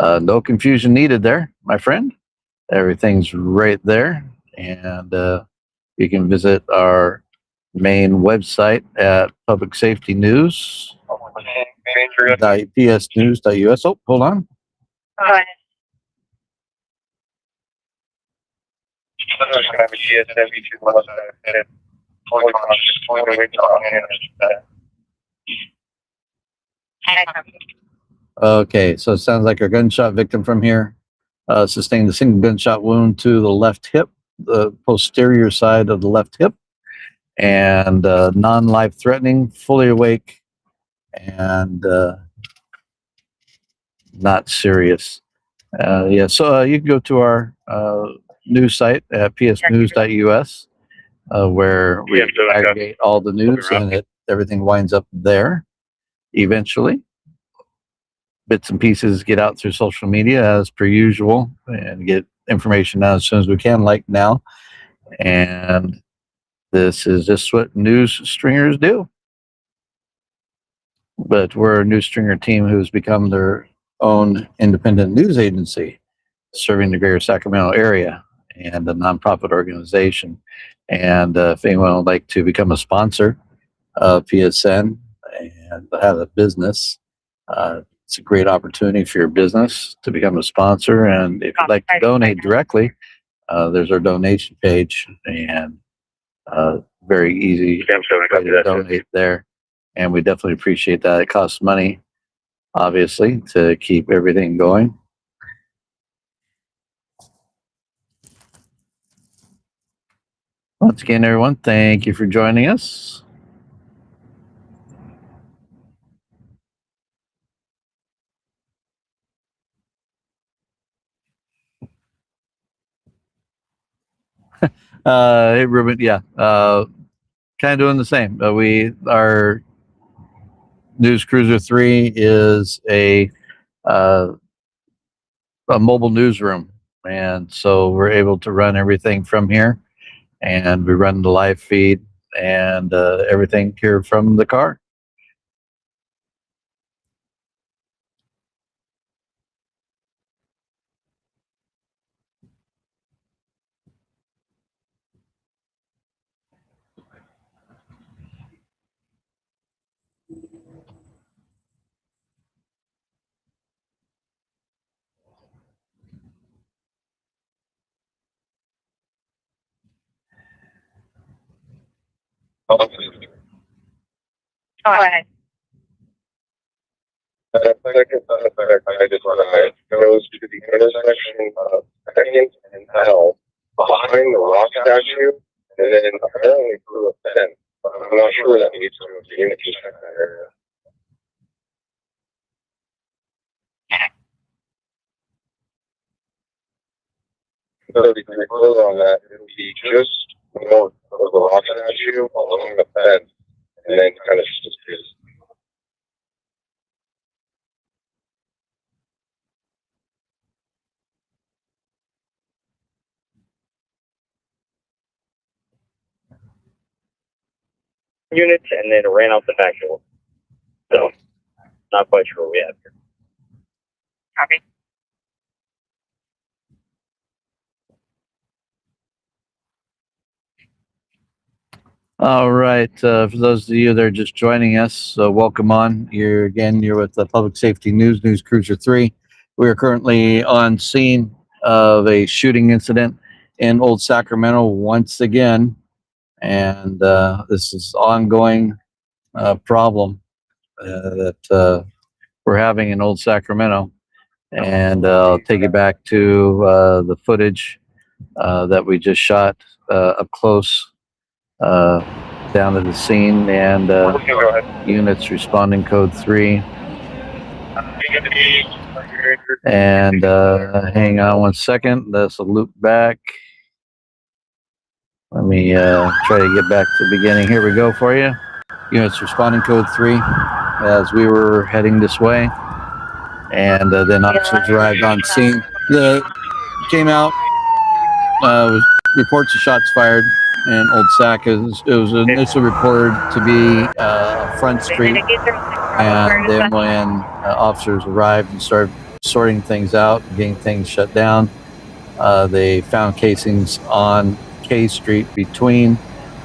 no confusion needed there, my friend. Everything's right there. And you can visit our main website at Public Safety News. PSnews.us. Oh, hold on. Okay, so it sounds like our gunshot victim from here sustained a single gunshot wound to the left hip, the posterior side of the left hip, and non-life threatening, fully awake, and not serious. Yeah, so you can go to our news site at psnews.us, where we aggregate all the news, and everything winds up there eventually. Bits and pieces get out through social media as per usual, and get information out as soon as we can, like now. And this is just what news stringers do. But we're a news stringer team who's become their own independent news agency serving the greater Sacramento area. and a nonprofit organization. And if anyone would like to become a sponsor of PSN and have a business, it's a great opportunity for your business to become a sponsor. And if you'd like to donate directly, there's our donation page, and very easy way to donate there. And we definitely appreciate that. It costs money, obviously, to keep everything going. Once again, everyone, thank you for joining us. Hey, Ruben, yeah, kind of doing the same. Our News Cruiser 3 is a mobile newsroom, and so we're able to run everything from here, and we run the live feed and everything here from the car. Go ahead. I just want to goes to the intersection of Second and L behind the rock statue, and then apparently through a fence. But I'm not sure that needs to be in that area. So to be clear on that, it would be just north of the rock statue along the fence, and then kind of just units, and then ran out the back door. So, not quite sure what we have here. Copy. All right, for those of you that are just joining us, welcome on. You're with the Public Safety News Cruiser 3. We are currently on scene of a shooting incident in Old Sacramento once again, and this is ongoing problem that we're having in Old Sacramento. And I'll take you back to the footage that we just shot up close down to the scene, and units responding code 3. And hang on one second. Let's loop back. Let me try to get back to the beginning. Here we go for you. Units responding code 3 as we were heading this way. And then officers arrived on scene. Came out, reports of shots fired in Old Sac. It was initially reported to be Front Street. And then when officers arrived and started sorting things out, getting things shut down, they found casings on K Street between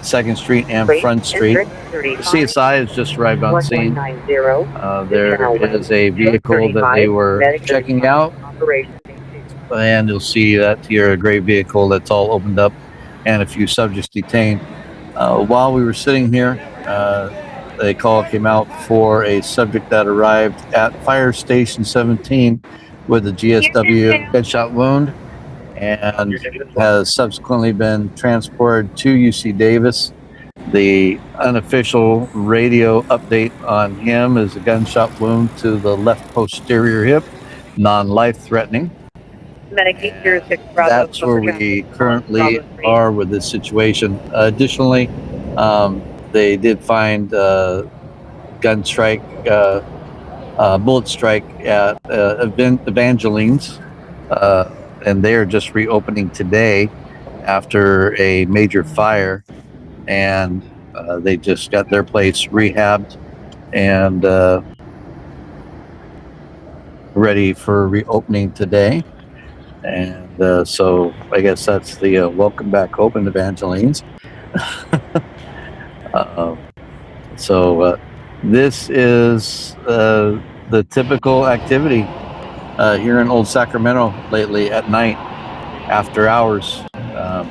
2nd Street and Front Street. CSI has just arrived on scene. There is a vehicle that they were checking out, and you'll see that here, a gray vehicle that's all opened up and a few subjects detained. While we were sitting here, a call came out for a subject that arrived at Fire Station 17 with a GSW gunshot wound, and has subsequently been transported to UC Davis. The unofficial radio update on him is a gunshot wound to the left posterior hip, non-life threatening. That's where we currently are with this situation. Additionally, they did find gun strike, bullet strike at Evangeline's, and they are just reopening today after a major fire, and they just got their place rehabbed and ready for reopening today. And so I guess that's the welcome back home, Evangelines. um, so this is the typical activity here in Old Sacramento lately at night, after hours.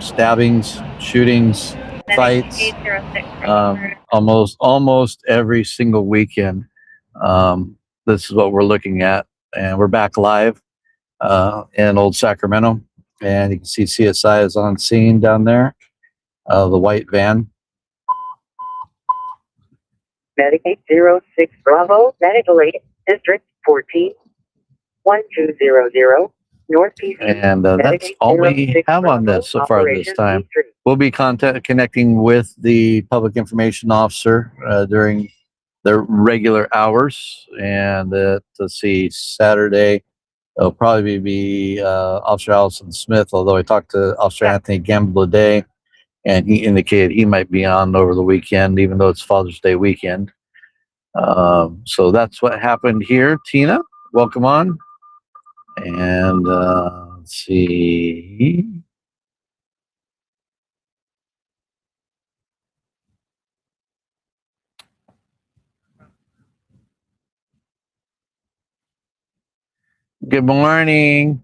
Stabbings, shootings, fights, almost every single weekend. This is what we're looking at, and we're back live in Old Sacramento, and you can see CSI is on scene down there, the white van. Medic 806 Bravo, Medical Aid, District 14, 1200, Northeast. And that's all we have on this so far this time. We'll be connecting with the public information officer during their regular hours, and to see Saturday it'll probably be Officer Allison Smith, although I talked to Officer Anthony Gamble today, and he indicated he might be on over the weekend, even though it's Father's Day weekend. So that's what happened here. Tina, welcome on. And let's see. Good morning.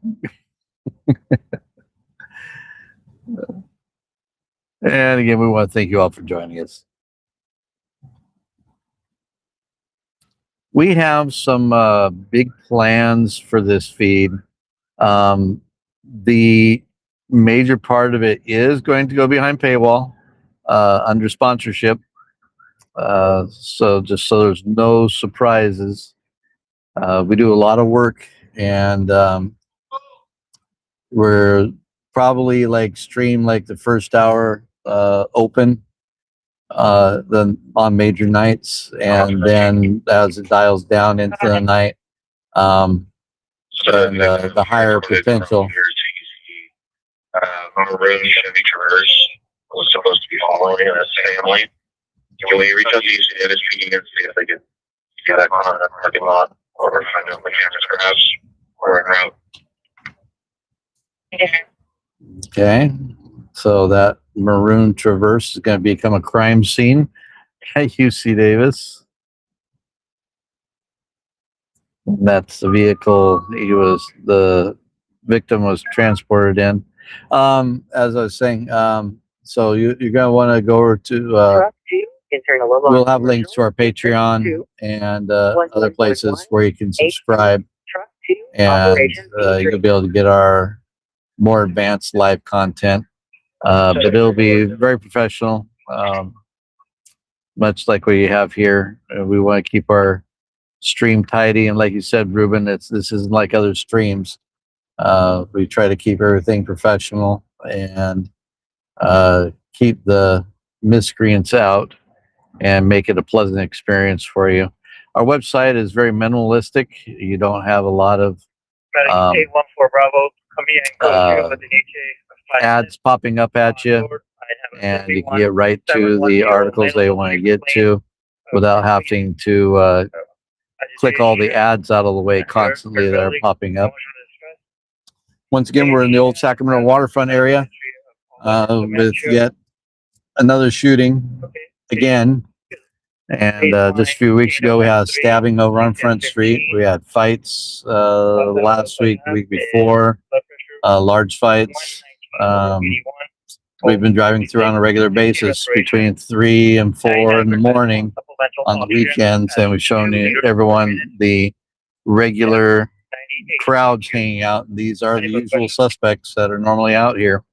And again, we want to thank you all for joining us. We have some big plans for this feed. The major part of it is going to go behind paywall under sponsorship. So just so there's no surprises. We do a lot of work, and we're probably like stream like the first hour open then on major nights, and then as it dials down into the night, and the higher potential. Maroon Chevy Traverse was supposed to be following us family. Can we reach out to UC and see if they can get that on the parking lot or find out the cameras grabs or en route? Okay, so that maroon Traverse is going to become a crime scene at UC Davis. And that's the vehicle the victim was transported in. As I was saying, so you're going to want to go over to we'll have links to our Patreon and other places where you can subscribe, and you'll be able to get our more advanced live content. But it'll be very professional, much like what you have here. We want to keep our stream tidy, and like you said, Ruben, this isn't like other streams. We try to keep everything professional and keep the miscreants out and make it a pleasant experience for you. Our website is very minimalistic. You don't have a lot of ads popping up at you, and you can get right to the articles they want to get to without having to click all the ads out of the way constantly that are popping up. Once again, we're in the Old Sacramento waterfront area with yet another shooting again. And just a few weeks ago, we had a stabbing over on Front Street. We had fights last week, the week before, large fights. We've been driving through on a regular basis between 3 and 4 in the morning on the weekends, and we've shown everyone the regular crowds hanging out. These are the usual suspects that are normally out here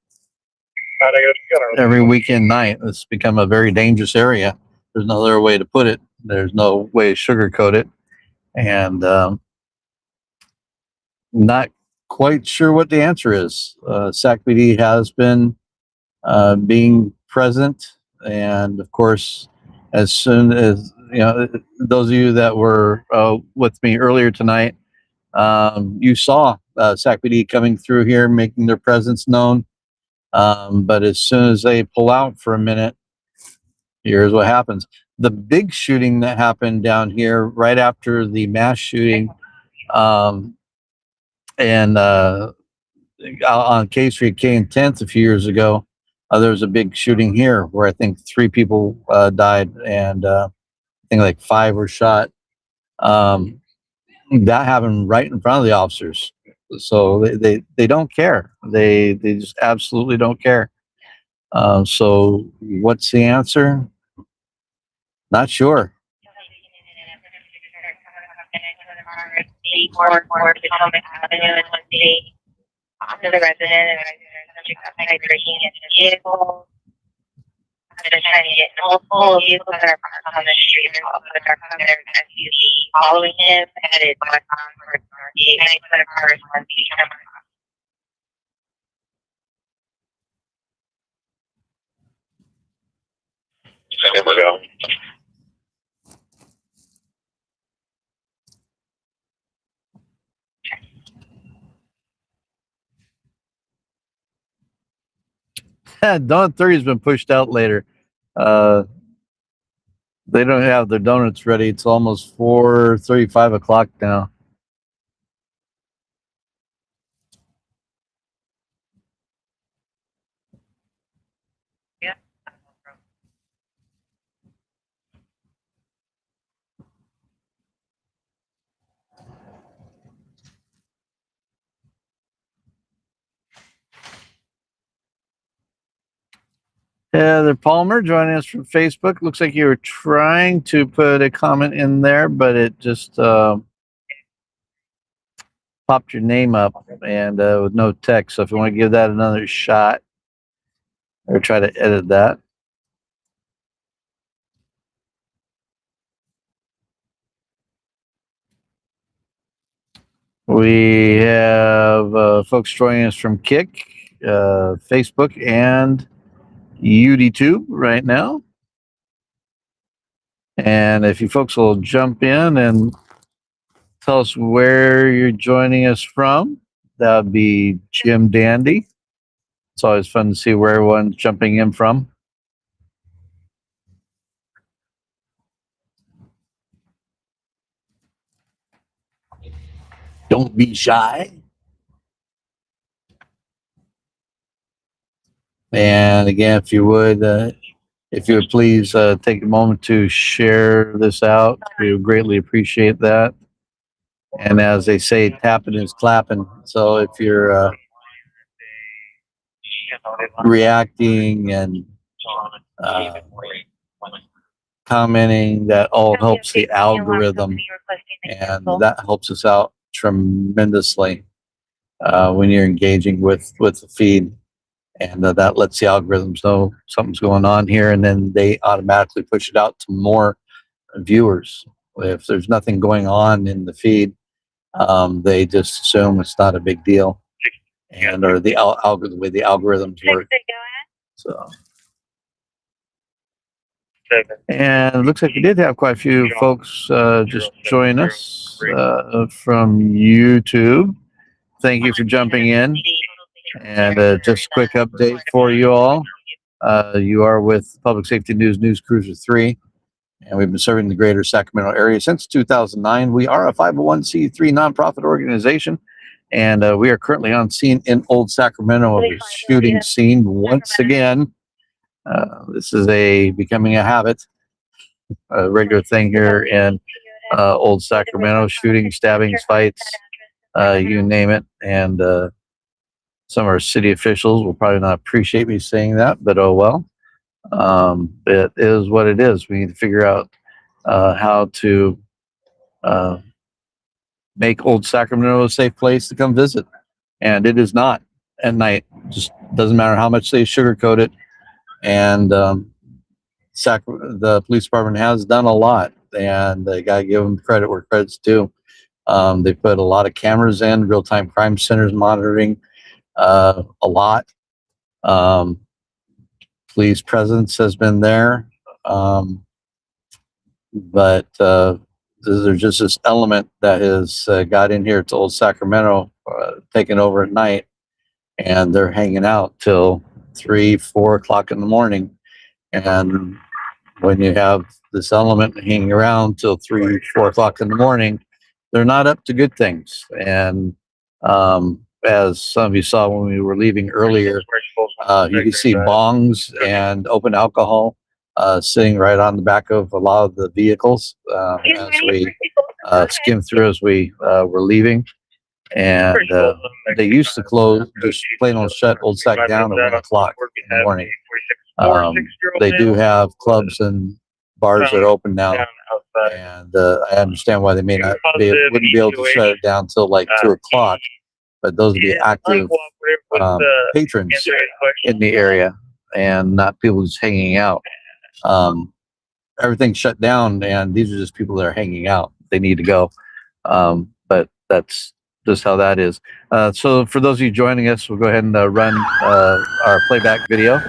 every weekend night. It's become a very dangerous area. There's no other way to put it. There's no way to sugarcoat it. And not quite sure what the answer is. Sac PD has been being present. And of course, as soon as, those of you that were with me earlier tonight, you saw Sac PD coming through here, making their presence known. But as soon as they pull out for a minute, here's what happens. The big shooting that happened down here right after the mass shooting, and on K Street, K and 10th a few years ago, there was a big shooting here where I think 3 people died, and I think like 5 were shot. That happened right in front of the officers, so they don't care. They just absolutely don't care. So what's the answer? Not sure. More development avenue in one city. To the resident and subject of drinking in his vehicle. I've been trying to get multiple vehicles that are parked on the street or also dark color SUV following him headed westbound towards Northgate. 90% of cars on the camera. There we go. Donut 30 has been pushed out later. They don't have their donuts ready. It's almost 4:35 o'clock now. Heather Palmer joining us from Facebook. Looks like you were trying to put a comment in there, but it just popped your name up and with no text. So if you want to give that another shot or try to edit that. We have folks joining us from Kick, Facebook, and UDTube right now. And if you folks will jump in and tell us where you're joining us from, that would be Jim Dandy. It's always fun to see where everyone's jumping in from. Don't be shy. And again, if you would please take a moment to share this out, we would greatly appreciate that. And as they say, tapping is clapping. So if you're reacting and commenting, that all helps the algorithm, and that helps us out tremendously when you're engaging with the feed. And that lets the algorithms know something's going on here, and then they automatically push it out to more viewers. If there's nothing going on in the feed, they just assume it's not a big deal, and or the the way the algorithms work. So, and it looks like we did have quite a few folks just join us from YouTube. Thank you for jumping in. And just a quick update for you all. You are with Public Safety News Cruiser 3, and we've been serving the greater Sacramento area since 2009. We are a 501c3 nonprofit organization, and we are currently on scene in Old Sacramento of a shooting scene once again. This is becoming a habit, a regular thing here in Old Sacramento, shooting, stabbings, fights, you name it. And some of our city officials will probably not appreciate me saying that, but oh well. It is what it is. We need to figure out how to make Old Sacramento a safe place to come visit. And it is not at night. Just doesn't matter how much they sugarcoat it. And the police department has done a lot, and they got to give them credit where credit's due. They put a lot of cameras in, real-time crime centers monitoring a lot. Police presence has been there, but there's just this element that has got in here to Old Sacramento, taken over at night, and they're hanging out till 3-4 o'clock in the morning. And when you have this element hanging around till 3-4 o'clock in the morning, they're not up to good things. And as some of you saw when we were leaving earlier, you can see bongs and open alcohol sitting right on the back of a lot of the vehicles as we skimmed through as we were leaving. And they used to close, just plain old shut Old Sac down at 1 o'clock in the morning. They do have clubs and bars that are open now, and I understand why they may not wouldn't be able to shut it down till like 2 o'clock, but those would be active patrons in the area and not people just hanging out. Everything's shut down, and these are just people that are hanging out. They need to go, but that's just how that is. So for those of you joining us, we'll go ahead and run our playback video.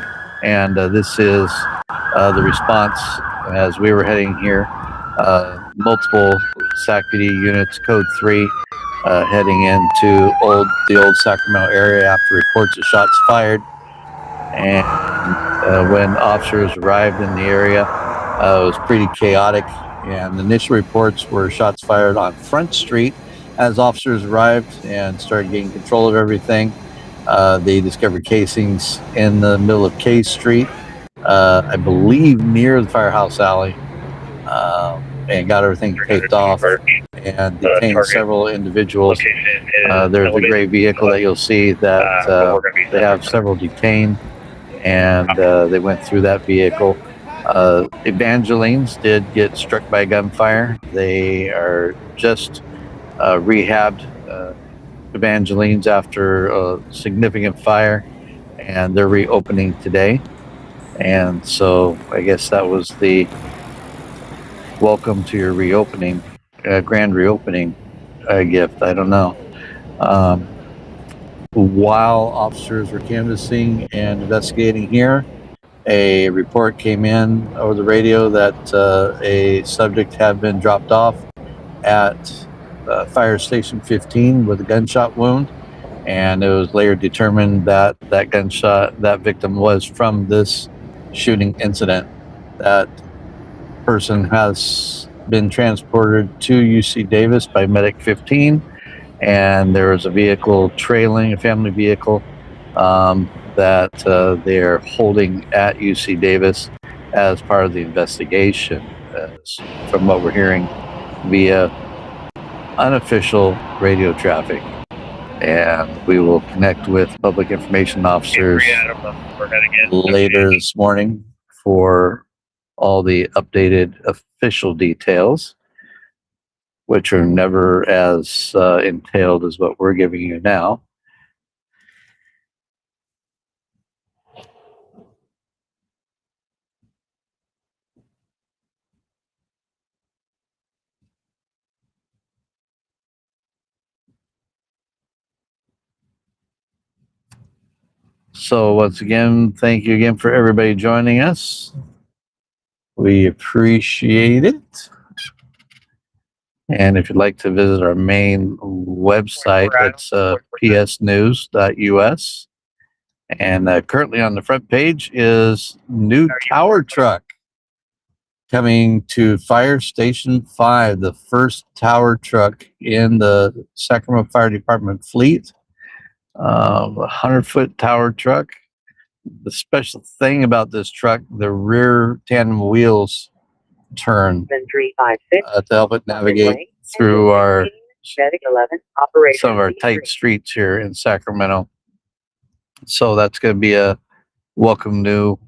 And this is the response as we were heading here. Multiple SAC PD units, code 3, heading into the old Sacramento area after reports of shots fired. And when officers arrived in the area, it was pretty chaotic. And the initial reports were shots fired on Front Street. As officers arrived and started getting control of everything, they discovered casings in the middle of K Street, I believe near the Firehouse Alley, and got everything taped off and detained several individuals. There's a gray vehicle that you'll see that they have several detained, and they went through that vehicle. Evangelines did get struck by gunfire. They are just rehabbed Evangelines after a significant fire, and they're reopening today. And so I guess that was the welcome to your reopening, grand reopening gift. I don't know. While officers were canvassing and investigating here, a report came in over the radio that a subject had been dropped off at Fire Station 15 with a gunshot wound, and it was later determined that that victim was from this shooting incident. That person has been transported to UC Davis by Medic 15, and there was a vehicle trailing, a family vehicle, that they're holding at UC Davis as part of the investigation, from what we're hearing via unofficial radio traffic. And we will connect with public information officers later this morning for all the updated official details, which are never as entailed as what we're giving you now. So once again, thank you again for everybody joining us. We appreciate it. And if you'd like to visit our main website, it's psnews.us. And currently on the front page is new tower truck coming to Fire Station 5, the first tower truck in the Sacramento Fire Department fleet. A 100-foot tower truck. The special thing about this truck, the rear tandem wheels turn to help it navigate through our some of our tight streets here in Sacramento. So that's going to be a welcome new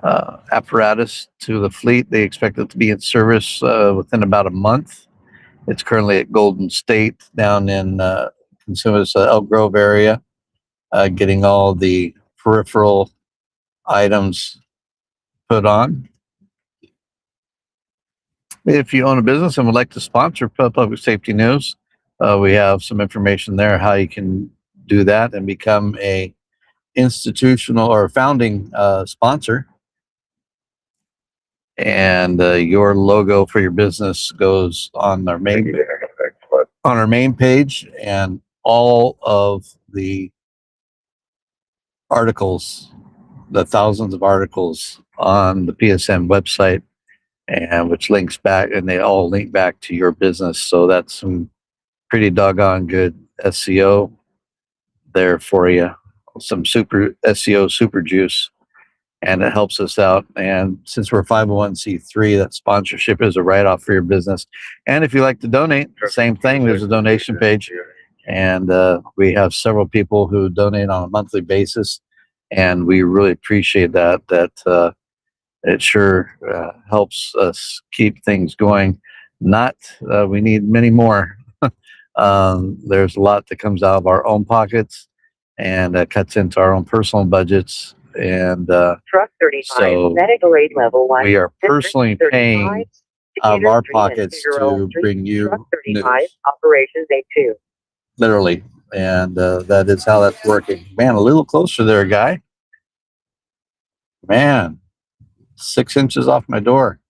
apparatus to the fleet. They expect it to be in service within about a month. It's currently at Golden State down in Consumers Elk Grove area, getting all the peripheral items put on. If you own a business and would like to sponsor Public Safety News, we have some information there how you can do that and become a institutional or founding sponsor. And your logo for your business goes on our main page, and all of the articles, the thousands of articles on the PSN website, and which links back, and they all link back to your business. So that's some pretty doggone good SEO there for you, some super SEO super juice, and it helps us out. And since we're 501c3, that sponsorship is a write-off for your business. And if you like to donate, same thing. There's a donation page, and we have several people who donate on a monthly basis, and we really appreciate that. It sure helps us keep things going. We need many more. There's a lot that comes out of our own pockets and cuts into our own personal budgets. And Truck 35, so medical aid level 1. we are District personally 35, paying out of Decatur our Street and pockets Figueroa to Street, bring you Truck 35, news, Operations A2. literally. And that is how that's working. Man, a little closer there, guy. Man, 6 inches off my door.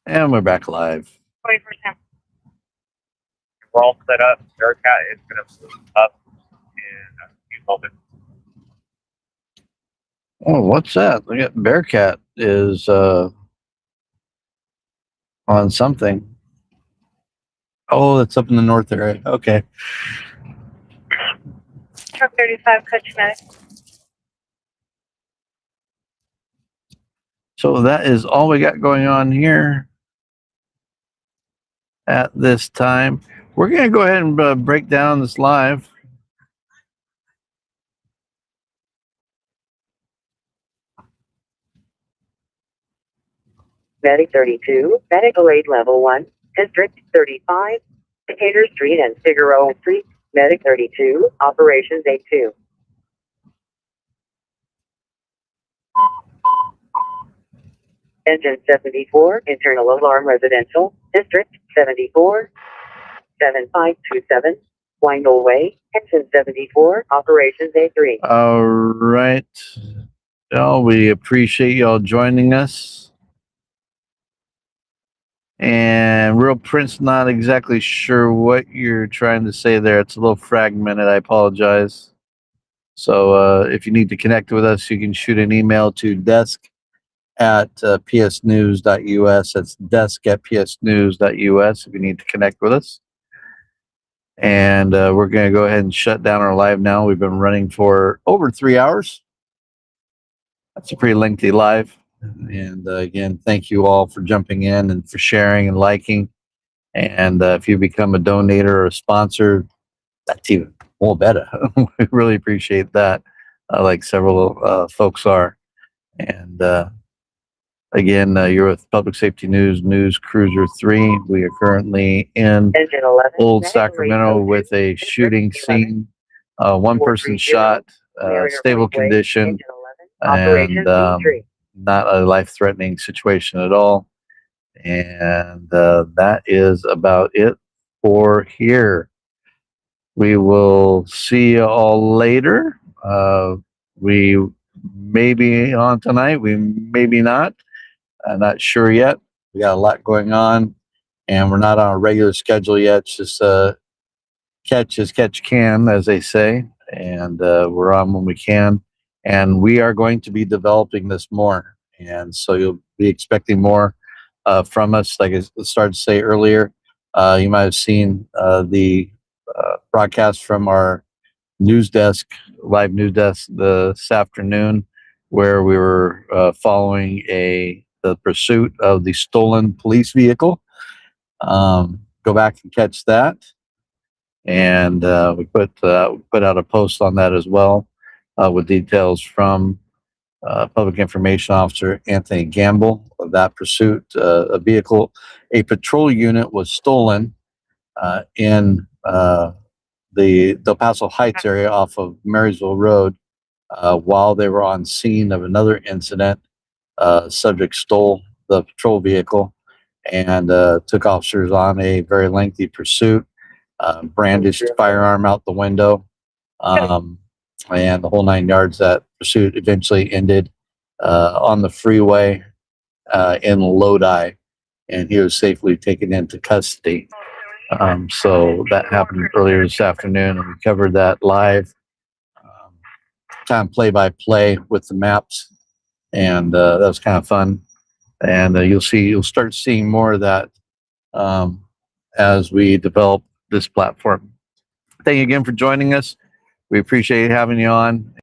And we're back live. 40%. We're all set up. Bearcat is going to move up in a few moments. Oh, what's that? Look at Bearcat is on something. Oh, it's up in the north area. Okay. Truck 35, Coach Medic. So that is all we got going on here at this time. We're going to go ahead and break down this live. Medic 32, medical aid level 1, District 35, Decatur Street and Figueroa Street, Medic 32, Operations A2. Engine 74, internal alarm residential, District 74, 7527, Windle Way, Engine 74, Operations A3. All right. Y'all, we appreciate y'all joining us. And Real Prince, not exactly sure what you're trying to say there. It's a little fragmented. I apologize. So if you need to connect with us, you can shoot an email to desk@psnews.us. That's desk@psnews.us if you need to connect with us. And we're going to go ahead and shut down our live now. We've been running for over 3 hours. That's a pretty lengthy live. And again, thank you all for jumping in and for sharing and liking. And if you become a donator or a sponsor, that's even more better. We really appreciate that, like several folks are. And again, you're with Public Safety News Cruiser 3. We are currently in Engine 11, Old medical aid Sacramento level with 2, a District shooting 11, scene. One person 430, shot, Marion stable Raceway, condition, Engine 11, Operations and B3. not a life-threatening situation at all. And that is about it for here. We will see you all later. We may be on tonight. We maybe not. I'm not sure yet. We got a lot going on, and we're not on a regular schedule yet. It's just catch as catch can, as they say, and we're on when we can. And we are going to be developing this more, and so you'll be expecting more from us. Like I started to say earlier, you might have seen the broadcast from our news desk, live news desk this afternoon, where we were following the pursuit of the stolen police vehicle. Go back and catch that. And we put out a post on that as well with details from Public Information Officer Anthony Gamble of that pursuit. A patrol unit was stolen in the Del Paso Heights area off of Marysville Road while they were on scene of another incident. Subject stole the patrol vehicle and took officers on a very lengthy pursuit. Brandished firearm out the window, and the whole 9 yards. That pursuit eventually ended on the freeway in Lodi, and he was safely taken into custody. So that happened earlier this afternoon, and we covered that live, kind of play-by-play with the maps, and that was kind of fun. And you'll start seeing more of that as we develop this platform. Thank you again for joining us. We appreciate having you on.